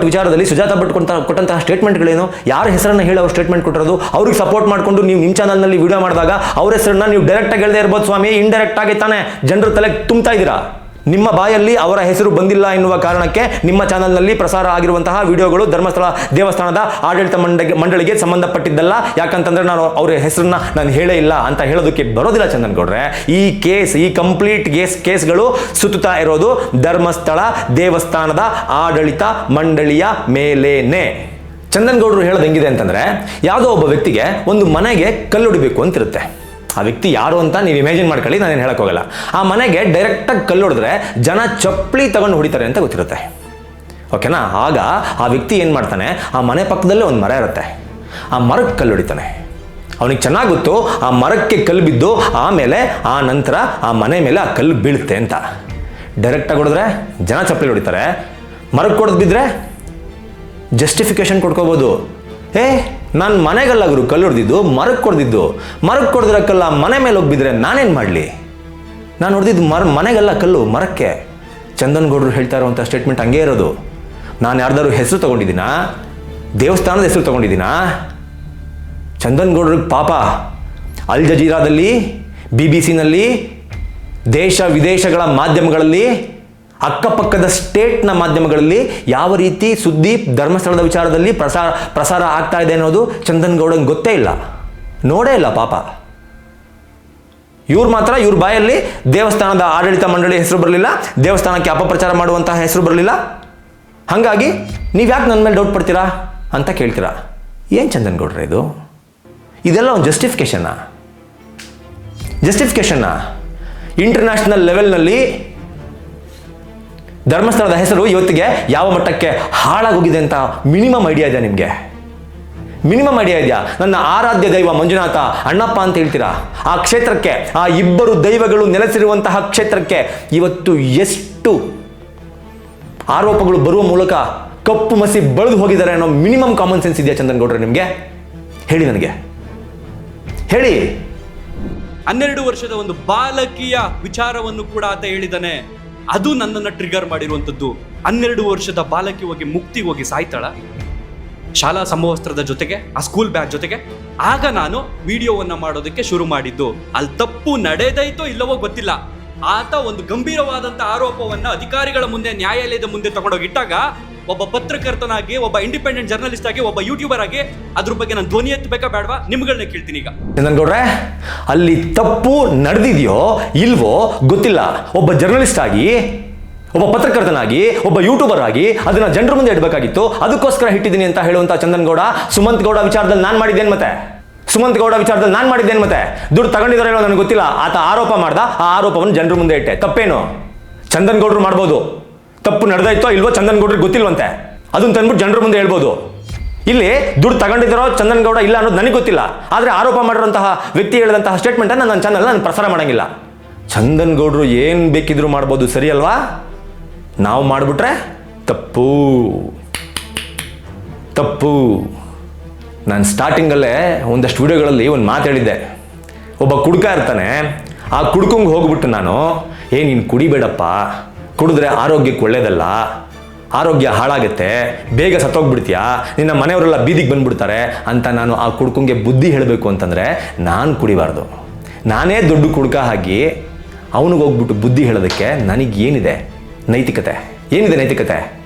ವಿಚಾರದಲ್ಲಿ ಸುಜಾತಾ ಭಟ್ ಕೊಟ್ಟಂತಹ ಸ್ಟೇಟ್ಮೆಂಟ್ಗಳೇನು? ಯಾರ ಹೆಸರನ್ನ ಹೇಳಿ ಅವ್ರು ಸ್ಟೇಟ್ಮೆಂಟ್ ಕೊಟ್ಟಿರೋದು? ಅವ್ರಿಗೆ ಸಪೋರ್ಟ್ ಮಾಡಿಕೊಂಡು ನೀವು ನಿಮ್ಮ ಚಾನಲ್ನಲ್ಲಿ ವಿಡಿಯೋ ಮಾಡಿದಾಗ ಅವ್ರ ಹೆಸರನ್ನ ನೀವು ಡೈರೆಕ್ಟಾಗಿ ಹೇಳದೇ ಇರ್ಬೋದು ಸ್ವಾಮಿ, ಇಂಡೈರೆಕ್ಟ್ ಆಗಿ ತಾನೇ ಜನರ ತಲೆಗೆ ತುಂಬ್ತಾ ಇದ್ದೀರಾ. ನಿಮ್ಮ ಬಾಯಲ್ಲಿ ಅವರ ಹೆಸರು ಬಂದಿಲ್ಲ ಎನ್ನುವ ಕಾರಣಕ್ಕೆ ನಿಮ್ಮ ಚಾನಲ್ನಲ್ಲಿ ಪ್ರಸಾರ ಆಗಿರುವಂತಹ ವಿಡಿಯೋಗಳು ಧರ್ಮಸ್ಥಳ ದೇವಸ್ಥಾನದ ಆಡಳಿತ ಮಂಡಳಿಗೆ ಸಂಬಂಧಪಟ್ಟಿದ್ದಲ್ಲ. ಯಾಕಂತಂದ್ರೆ ನಾನು ಅವರ ಹೆಸರನ್ನ ನಾನು ಹೇಳೇ ಇಲ್ಲ ಅಂತ ಹೇಳೋದಕ್ಕೆ ಬರೋದಿಲ್ಲ ಚಂದನ್ ಗೌಡ್ರೆ. ಈ ಕಂಪ್ಲೀಟ್ ಕೇಸ್ಗಳು ಸುತ್ತುತ್ತಾ ಇರೋದು ಧರ್ಮಸ್ಥಳ ದೇವಸ್ಥಾನದ ಆಡಳಿತ ಮಂಡಳಿಯ ಮೇಲೇನೆ. ಚಂದನ್ ಗೌಡರು ಹೇಳೋದು ಹೆಂಗಿದೆ ಅಂತಂದ್ರೆ, ಯಾವುದೋ ಒಬ್ಬ ವ್ಯಕ್ತಿಗೆ ಒಂದು ಮನೆಗೆ ಕಲ್ಲು ಹೊಡಿಬೇಕು ಅಂತಿರುತ್ತೆ. ಆ ವ್ಯಕ್ತಿ ಯಾರು ಅಂತ ನೀವು ಇಮ್ಯಾಜಿನ್ ಮಾಡ್ಕೊಳ್ಳಿ, ನಾನೇನು ಹೇಳಕ್ ಹೋಗಲ್ಲ. ಆ ಮನೆಗೆ ಡೈರೆಕ್ಟಾಗಿ ಕಲ್ಲು ಹೊಡೆದ್ರೆ ಜನ ಚಪ್ಪಲಿ ತಗೊಂಡು ಹೊಡಿತಾರೆ ಅಂತ ಗೊತ್ತಿರುತ್ತೆ, ಓಕೆನಾ? ಆಗ ಆ ವ್ಯಕ್ತಿ ಏನು ಮಾಡ್ತಾನೆ, ಆ ಮನೆ ಪಕ್ಕದಲ್ಲೇ ಒಂದು ಮರ ಇರುತ್ತೆ, ಆ ಮರಕ್ಕೆ ಕಲ್ಲು ಹೊಡಿತಾನೆ. ಅವನಿಗೆ ಚೆನ್ನಾಗಿ ಗೊತ್ತು ಆ ಮರಕ್ಕೆ ಕಲ್ಲು ಬಿದ್ದು ಆಮೇಲೆ ಆ ನಂತರ ಆ ಮನೆ ಮೇಲೆ ಆ ಕಲ್ಲು ಬೀಳುತ್ತೆ ಅಂತ. ಡೈರೆಕ್ಟಾಗಿ ಹೊಡೆದ್ರೆ ಜನ ಚಪ್ಪಲಿ ಹೊಡಿತಾರೆ, ಮರಕ್ಕೆ ಹೊಡೆದು ಬಿದ್ದರೆ ಜಸ್ಟಿಫಿಕೇಶನ್ ಕೊಡ್ಕೋಬೋದು. ನಾನು ಮನೆಗಲ್ಲ ಗುರು ಕಲ್ಲು ಹೊಡೆದಿದ್ದು, ಮರಕ್ಕೆ ಹೊಡೆದಿದ್ರೆ ಕಲ್ಲ ಮನೆ ಮೇಲೆ ಹೋಗಿದ್ರೆ ನಾನೇನು ಮಾಡಲಿ? ನಾನು ಹೊಡೆದಿದ್ದು ಮನೆಗಲ್ಲ ಕಲ್ಲು, ಮರಕ್ಕೆ. ಚಂದನ್ ಗೌಡರು ಹೇಳ್ತಾ ಇರುವಂಥ ಸ್ಟೇಟ್ಮೆಂಟ್ ಹಂಗೇ ಇರೋದು. ನಾನು ಯಾರ್ದಾರು ಹೆಸರು ತಗೊಂಡಿದ್ದೀನಾ? ದೇವಸ್ಥಾನದ ಹೆಸರು ತಗೊಂಡಿದ್ದೀನಾ? ಚಂದನ್ ಗೌಡ್ರಿಗೆ ಪಾಪ ಅಲ್ ಜಜೀರಾದಲ್ಲಿ, BBC-ನಲ್ಲಿ, ದೇಶ ವಿದೇಶಗಳ ಮಾಧ್ಯಮಗಳಲ್ಲಿ, ಅಕ್ಕಪಕ್ಕದ ಸ್ಟೇಟ್ನ ಮಾಧ್ಯಮಗಳಲ್ಲಿ ಯಾವ ರೀತಿ ಸುದ್ದಿ ಧರ್ಮಸ್ಥಳದ ವಿಚಾರದಲ್ಲಿ ಪ್ರಸಾರ ಆಗ್ತಾ ಇದೆ ಅನ್ನೋದು ಚಂದನ್ ಗೌಡಂಗೆ ಗೊತ್ತೇ ಇಲ್ಲ, ನೋಡೇ ಇಲ್ಲ ಪಾಪ. ಇವ್ರು ಮಾತ್ರ ಇವ್ರ ಬಾಯಲ್ಲಿ ದೇವಸ್ಥಾನದ ಆಡಳಿತ ಮಂಡಳಿ ಹೆಸರು ಬರಲಿಲ್ಲ, ದೇವಸ್ಥಾನಕ್ಕೆ ಅಪಪ್ರಚಾರ ಮಾಡುವಂತಹ ಹೆಸರು ಬರಲಿಲ್ಲ. ಹಾಗಾಗಿ ನೀವು ಯಾಕೆ ನನ್ನ ಮೇಲೆ ಡೌಟ್ ಪಡ್ತೀರಾ ಅಂತ ಕೇಳ್ತೀರಾ. ಏನು ಚಂದನ್ ಗೌಡ್ರೆ ಇದು? ಇದೆಲ್ಲ ಒಂದು ಜಸ್ಟಿಫಿಕೇಶನ್ನ? ಇಂಟರ್ನ್ಯಾಷನಲ್ ಲೆವೆಲ್ನಲ್ಲಿ ಧರ್ಮಸ್ಥಳದ ಹೆಸರು ಇವತ್ತಿಗೆ ಯಾವ ಮಟ್ಟಕ್ಕೆ ಹಾಳಾಗೋಗಿದೆ ಅಂತ ಮಿನಿಮಮ್ ಐಡಿಯಾ ಇದೆಯಾ ನಿಮಗೆ? ನನ್ನ ಆರಾಧ್ಯ ದೈವ ಮಂಜುನಾಥ ಅಣ್ಣಪ್ಪ ಅಂತ ಹೇಳ್ತೀರಾ, ಆ ಕ್ಷೇತ್ರಕ್ಕೆ, ಆ ಇಬ್ಬರು ದೈವಗಳು ನೆಲೆಸಿರುವಂತಹ ಕ್ಷೇತ್ರಕ್ಕೆ ಇವತ್ತು ಎಷ್ಟು ಆರೋಪಗಳು ಬರುವ ಮೂಲಕ ಕಪ್ಪು ಮಸಿ ಬಳಿದು ಹೋಗಿದ್ದಾರೆ ಅನ್ನೋ ಮಿನಿಮಮ್ ಕಾಮನ್ ಸೆನ್ಸ್ ಇದೆಯಾ ಚಂದನ್ ಗೌಡ್ರೆ ನಿಮಗೆ? ಹೇಳಿ ನನಗೆ. ಹೇಳಿ. 12 ವರ್ಷದ ಒಂದು ಬಾಲಕಿಯ ವಿಚಾರವನ್ನು ಕೂಡ ಆತ ಹೇಳಿದಾನೆ. ಅದು ನನ್ನನ್ನು ಟ್ರಿಗರ್ ಮಾಡಿರುವಂಥದ್ದು. 12 ವರ್ಷದ ಬಾಲಕಿ ಹೋಗಿ ಮುಕ್ತಿಗೆ ಹೋಗಿ ಸಾಯ್ತಾಳ ಶಾಲಾ ಸಮವಸ್ತ್ರದ ಜೊತೆಗೆ, ಆ ಸ್ಕೂಲ್ ಬ್ಯಾಗ್ ಜೊತೆಗೆ. ಆಗ ನಾನು ವಿಡಿಯೋವನ್ನ ಮಾಡೋದಕ್ಕೆ ಶುರು ಮಾಡಿದ್ದು. ಅಲ್ಲಿ ತಪ್ಪು ನಡೆದೈತೋ ಇಲ್ಲವೋ ಗೊತ್ತಿಲ್ಲ. ಆತ ಒಂದು ಗಂಭೀರವಾದಂಥ ಆರೋಪವನ್ನ ಅಧಿಕಾರಿಗಳ ಮುಂದೆ, ನ್ಯಾಯಾಲಯದ ಮುಂದೆ ತಗೊಂಡೋಗಿಟ್ಟಾಗ ಒಬ್ಬ ಪತ್ರಕರ್ತನಾಗಿ, ಒಬ್ಬ ಇಂಡಿಪೆಂಡೆಂಟ್ ಜರ್ನಲಿಸ್ಟ್ ಆಗಿ, ಒಬ್ಬ ಯೂಟ್ಯೂಬರ್ ಆಗಿ ಅದ್ರ ಬಗ್ಗೆ ನಾನು ಧ್ವನಿ ಎತ್ತಬೇಕಾ ಬೇಡವಾ ನಿಮ್ಗಳನ್ನ ಕೇಳ್ತೀನಿ. ಈಗ ಚಂದನ್ಗೌಡ್ರೆ, ಅಲ್ಲಿ ತಪ್ಪು ನಡೆದಿದೆಯೋ ಇಲ್ವೋ ಗೊತ್ತಿಲ್ಲ. ಒಬ್ಬ ಜರ್ನಲಿಸ್ಟ್ ಆಗಿ, ಒಬ್ಬ ಪತ್ರಕರ್ತನಾಗಿ, ಒಬ್ಬ ಯೂಟ್ಯೂಬರ್ ಆಗಿ ಅದನ್ನ ಜನರ ಮುಂದೆ ಇಡಬೇಕಾಗಿತ್ತು. ಅದಕ್ಕೋಸ್ಕರ ಇಟ್ಟಿದ್ದೀನಿ ಅಂತ ಹೇಳುವಂತ ಚಂದನ್ಗೌಡ, ಸುಮಂತ್ ಗೌಡ ವಿಚಾರದಲ್ಲಿ ನಾನು ಮಾಡಿದ್ದೇನೆ ಮತ್ತೆ? ಸುಮಂತ್ ಗೌಡ ವಿಚಾರದಲ್ಲಿ ನಾನು ಮಾಡಿದ್ದೇನೆ ಮತ್ತೆ? ದುಡ್ಡು ತಗೊಂಡಿದ್ದಾರೆ ಹೇಳೋ ನನಗೆ ಗೊತ್ತಿಲ್ಲ. ಆತ ಆರೋಪ ಮಾಡ್ದ, ಆ ಆರೋಪವನ್ನು ಜನರ ಮುಂದೆ ಇಟ್ಟೆ. ತಪ್ಪೇನು? ಚಂದನ್ಗೌಡರು ಮಾಡ್ಬೋದು. ತಪ್ಪು ನಡೆದಾಯ್ತೋ ಇಲ್ವೋ ಚಂದನ್ಗೌಡ್ರಿಗೆ ಗೊತ್ತಿಲ್ವಂತೆ, ಅದನ್ನ ತಂದ್ಬಿಟ್ಟು ಜನರ ಮುಂದೆ ಹೇಳ್ಬೋದು. ಇಲ್ಲಿ ದುಡ್ಡು ತಗೊಂಡಿದ್ದಾರೋ ಚಂದನ್ಗೌಡ ಇಲ್ಲ ಅನ್ನೋದು ನನಗೆ ಗೊತ್ತಿಲ್ಲ. ಆದರೆ ಆರೋಪ ಮಾಡಿರೋಂತಹ ವ್ಯಕ್ತಿ ಹೇಳಿದಂತಹ ಸ್ಟೇಟ್ಮೆಂಟನ್ನು ನನ್ನ ಚಾನಲ್ ನಾನು ಪ್ರಸಾರ ಮಾಡಂಗಿಲ್ಲ. ಚಂದನ್ಗೌಡರು ಏನು ಬೇಕಿದ್ರು ಮಾಡ್ಬೋದು, ಸರಿ ಅಲ್ವಾ? ನಾವು ಮಾಡಿಬಿಟ್ರೆ ತಪ್ಪು ತಪ್ಪು. ನಾನು ಸ್ಟಾರ್ಟಿಂಗಲ್ಲೇ ಒಂದಷ್ಟು ವಿಡಿಯೋಗಳಲ್ಲಿ ಒಂದು ಮಾತು ಹೇಳಿದ್ದೆ. ಒಬ್ಬ ಕುಡ್ಕ ಇರ್ತಾನೆ, ಆ ಕುಡ್ಕಂಗೆ ಹೋಗ್ಬಿಟ್ಟು ನಾನು ನೀನು ಕುಡಿಬೇಡಪ್ಪ, ಕುಡಿದ್ರೆ ಆರೋಗ್ಯಕ್ಕೆ ಒಳ್ಳೇದಲ್ಲ, ಆರೋಗ್ಯ ಹಾಳಾಗುತ್ತೆ, ಬೇಗ ಸತ್ತೋಗ್ಬಿಡ್ತೀಯಾ, ನಿನ್ನ ಮನೆಯವರೆಲ್ಲ ಬೀದಿಗೆ ಬಂದ್ಬಿಡ್ತಾರೆ ಅಂತ ನಾನು ಆ ಕುಡ್ಕಂಗೆ ಬುದ್ಧಿ ಹೇಳಬೇಕು ಅಂತಂದರೆ ನಾನು ಕುಡಿಬಾರ್ದು. ನಾನೇ ದೊಡ್ಡ ಕುಡ್ಕ ಹಾಕಿ ಅವನಿಗೆ ಹೋಗ್ಬಿಟ್ಟು ಬುದ್ಧಿ ಹೇಳೋದಕ್ಕೆ ನನಗೇನಿದೆ ನೈತಿಕತೆ? ಏನಿದೆ ನೈತಿಕತೆ?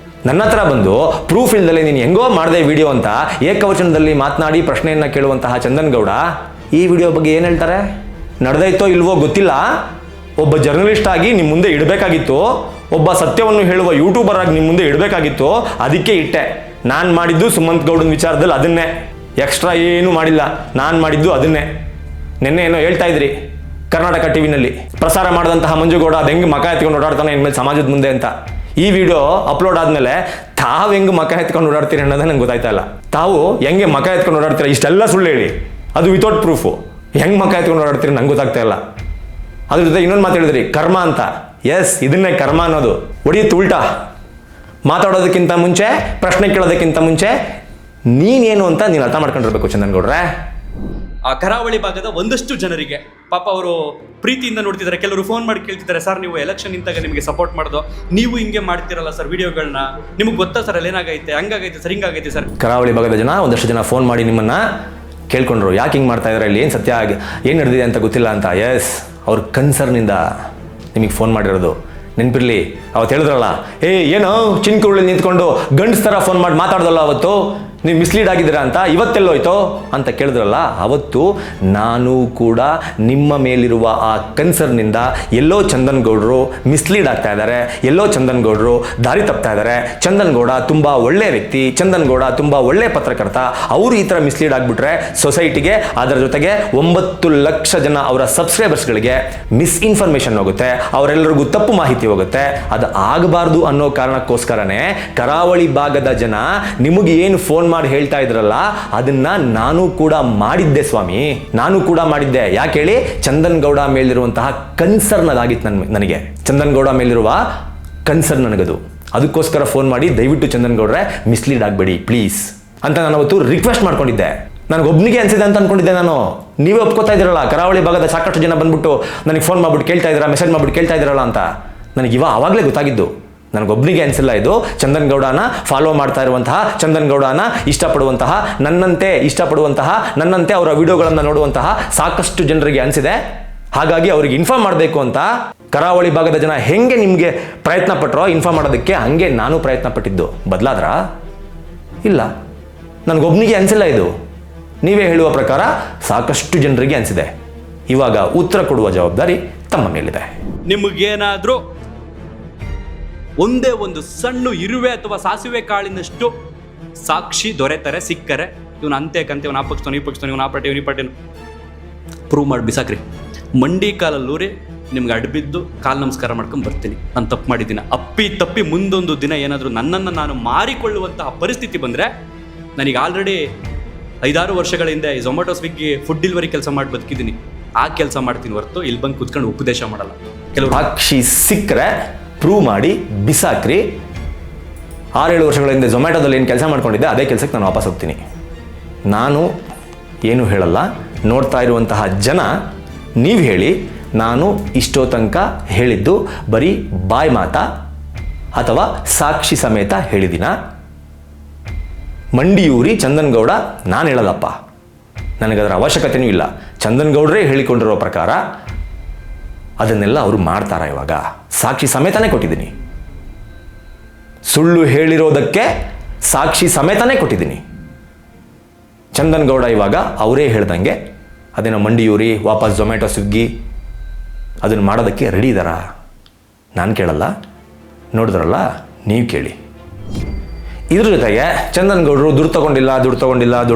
ನನ್ನ ಹತ್ರ ಬಂದು ಪ್ರೂಫ್ ಇಲ್ದಲೆ ನೀನು ಹೆಂಗೋ ಮಾಡಿದೆ ವಿಡಿಯೋ ಅಂತ ಏಕವಚನದಲ್ಲಿ ಮಾತನಾಡಿ ಪ್ರಶ್ನೆಯನ್ನು ಕೇಳುವಂತಹ ಚಂದನ್ಗೌಡ ಈ ವಿಡಿಯೋ ಬಗ್ಗೆ ಏನು ಹೇಳ್ತಾರೆ? ನಡೆದೈತೋ ಇಲ್ವೋ ಗೊತ್ತಿಲ್ಲ. ಒಬ್ಬ ಜರ್ನಲಿಸ್ಟ್ ಆಗಿ ನಿಮ್ಮ ಮುಂದೆ ಇಡಬೇಕಾಗಿತ್ತು, ಒಬ್ಬ ಸತ್ಯವನ್ನು ಹೇಳುವ ಯೂಟ್ಯೂಬರ್ ಆಗಿ ನಿಮ್ಮ ಮುಂದೆ ಇಡಬೇಕಾಗಿತ್ತು. ಅದಕ್ಕೆ ಇಟ್ಟೆ. ನಾನು ಮಾಡಿದ್ದು ಸುಮಂತ್ ಗೌಡನ ವಿಚಾರದಲ್ಲಿ ಅದನ್ನೇ, ಎಕ್ಸ್ಟ್ರಾ ಏನೂ ಮಾಡಿಲ್ಲ. ನಾನು ಮಾಡಿದ್ದು ಅದನ್ನೇ. ನಿನ್ನೆ ಏನೋ ಹೇಳ್ತಾ ಇದ್ರಿ ಕರ್ನಾಟಕ ಟಿವಿನಲ್ಲಿ ಪ್ರಸಾರ ಮಾಡಿದಂತಹ ಮಂಜುಗೌಡ ಅದು ಹೆಂಗೆ ಮಕ ಎತ್ಕೊಂಡು ಓಡಾಡ್ತಾನೆ ಇನ್ಮೇಲೆ ಸಮಾಜದ ಮುಂದೆ ಅಂತ. ಈ ವಿಡಿಯೋ ಅಪ್ಲೋಡ್ ಆದಮೇಲೆ ತಾವು ಹೆಂಗೆ ಮಕ ಎತ್ಕೊಂಡು ಓಡಾಡ್ತೀರಿ ಅನ್ನೋದೇ ನಂಗೆ ಗೊತ್ತಾಯ್ತಾ ಇಲ್ಲ. ತಾವು ಹೆಂಗೆ ಮಕ ಎತ್ಕೊಂಡು ಓಡಾಡ್ತೀರ, ಇಷ್ಟೆಲ್ಲ ಸುಳ್ಳು ಹೇಳಿ, ಅದು ವಿತೌಟ್ ಪ್ರೂಫು, ಹೆಂಗೆ ಮಕ ಎತ್ಕೊಂಡು ಓಡಾಡ್ತೀರಿ ನಂಗೆ ಗೊತ್ತಾಗ್ತಾ ಇಲ್ಲ. ಅದ್ರ ಜೊತೆ ಇನ್ನೊಂದು ಮಾತು ಹೇಳಿದ್ರಿ, ಕರ್ಮ ಅಂತ. ಎಸ್, ಇದನ್ನೇ ಕರ್ಮ ಅನ್ನೋದು. ಹೊಡಿಯುತ್ತೆ ಉಲ್ಟಾ. ಮಾತಾಡೋದಕ್ಕಿಂತ ಮುಂಚೆ, ಪ್ರಶ್ನೆ ಕೇಳೋದಕ್ಕಿಂತ ಮುಂಚೆ ನೀನೇನು ಅಂತ ನೀನು ಅರ್ಥ ಮಾಡ್ಕೊಂಡಿರ್ಬೇಕು ಚಂದನ್ಗೌಡ್ರೆ. ಆ ಕರಾವಳಿ ಭಾಗದ ಒಂದಷ್ಟು ಜನರಿಗೆ ಪಾಪ ಅವರು ಪ್ರೀತಿಯಿಂದ ನೋಡ್ತಿದ್ದಾರೆ. ಕೆಲವರು ಫೋನ್ ಮಾಡಿ ಕೇಳ್ತಿದ್ದಾರೆ, ಸರ್ ನೀವು ಎಲೆಕ್ಷನ್ ನಿಂತಾಗ ನಿಮಗೆ ಸಪೋರ್ಟ್ ಮಾಡೋದು, ನೀವು ಹಿಂಗೆ ಮಾಡ್ತಿರಲ್ಲ ಸರ್ ವಿಡಿಯೋಗಳನ್ನ, ನಿಮಗೆ ಗೊತ್ತಾ ಸರ್ ಅಲ್ಲಿ ಏನಾಗೈತೆ, ಹಂಗಾಗೈತೆ ಸರ್, ಹಿಂಗಾಗೈತೆ ಸರ್. ಕರಾವಳಿ ಭಾಗದ ಜನ ಒಂದಷ್ಟು ಜನ ಫೋನ್ ಮಾಡಿ ನಿಮ್ಮನ್ನ ಕೇಳ್ಕೊಂಡ್ರು, ಯಾಕೆ ಹಿಂಗೆ ಮಾಡ್ತಾ ಇದ್ದಾರೆ, ಇಲ್ಲಿ ಏನು ಸತ್ಯ ಏನು ನಡೆದಿದೆ ಅಂತ ಗೊತ್ತಿಲ್ಲ ಅಂತ. ಎಸ್, ಅವ್ರ ಕನ್ಸರ್ನಿಂದ ನಿಮಗೆ ಫೋನ್ ಮಾಡಿರೋದು. ನೆನಪಿರಲಿ, ಅವತ್ತು ಹೇಳಿದ್ರಲ್ಲ, ಏನೋ ಚಿನ್ಕುರುಳಿ ನಿಂತ್ಕೊಂಡು ಗಂಡ್ಸ್ ಥರ ಫೋನ್ ಮಾಡಿ ಮಾತಾಡ್ದಲ್ಲ ಅವತ್ತು, ನೀವು ಮಿಸ್ಲೀಡ್ ಆಗಿದ್ದೀರಾ ಅಂತ, ಇವತ್ತೆಲ್ಲೋಯ್ತೋ ಅಂತ ಕೇಳಿದ್ರಲ್ಲ, ಅವತ್ತು ನಾನು ಕೂಡ ನಿಮ್ಮ ಮೇಲಿರುವ ಆ ಕನ್ಸರ್ನಿಂದ ಎಲ್ಲೋ ಚಂದನ್ಗೌಡರು ಮಿಸ್ಲೀಡ್ ಆಗ್ತಾ ಇದ್ದಾರೆ, ಎಲ್ಲೋ ಚಂದನ್ಗೌಡರು ದಾರಿ ತಪ್ತಾ ಇದ್ದಾರೆ, ಚಂದನ್ಗೌಡ ತುಂಬ ಒಳ್ಳೆ ವ್ಯಕ್ತಿ, ಚಂದನ್ಗೌಡ ತುಂಬ ಒಳ್ಳೆ ಪತ್ರಕರ್ತ, ಅವರು ಈ ಥರ ಮಿಸ್ಲೀಡ್ ಆಗಿಬಿಟ್ರೆ ಸೊಸೈಟಿಗೆ, ಅದರ ಜೊತೆಗೆ 9 ಲಕ್ಷ ಜನ ಅವರ ಸಬ್ಸ್ಕ್ರೈಬರ್ಸ್ಗಳಿಗೆ ಮಿಸ್ಇನ್ಫಾರ್ಮೇಷನ್ ಹೋಗುತ್ತೆ, ಅವರೆಲ್ಲರಿಗೂ ತಪ್ಪು ಮಾಹಿತಿ ಹೋಗುತ್ತೆ. ಅದು ಆಗಬಾರ್ದು ಅನ್ನೋ ಕಾರಣಕ್ಕೋಸ್ಕರನೇ ಕರಾವಳಿ ಭಾಗದ ಜನ ನಿಮಗೆ ಏನು ಫೋನ್ ಮಾಡಿ ಹೇಳ್ತಾ ಇದ್ರಲ್ಲ, ಅದನ್ನ ನಾನು ಕೂಡ ಮಾಡಿದ್ದೆ ಸ್ವಾಮಿ, ನಾನು ಕೂಡ ಮಾಡಿದ್ದೆ. ಯಾಕೆ ಹೇಳಿ? ಚಂದನ್ಗೌಡ ಮೇಲಿರುವಂತಹ ಕನ್ಸರ್ನ್ ಅದಾಗಿತ್ತು ನನಗೆ. ಚಂದನ್ಗೌಡ ಮೇಲಿರುವ ಕನ್ಸರ್ನ್ ನನಗದು. ಅದಕ್ಕೋಸ್ಕರ ಫೋನ್ ಮಾಡಿ ದಯವಿಟ್ಟು ಚಂದನ್ಗೌಡ್ರೆ ಮಿಸ್ಲೀಡ್ ಆಗಬೇಡಿ ಪ್ಲೀಸ್ ಅಂತ ನಾನು ಅವತ್ತು ರಿಕ್ವೆಸ್ಟ್ ಮಾಡ್ಕೊಂಡಿದ್ದೆ. ನನಗೊಬ್ಬನಿಗೆ ಅನ್ಸಿದೆ ಅಂತ ಅನ್ಕೊಂಡಿದ್ದೆ ನಾನು. ನೀವೇ ಒಪ್ಕೋತಾ ಇದ್ದೀರಲ್ಲ, ಕರಾವಳಿ ಭಾಗದ ಸಾಕಷ್ಟು ಜನ ಬಂದ್ಬಿಟ್ಟು ನನಗೆ ಫೋನ್ ಮಾಡ್ಬಿಟ್ಟು ಕೇಳ್ತಾ ಇದ್ದೀರಾ, ಮೆಸೇಜ್ ಮಾಡ್ಬಿಟ್ಟು ಕೇಳ್ತಾ ಇದ್ದೀರಲ್ಲ ಅಂತ. ನನಗೆ ಆವಾಗಲೇ ಗೊತ್ತಾಗಿದ್ದು. ನನಗೊಬ್ಬನಿಗೆ ಅನಿಸಿಲ್ಲ ಇದು. ಚಂದನ್ಗೌಡನ ಫಾಲೋ ಮಾಡ್ತಾ ಇರುವಂತಹ, ಚಂದನ್ಗೌಡನ ಇಷ್ಟಪಡುವಂತಹ, ನನ್ನಂತೆ ಇಷ್ಟಪಡುವಂತಹ, ನನ್ನಂತೆ ಅವರ ವಿಡಿಯೋಗಳನ್ನು ನೋಡುವಂತಹ ಸಾಕಷ್ಟು ಜನರಿಗೆ ಅನಿಸಿದೆ. ಹಾಗಾಗಿ ಅವರಿಗೆ ಇನ್ಫಾರ್ಮ್ ಮಾಡಬೇಕು ಅಂತ ಕರಾವಳಿ ಭಾಗದ ಜನ ಹೆಂಗೆ ನಿಮಗೆ ಪ್ರಯತ್ನ ಪಟ್ಟರೋ ಇನ್ಫಾರ್ಮ್ ಮಾಡೋದಕ್ಕೆ, ಹಂಗೆ ನಾನು ಪ್ರಯತ್ನ ಪಟ್ಟಿದ್ದು. ಬದಲಾದ್ರ ಇಲ್ಲ, ನನಗೊಬ್ಬನಿಗೆ ಅನಿಸಿಲ್ಲ ಇದು. ನೀವೇ ಹೇಳುವ ಪ್ರಕಾರ ಸಾಕಷ್ಟು ಜನರಿಗೆ ಅನಿಸಿದೆ. ಇವಾಗ ಉತ್ತರ ಕೊಡುವ ಜವಾಬ್ದಾರಿ ತಮ್ಮ ಮೇಲಿದೆ. ನಿಮಗೇನಾದರೂ ಒಂದೇ ಒಂದು ಸಣ್ಣ ಇರುವೆ ಅಥವಾ ಸಾಸಿವೆ ಕಾಳಿನಷ್ಟು ಸಾಕ್ಷಿ ದೊರೆತರೆ, ಸಿಕ್ಕರೆ, ಇವನು ಅಂತೆ ಕಂತೆ, ಇವನು ಆ ಪಕ್ಷ ಈ ಪಕ್ಷ, ಇವನು ಆ ಪಾರ್ಟಿ ಇವನು ಈ ಪಾರ್ಟಿ ಪ್ರೂವ್ ಮಾಡಿ ಬಿಸಾಕ್ರಿ. ಮಂಡಿ ಕಾಲಲ್ಲೂರಿ ನಿಮ್ಗೆ ಅಡ್ಬಿದ್ದು ಕಾಲು ನಮಸ್ಕಾರ ಮಾಡ್ಕೊಂಡು ಬರ್ತೀನಿ. ನಾನು ತಪ್ಪು ಮಾಡಿದ್ದೀನಿ. ಅಪ್ಪಿ ತಪ್ಪಿ ಮುಂದೊಂದು ದಿನ ಏನಾದರೂ ನನ್ನನ್ನು ನಾನು ಮಾರಿಕೊಳ್ಳುವಂತಹ ಪರಿಸ್ಥಿತಿ ಬಂದರೆ, ನನಗೆ ಆಲ್ರೆಡಿ 5-6 ವರ್ಷಗಳ ಹಿಂದೆ ಈ ಝೊಮ್ಯಾಟೊ ಸ್ವಿಗ್ಗಿ ಫುಡ್ ಡೆಲಿವರಿ ಕೆಲಸ ಮಾಡಿ ಬದುಕಿದ್ದೀನಿ. ಆ ಕೆಲಸ ಮಾಡ್ತೀನಿ ಹೊರತು ಇಲ್ಲಿ ಬಂದು ಕುತ್ಕೊಂಡು ಉಪದೇಶ ಮಾಡಲ್ಲ. ಕೆಲವರು ಸಾಕ್ಷಿ ಸಿಕ್ಕರೆ ಪ್ರೂವ್ ಮಾಡಿ ಬಿಸಾಕ್ರಿ. 6-7 ವರ್ಷಗಳ ಹಿಂದೆ ಝೊಮ್ಯಾಟೊದಲ್ಲಿ ಏನು ಕೆಲಸ ಮಾಡ್ಕೊಂಡಿದ್ದೆ ಅದೇ ಕೆಲಸಕ್ಕೆ ನಾನು ವಾಪಸ್ ಹೋಗ್ತೀನಿ. ನಾನು ಏನು ಹೇಳಲ್ಲ, ನೋಡ್ತಾ ಇರುವಂತಹ ಜನ ನೀವು ಹೇಳಿ, ನಾನು ಇಷ್ಟೋ ತನಕ ಹೇಳಿದ್ದು ಬರೀ ಬಾಯಿ ಮಾತಾ ಅಥವಾ ಸಾಕ್ಷಿ ಸಮೇತ ಹೇಳಿದಿನ? ಮಂಡಿಯೂರಿ ಚಂದನ್ ಗೌಡ ನಾನು ಹೇಳಲ್ಲಪ್ಪ, ನನಗದರ ಅವಶ್ಯಕತೆಯೂ ಇಲ್ಲ. ಚಂದನ್ ಗೌಡ್ರೇ ಹೇಳಿಕೊಂಡಿರೋ ಪ್ರಕಾರ ಅದನ್ನೆಲ್ಲ ಅವರು ಮಾಡ್ತಾರ. ಇವಾಗ ಸಾಕ್ಷಿ ಸಮೇತನೇ ಕೊಟ್ಟಿದ್ದೀನಿ, ಸುಳ್ಳು ಹೇಳಿರೋದಕ್ಕೆ ಸಾಕ್ಷಿ ಸಮೇತನೇ ಕೊಟ್ಟಿದ್ದೀನಿ. ಚಂದನ್ ಗೌಡ ಇವಾಗ ಅವರೇ ಹೇಳ್ದಂಗೆ ಅದೇನೋ ಮಂಡಿಯೂರಿ ವಾಪಸ್ ಝೊಮ್ಯಾಟೊ ಸ್ವಿಗ್ಗಿ ಅದನ್ನು ಮಾಡೋದಕ್ಕೆ ರೆಡಿ ಇದ್ದಾರಾ? ನಾನು ಕೇಳಲ್ಲ, ನೋಡಿದ್ರಲ್ಲ ನೀವು ಕೇಳಿ. ಇದ್ರ ಜೊತೆಗೆ ಚಂದನ್ ಗೌಡರು ದುಡ್ಡು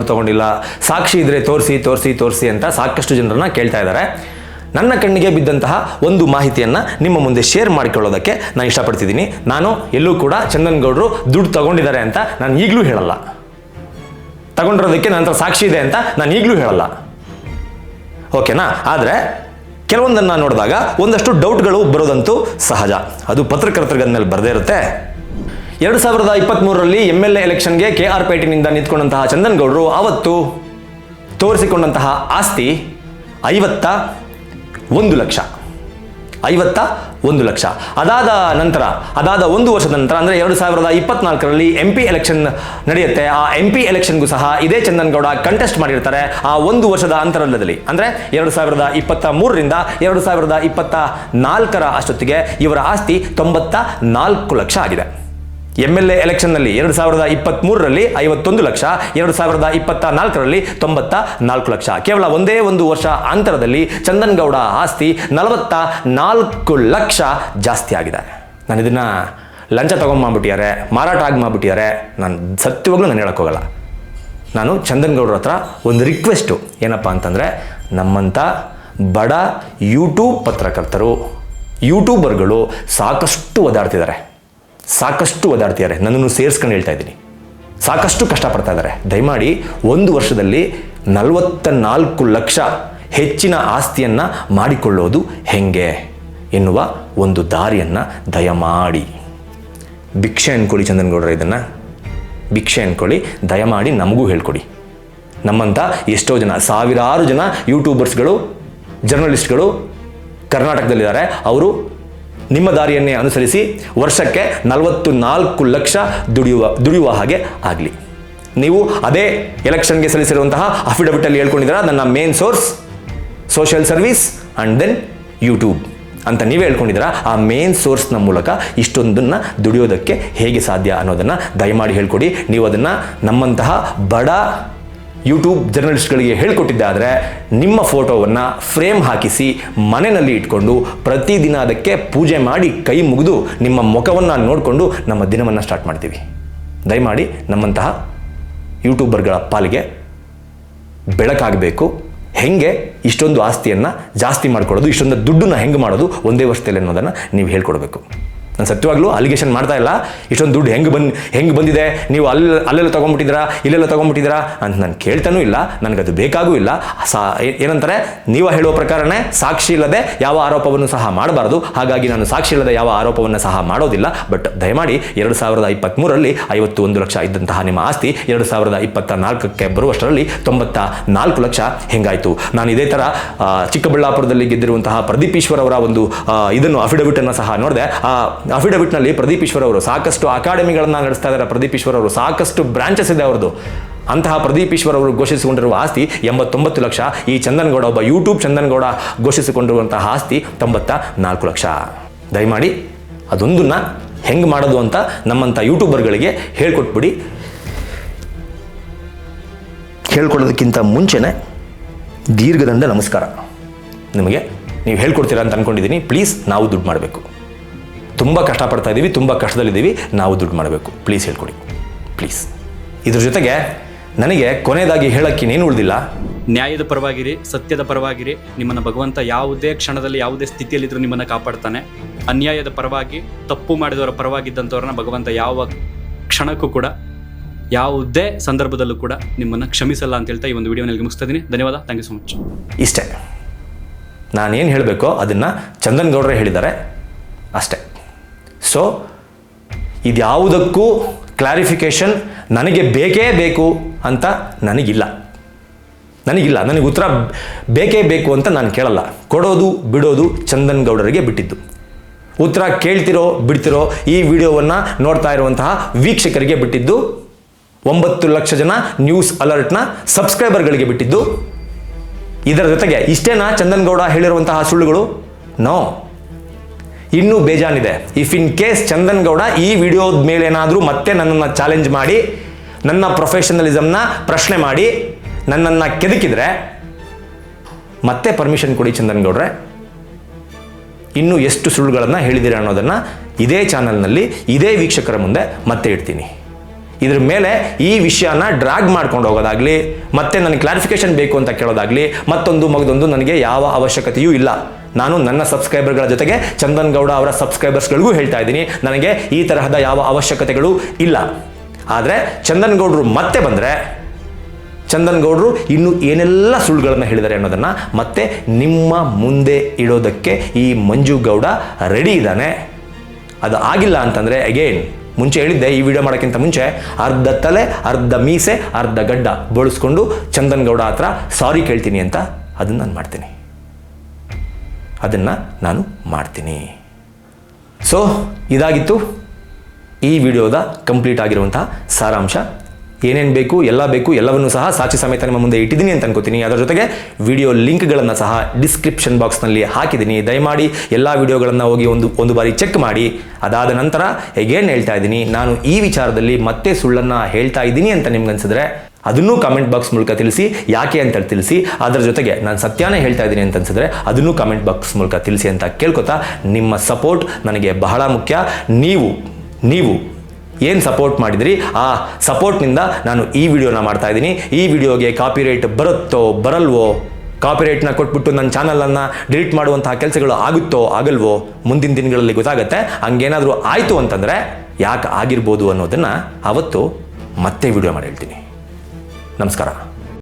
ತಗೊಂಡಿಲ್ಲ, ಸಾಕ್ಷಿ ಇದ್ರೆ ತೋರಿಸಿ ಅಂತ ಸಾಕಷ್ಟು ಜನರನ್ನ ಕೇಳ್ತಾ ಇದ್ದಾರೆ. ನನ್ನ ಕಣ್ಣಿಗೆ ಬಿದ್ದಂತಹ ಒಂದು ಮಾಹಿತಿಯನ್ನು ನಿಮ್ಮ ಮುಂದೆ ಶೇರ್ ಮಾಡಿಕೊಳ್ಳೋದಕ್ಕೆ ನಾನು ಇಷ್ಟಪಡ್ತಿದ್ದೀನಿ. ನಾನು ಎಲ್ಲೂ ಕೂಡ ಚಂದನ್ ಗೌಡರು ದುಡ್ಡು ತಗೊಂಡಿದ್ದಾರೆ ಅಂತ ನಾನು ಈಗಲೂ ಹೇಳಲ್ಲ, ತಗೊಂಡಿರೋದಕ್ಕೆ ನಂತರ ಸಾಕ್ಷಿ ಇದೆ ಅಂತ ನಾನು ಈಗಲೂ ಹೇಳಲ್ಲ, ಓಕೆನಾ? ಆದರೆ ಕೆಲವೊಂದನ್ನು ನೋಡಿದಾಗ ಒಂದಷ್ಟು ಡೌಟ್ಗಳು ಬರೋದಂತೂ ಸಹಜ. ಅದು ಪತ್ರಕರ್ತರಿಗೆ ಮೇಲೆ ಬರದೇ ಇರುತ್ತೆ. 2023ರಲ್ಲಿ MLA ಎಲೆಕ್ಷನ್ಗೆ KR ಪೇಟೆನಿಂದ ನಿಂತ್ಕೊಂಡಂತಹ ಚಂದನ್ ಗೌಡರು ಅವತ್ತು ತೋರಿಸಿಕೊಂಡಂತಹ ಆಸ್ತಿ 51 ಲಕ್ಷ. ಅದಾದ ಒಂದು ವರ್ಷದ ನಂತರ ಅಂದರೆ 2024ರಲ್ಲಿ MP ಎಲೆಕ್ಷನ್ ನಡೆಯುತ್ತೆ. ಆ MP ಎಲೆಕ್ಷನ್ಗೂ ಸಹ ಇದೇ ಚಂದನ್ ಗೌಡ ಕಂಟೆಸ್ಟ್ ಮಾಡಿರ್ತಾರೆ. ಆ ಒಂದು ವರ್ಷದ ಅಂತರದಲ್ಲಿ ಅಂದರೆ 2023ರಿಂದ 2024 ಅಷ್ಟೊತ್ತಿಗೆ ಇವರ ಆಸ್ತಿ 94 ಲಕ್ಷ ಆಗಿದೆ. MLA ಎಲೆಕ್ಷನ್ನಲ್ಲಿ 2023ರಲ್ಲಿ 51 ಲಕ್ಷ, 2024ರಲ್ಲಿ 94 ಲಕ್ಷ. ಕೇವಲ ಒಂದೇ ಒಂದು ವರ್ಷ ಅಂತರದಲ್ಲಿ ಚಂದನ್ ಗೌಡ ಆಸ್ತಿ 44 ಲಕ್ಷ ಜಾಸ್ತಿ ಆಗಿದೆ. ನಾನು ಇದನ್ನು ಲಂಚ ತೊಗೊಂಡ್ಬಿಟ್ಟಿದ್ದಾರೆ, ಮಾರಾಟ ಮಾಡ್ಬಿಟ್ಟಿದ್ದಾರೆ, ನಾನು ಸತ್ಯವಾಗ್ಲೂ ನಾನು ಹೇಳೋಕ್ಕೋಗಲ್ಲ. ನಾನು ಚಂದನ್ ಗೌಡ್ರ ಹತ್ರ ಒಂದು ರಿಕ್ವೆಸ್ಟು ಏನಪ್ಪ ಅಂತಂದರೆ, ನಮ್ಮಂಥ ಬಡ ಯೂಟ್ಯೂಬ್ ಪತ್ರಕರ್ತರು, ಯೂಟ್ಯೂಬರ್ಗಳು ಸಾಕಷ್ಟು ಓದಾಡ್ತಿದ್ದಾರೆ, ನನ್ನನ್ನು ಸೇರಿಸ್ಕೊಂಡು ಹೇಳ್ತಾ ಇದ್ದೀನಿ, ಸಾಕಷ್ಟು ಕಷ್ಟಪಡ್ತಾ ಇದ್ದಾರೆ. ದಯಮಾಡಿ ಒಂದು ವರ್ಷದಲ್ಲಿ 44 ಲಕ್ಷ ಹೆಚ್ಚಿನ ಆಸ್ತಿಯನ್ನು ಮಾಡಿಕೊಳ್ಳೋದು ಹೆಂಗೆ ಎನ್ನುವ ಒಂದು ದಾರಿಯನ್ನು ದಯಮಾಡಿ ಭಿಕ್ಷೆ ಅನ್ಕೊಳ್ಳಿ. ಚಂದನ್ ಗೌಡ್ರ ಇದನ್ನು ಭಿಕ್ಷೆ ಅನ್ಕೊಳ್ಳಿ, ದಯಮಾಡಿ ನಮಗೂ ಹೇಳ್ಕೊಡಿ. ನಮ್ಮಂಥ ಎಷ್ಟೋ ಜನ, ಸಾವಿರಾರು ಜನ ಯೂಟ್ಯೂಬರ್ಸ್ಗಳು, ಜರ್ನಲಿಸ್ಟ್ಗಳು ಕರ್ನಾಟಕದಲ್ಲಿದ್ದಾರೆ. ಅವರು ನಿಮ್ಮ ದಾರಿಯನ್ನೇ ಅನುಸರಿಸಿ ವರ್ಷಕ್ಕೆ 44 ಲಕ್ಷ ದುಡಿಯುವ ಹಾಗೆ ಆಗಲಿ. ನೀವು ಅದೇ ಎಲೆಕ್ಷನ್ಗೆ ಸಲ್ಲಿಸಿರುವಂತಹ ಅಫಿಡವಿಟಲ್ಲಿ ಹೇಳ್ಕೊಂಡಿದ್ದೀರಾ, ನನ್ನ main source social service and then YouTube ಅಂತ ನೀವೇ ಹೇಳ್ಕೊಂಡಿದ್ದೀರಾ. ಆ ಮೇನ್ ಸೋರ್ಸ್ನ ಮೂಲಕ ಇಷ್ಟೊಂದನ್ನು ದುಡಿಯೋದಕ್ಕೆ ಹೇಗೆ ಸಾಧ್ಯ ಅನ್ನೋದನ್ನು ದಯಮಾಡಿ ಹೇಳ್ಕೊಡಿ. ನೀವು ಅದನ್ನು ನಮ್ಮಂತಹ ಬಡ ಯೂಟ್ಯೂಬ್ ಜರ್ನಲಿಸ್ಟ್ಗಳಿಗೆ ಹೇಳ್ಕೊಟ್ಟಿದ್ದಾದರೆ ನಿಮ್ಮ ಫೋಟೋವನ್ನು ಫ್ರೇಮ್ ಹಾಕಿಸಿ ಮನೆಯಲ್ಲಿ ಇಟ್ಕೊಂಡು ಪ್ರತಿದಿನ ಅದಕ್ಕೆ ಪೂಜೆ ಮಾಡಿ ಕೈ ಮುಗಿದು ನಿಮ್ಮ ಮುಖವನ್ನು ನೋಡಿಕೊಂಡು ನಮ್ಮ ದಿನವನ್ನು ಸ್ಟಾರ್ಟ್ ಮಾಡ್ತೀವಿ. ದಯಮಾಡಿ ನಮ್ಮಂತಹ ಯೂಟ್ಯೂಬರ್ಗಳ ಪಾಲಿಗೆ ಬೆಳಕಾಗಬೇಕು. ಹೆಂಗೆ ಇಷ್ಟೊಂದು ಆಸ್ತಿಯನ್ನು ಜಾಸ್ತಿ ಮಾಡ್ಕೊಳ್ಳೋದು, ಇಷ್ಟೊಂದು ದುಡ್ಡನ್ನು ಹೆಂಗೆ ಮಾಡೋದು ಒಂದೇ ವರ್ಷದಲ್ಲಿ ಅನ್ನೋದನ್ನು ನೀವು ಹೇಳ್ಕೊಡ್ಬೇಕು. ನಾನು ಸತ್ಯವಾಗ್ಲೂ ಅಲಿಗೇಷನ್ ಮಾಡ್ತಾ ಇಲ್ಲ, ಇಷ್ಟೊಂದು ದುಡ್ಡು ಹೆಂಗೆ ಬಂದಿದೆ, ನೀವು ಅಲ್ಲೆಲ್ಲ ತೊಗೊಂಡ್ಬಿಟ್ಟಿದ್ದೀರಾ, ಇಲ್ಲೆಲ್ಲ ತೊಗೊಂಡ್ಬಿಟ್ಟಿದ್ದೀರಾ ಅಂತ ನಾನು ಕೇಳ್ತಾನೂ ಇಲ್ಲ, ನನಗದು ಬೇಕಾಗೂ ಇಲ್ಲ. ಏನಂತಾರೆ, ನೀವು ಹೇಳುವ ಪ್ರಕಾರನೇ ಸಾಕ್ಷಿ ಇಲ್ಲದೆ ಯಾವ ಆರೋಪವನ್ನು ಸಹ ಮಾಡಬಾರ್ದು. ಹಾಗಾಗಿ ನಾನು ಸಾಕ್ಷಿ ಇಲ್ಲದೆ ಯಾವ ಆರೋಪವನ್ನು ಸಹ ಮಾಡೋದಿಲ್ಲ. ಬಟ್ ದಯಮಾಡಿ 2023ರಲ್ಲಿ 51 ಲಕ್ಷ ಇದ್ದಂತಹ ನಿಮ್ಮ ಆಸ್ತಿ 2024ಕ್ಕೆ ಬರುವಷ್ಟರಲ್ಲಿ 94 ಲಕ್ಷ ಹೆಂಗಾಯಿತು? ನಾನು ಇದೇ ಥರ ಚಿಕ್ಕಬಳ್ಳಾಪುರದಲ್ಲಿ ಗೆದ್ದಿರುವಂತಹ ಪ್ರದೀಪ್ ಈಶ್ವರ್ ಅವರ ಒಂದು ಇದನ್ನು ಅಫಿಡವಿಟನ್ನು ಸಹ ನೋಡಿದೆ. ಆ ಅಫಿಡವಿಟ್ನಲ್ಲಿ ಪ್ರದೀಪ್ ಈಶ್ವರ್ ಅವರು ಸಾಕಷ್ಟು ಅಕಾಡೆಮಿಗಳನ್ನು ನಡೆಸ್ತಾ ಇದ್ದಾರೆ. ಪ್ರದೀಪ್ ಈಶ್ವರ್ ಅವರು ಸಾಕಷ್ಟು ಬ್ರಾಂಚಸ್ ಇದೆ ಅವ್ರದ್ದು. ಅಂತಹ ಪ್ರದೀಪ್ ಈಶ್ವರ್ ಅವರು ಘೋಷಿಸಿಕೊಂಡಿರುವ ಆಸ್ತಿ 89 ಲಕ್ಷ. ಈ ಚಂದನ್ ಗೌಡ, ಒಬ್ಬ ಯೂಟ್ಯೂಬ್ ಚಂದನ್ ಗೌಡ ಘೋಷಿಸಿಕೊಂಡಿರುವಂತಹ ಆಸ್ತಿ 94 ಲಕ್ಷ. ದಯಮಾಡಿ ಅದೊಂದನ್ನು ಹೆಂಗೆ ಮಾಡೋದು ಅಂತ ನಮ್ಮಂಥ ಯೂಟ್ಯೂಬರ್ಗಳಿಗೆ ಹೇಳ್ಕೊಟ್ಬಿಡಿ. ಹೇಳ್ಕೊಡೋದಕ್ಕಿಂತ ಮುಂಚೆನೇ ದೀರ್ಘದಂಡ ನಮಸ್ಕಾರ ನಿಮಗೆ. ನೀವು ಹೇಳ್ಕೊಡ್ತೀರಾ ಅಂತ ಅಂದ್ಕೊಂಡಿದ್ದೀನಿ. ಪ್ಲೀಸ್, ನಾವು ದುಡ್ಡು ಮಾಡಬೇಕು. ತುಂಬ ಕಷ್ಟಪಡ್ತಾ ಇದ್ದೀವಿ, ತುಂಬ ಕಷ್ಟದಲ್ಲಿದ್ದೀವಿ, ನಾವು ದುಡ್ಡು ಮಾಡಬೇಕು. ಪ್ಲೀಸ್ ಹೇಳ್ಕೊಡಿ, ಪ್ಲೀಸ್. ಇದ್ರ ಜೊತೆಗೆ ನನಗೆ ಕೊನೆಯದಾಗಿ ಹೇಳೋಕ್ಕೇನೇನು ಉಳಿದಿಲ್ಲ. ನ್ಯಾಯದ ಪರವಾಗಿರಿ, ಸತ್ಯದ ಪರವಾಗಿರಿ. ನಿಮ್ಮನ್ನು ಭಗವಂತ ಯಾವುದೇ ಕ್ಷಣದಲ್ಲಿ ಯಾವುದೇ ಸ್ಥಿತಿಯಲ್ಲಿದ್ದರೂ ನಿಮ್ಮನ್ನು ಕಾಪಾಡ್ತಾನೆ. ಅನ್ಯಾಯದ ಪರವಾಗಿ, ತಪ್ಪು ಮಾಡಿದವರ ಪರವಾಗಿದ್ದಂಥವ್ರನ್ನ ಭಗವಂತ ಯಾವ ಕ್ಷಣಕ್ಕೂ ಕೂಡ, ಯಾವುದೇ ಸಂದರ್ಭದಲ್ಲೂ ಕೂಡ ನಿಮ್ಮನ್ನು ಕ್ಷಮಿಸಲ್ಲ ಅಂತ ಹೇಳ್ತಾ ಈ ಒಂದು ವಿಡಿಯೋನಲ್ಲಿ ಮುಗಿಸ್ತಾ ಇದ್ದೀನಿ. ಧನ್ಯವಾದ. Thank you so much. ಇಷ್ಟೇ, ನಾನೇನು ಹೇಳಬೇಕೋ ಅದನ್ನು ಚಂದನ್ ಗೌಡ್ರೆ ಹೇಳಿದ್ದಾರೆ ಅಷ್ಟೇ. ಸೊ ಇದ್ಯಾವುದಕ್ಕೂ ಕ್ಲಾರಿಫಿಕೇಷನ್ ನನಗೆ ಬೇಕೇ ಬೇಕು ಅಂತ ನನಗಿಲ್ಲ. ನನಗಿಲ್ಲ, ನನಗೆ ಉತ್ತರ ಬೇಕೇ ಬೇಕು ಅಂತ ನಾನು ಕೇಳಲ್ಲ. ಕೊಡೋದು ಬಿಡೋದು ಚಂದನ್ ಗೌಡರಿಗೆ ಬಿಟ್ಟಿದ್ದು. ಉತ್ತರ ಕೇಳ್ತಿರೋ ಬಿಡ್ತಿರೋ ಈ ವಿಡಿಯೋವನ್ನು ನೋಡ್ತಾ ಇರುವಂತಹ ವೀಕ್ಷಕರಿಗೆ ಬಿಟ್ಟಿದ್ದು, 9 ಲಕ್ಷ ಜನ ನ್ಯೂಸ್ ಅಲರ್ಟ್ನ ಸಬ್ಸ್ಕ್ರೈಬರ್ಗಳಿಗೆ ಬಿಟ್ಟಿದ್ದು. ಇದರ ಜೊತೆಗೆ ಇಷ್ಟೇನಾ ಚಂದನ್ ಗೌಡ ಹೇಳಿರುವಂತಹ ಸುಳ್ಳುಗಳು? ನೋ, ಇನ್ನೂ ಬೇಜಾನಿದೆ. If in case Chandan Gowda ಈ ವಿಡಿಯೋದ ಮೇಲೇನಾದರೂ ಮತ್ತೆ ನನ್ನನ್ನು ಚಾಲೆಂಜ್ ಮಾಡಿ, ನನ್ನ ಪ್ರೊಫೆಷನಲಿಸಮ್ನ ಪ್ರಶ್ನೆ ಮಾಡಿ ನನ್ನನ್ನು ಕೆದಕಿದ್ರೆ ಮತ್ತೆ ಪರ್ಮಿಷನ್ ಕೊಡಿ ಚಂದನ್ ಗೌಡ್ರೆ. ಇನ್ನೂ ಎಷ್ಟು ಸುಳ್ಳುಗಳನ್ನು ಹೇಳಿದ್ದೀರಾ ಅನ್ನೋದನ್ನು ಇದೇ ಚಾನಲ್ನಲ್ಲಿ ಇದೇ ವೀಕ್ಷಕರ ಮುಂದೆ ಮತ್ತೆ ಇಡ್ತೀನಿ. ಇದ್ರ ಮೇಲೆ ಈ ವಿಷಯನ ಡ್ರ್ಯಾಗ್ ಮಾಡ್ಕೊಂಡು ಹೋಗೋದಾಗಲಿ, ಮತ್ತೆ ನನಗೆ ಕ್ಲಾರಿಫಿಕೇಶನ್ ಬೇಕು ಅಂತ ಕೇಳೋದಾಗಲಿ, ಮತ್ತೊಂದು ಮಗದೊಂದು ನನಗೆ ಯಾವ ಅವಶ್ಯಕತೆಯೂ ಇಲ್ಲ. ನಾನು ನನ್ನ ಸಬ್ಸ್ಕ್ರೈಬರ್ಗಳ ಜೊತೆಗೆ ಚಂದನ್ ಗೌಡ ಅವರ ಸಬ್ಸ್ಕ್ರೈಬರ್ಸ್ಗಳಿಗೂ ಹೇಳ್ತಾ ಇದ್ದೀನಿ, ನನಗೆ ಈ ತರಹದ ಯಾವ ಅವಶ್ಯಕತೆಗಳು ಇಲ್ಲ. ಆದರೆ ಚಂದನ್ ಗೌಡರು ಮತ್ತೆ ಬಂದರೆ, ಚಂದನ್ ಗೌಡರು ಇನ್ನೂ ಏನೆಲ್ಲ ಸುಳ್ಳುಗಳನ್ನು ಹೇಳಿದ್ದಾರೆ ಅನ್ನೋದನ್ನು ಮತ್ತೆ ನಿಮ್ಮ ಮುಂದೆ ಇಡೋದಕ್ಕೆ ಈ ಮಂಜು ಗೌಡ ರೆಡಿ ಇದ್ದಾನೆ. ಅದು ಆಗಿಲ್ಲ ಅಂತಂದರೆ ಅಗೇನ್, ಮುಂಚೆ ಹೇಳಿದ್ದೆ ಈ ವಿಡಿಯೋ ಮಾಡೋಕ್ಕಿಂತ ಮುಂಚೆ, ಅರ್ಧ ತಲೆ ಅರ್ಧ ಮೀಸೆ ಅರ್ಧ ಗಡ್ಡ ಬಳಸ್ಕೊಂಡು ಚಂದನ್ ಗೌಡ ಹತ್ರ ಸಾರಿ ಕೇಳ್ತೀನಿ ಅಂತ. ಅದನ್ನು ನಾನು ಮಾಡ್ತೀನಿ, ಅದನ್ನು ನಾನು ಮಾಡ್ತೀನಿ. ಸೊ ಇದಾಗಿತ್ತು ಈ ವಿಡಿಯೋದ ಕಂಪ್ಲೀಟ್ ಆಗಿರುವಂತಹ ಸಾರಾಂಶ. ಏನೇನು ಬೇಕು ಎಲ್ಲವನ್ನೂ ಸಹ ಸಾಕ್ಷಿ ಸಮೇತ ನಿಮ್ಮ ಮುಂದೆ ಇಟ್ಟಿದ್ದೀನಿ ಅಂತ ಅನ್ಕೋತೀನಿ. ಅದರ ಜೊತೆಗೆ ವಿಡಿಯೋ ಲಿಂಕ್ಗಳನ್ನು ಸಹ ಡಿಸ್ಕ್ರಿಪ್ಷನ್ ಬಾಕ್ಸ್ನಲ್ಲಿ ಹಾಕಿದ್ದೀನಿ. ದಯಮಾಡಿ ಎಲ್ಲ ವಿಡಿಯೋಗಳನ್ನು ಹೋಗಿ ಒಂದು ಬಾರಿ ಚೆಕ್ ಮಾಡಿ. ಅದಾದ ನಂತರ ಹೇಗೇನು ಹೇಳ್ತಾ ಇದ್ದೀನಿ, ನಾನು ಈ ವಿಚಾರದಲ್ಲಿ ಮತ್ತೆ ಸುಳ್ಳನ್ನು ಹೇಳ್ತಾ ಇದ್ದೀನಿ ಅಂತ ನಿಮ್ಗೆ ಅನ್ಸಿದ್ರೆ ಅದನ್ನೂ ಕಾಮೆಂಟ್ ಬಾಕ್ಸ್ ಮೂಲಕ ತಿಳಿಸಿ, ಯಾಕೆ ಅಂತ ತಿಳಿಸಿ. ಅದರ ಜೊತೆಗೆ ನಾನು ಸತ್ಯನೇ ಹೇಳ್ತಾ ಇದ್ದೀನಿ ಅಂತ ಅನ್ಸಿದ್ರೆ ಅದನ್ನೂ ಕಾಮೆಂಟ್ ಬಾಕ್ಸ್ ಮೂಲಕ ತಿಳಿಸಿ ಅಂತ ಕೇಳ್ಕೊತಾ, ನಿಮ್ಮ ಸಪೋರ್ಟ್ ನನಗೆ ಬಹಳ ಮುಖ್ಯ. ನೀವು ಏನು ಸಪೋರ್ಟ್ ಮಾಡಿದ್ರಿ, ಆ ಸಪೋರ್ಟ್ನಿಂದ ನಾನು ಈ ವಿಡಿಯೋನ ಮಾಡ್ತಾ ಇದ್ದೀನಿ. ಈ ವಿಡಿಯೋಗೆ ಕಾಪಿರೈಟ್ ಬರುತ್ತೋ ಬರಲ್ವೋ, ಕಾಪಿರೈಟ್ನ ಕೊಟ್ಬಿಟ್ಟು ನನ್ನ ಚಾನಲನ್ನು ಡಿಲೀಟ್ ಮಾಡುವಂತಹ ಕೆಲಸಗಳು ಆಗುತ್ತೋ ಆಗಲ್ವೋ ಮುಂದಿನ ದಿನಗಳಲ್ಲಿ ಗೊತ್ತಾಗುತ್ತೆ. ಹಂಗೇನಾದರೂ ಆಯಿತು ಅಂತಂದರೆ ಯಾಕೆ ಆಗಿರ್ಬೋದು ಅನ್ನೋದನ್ನು ಅವತ್ತು ಮತ್ತೆ ವಿಡಿಯೋ ಮಾಡಿ ಹೇಳ್ತೀನಿ. ನಮಸ್ಕಾರ.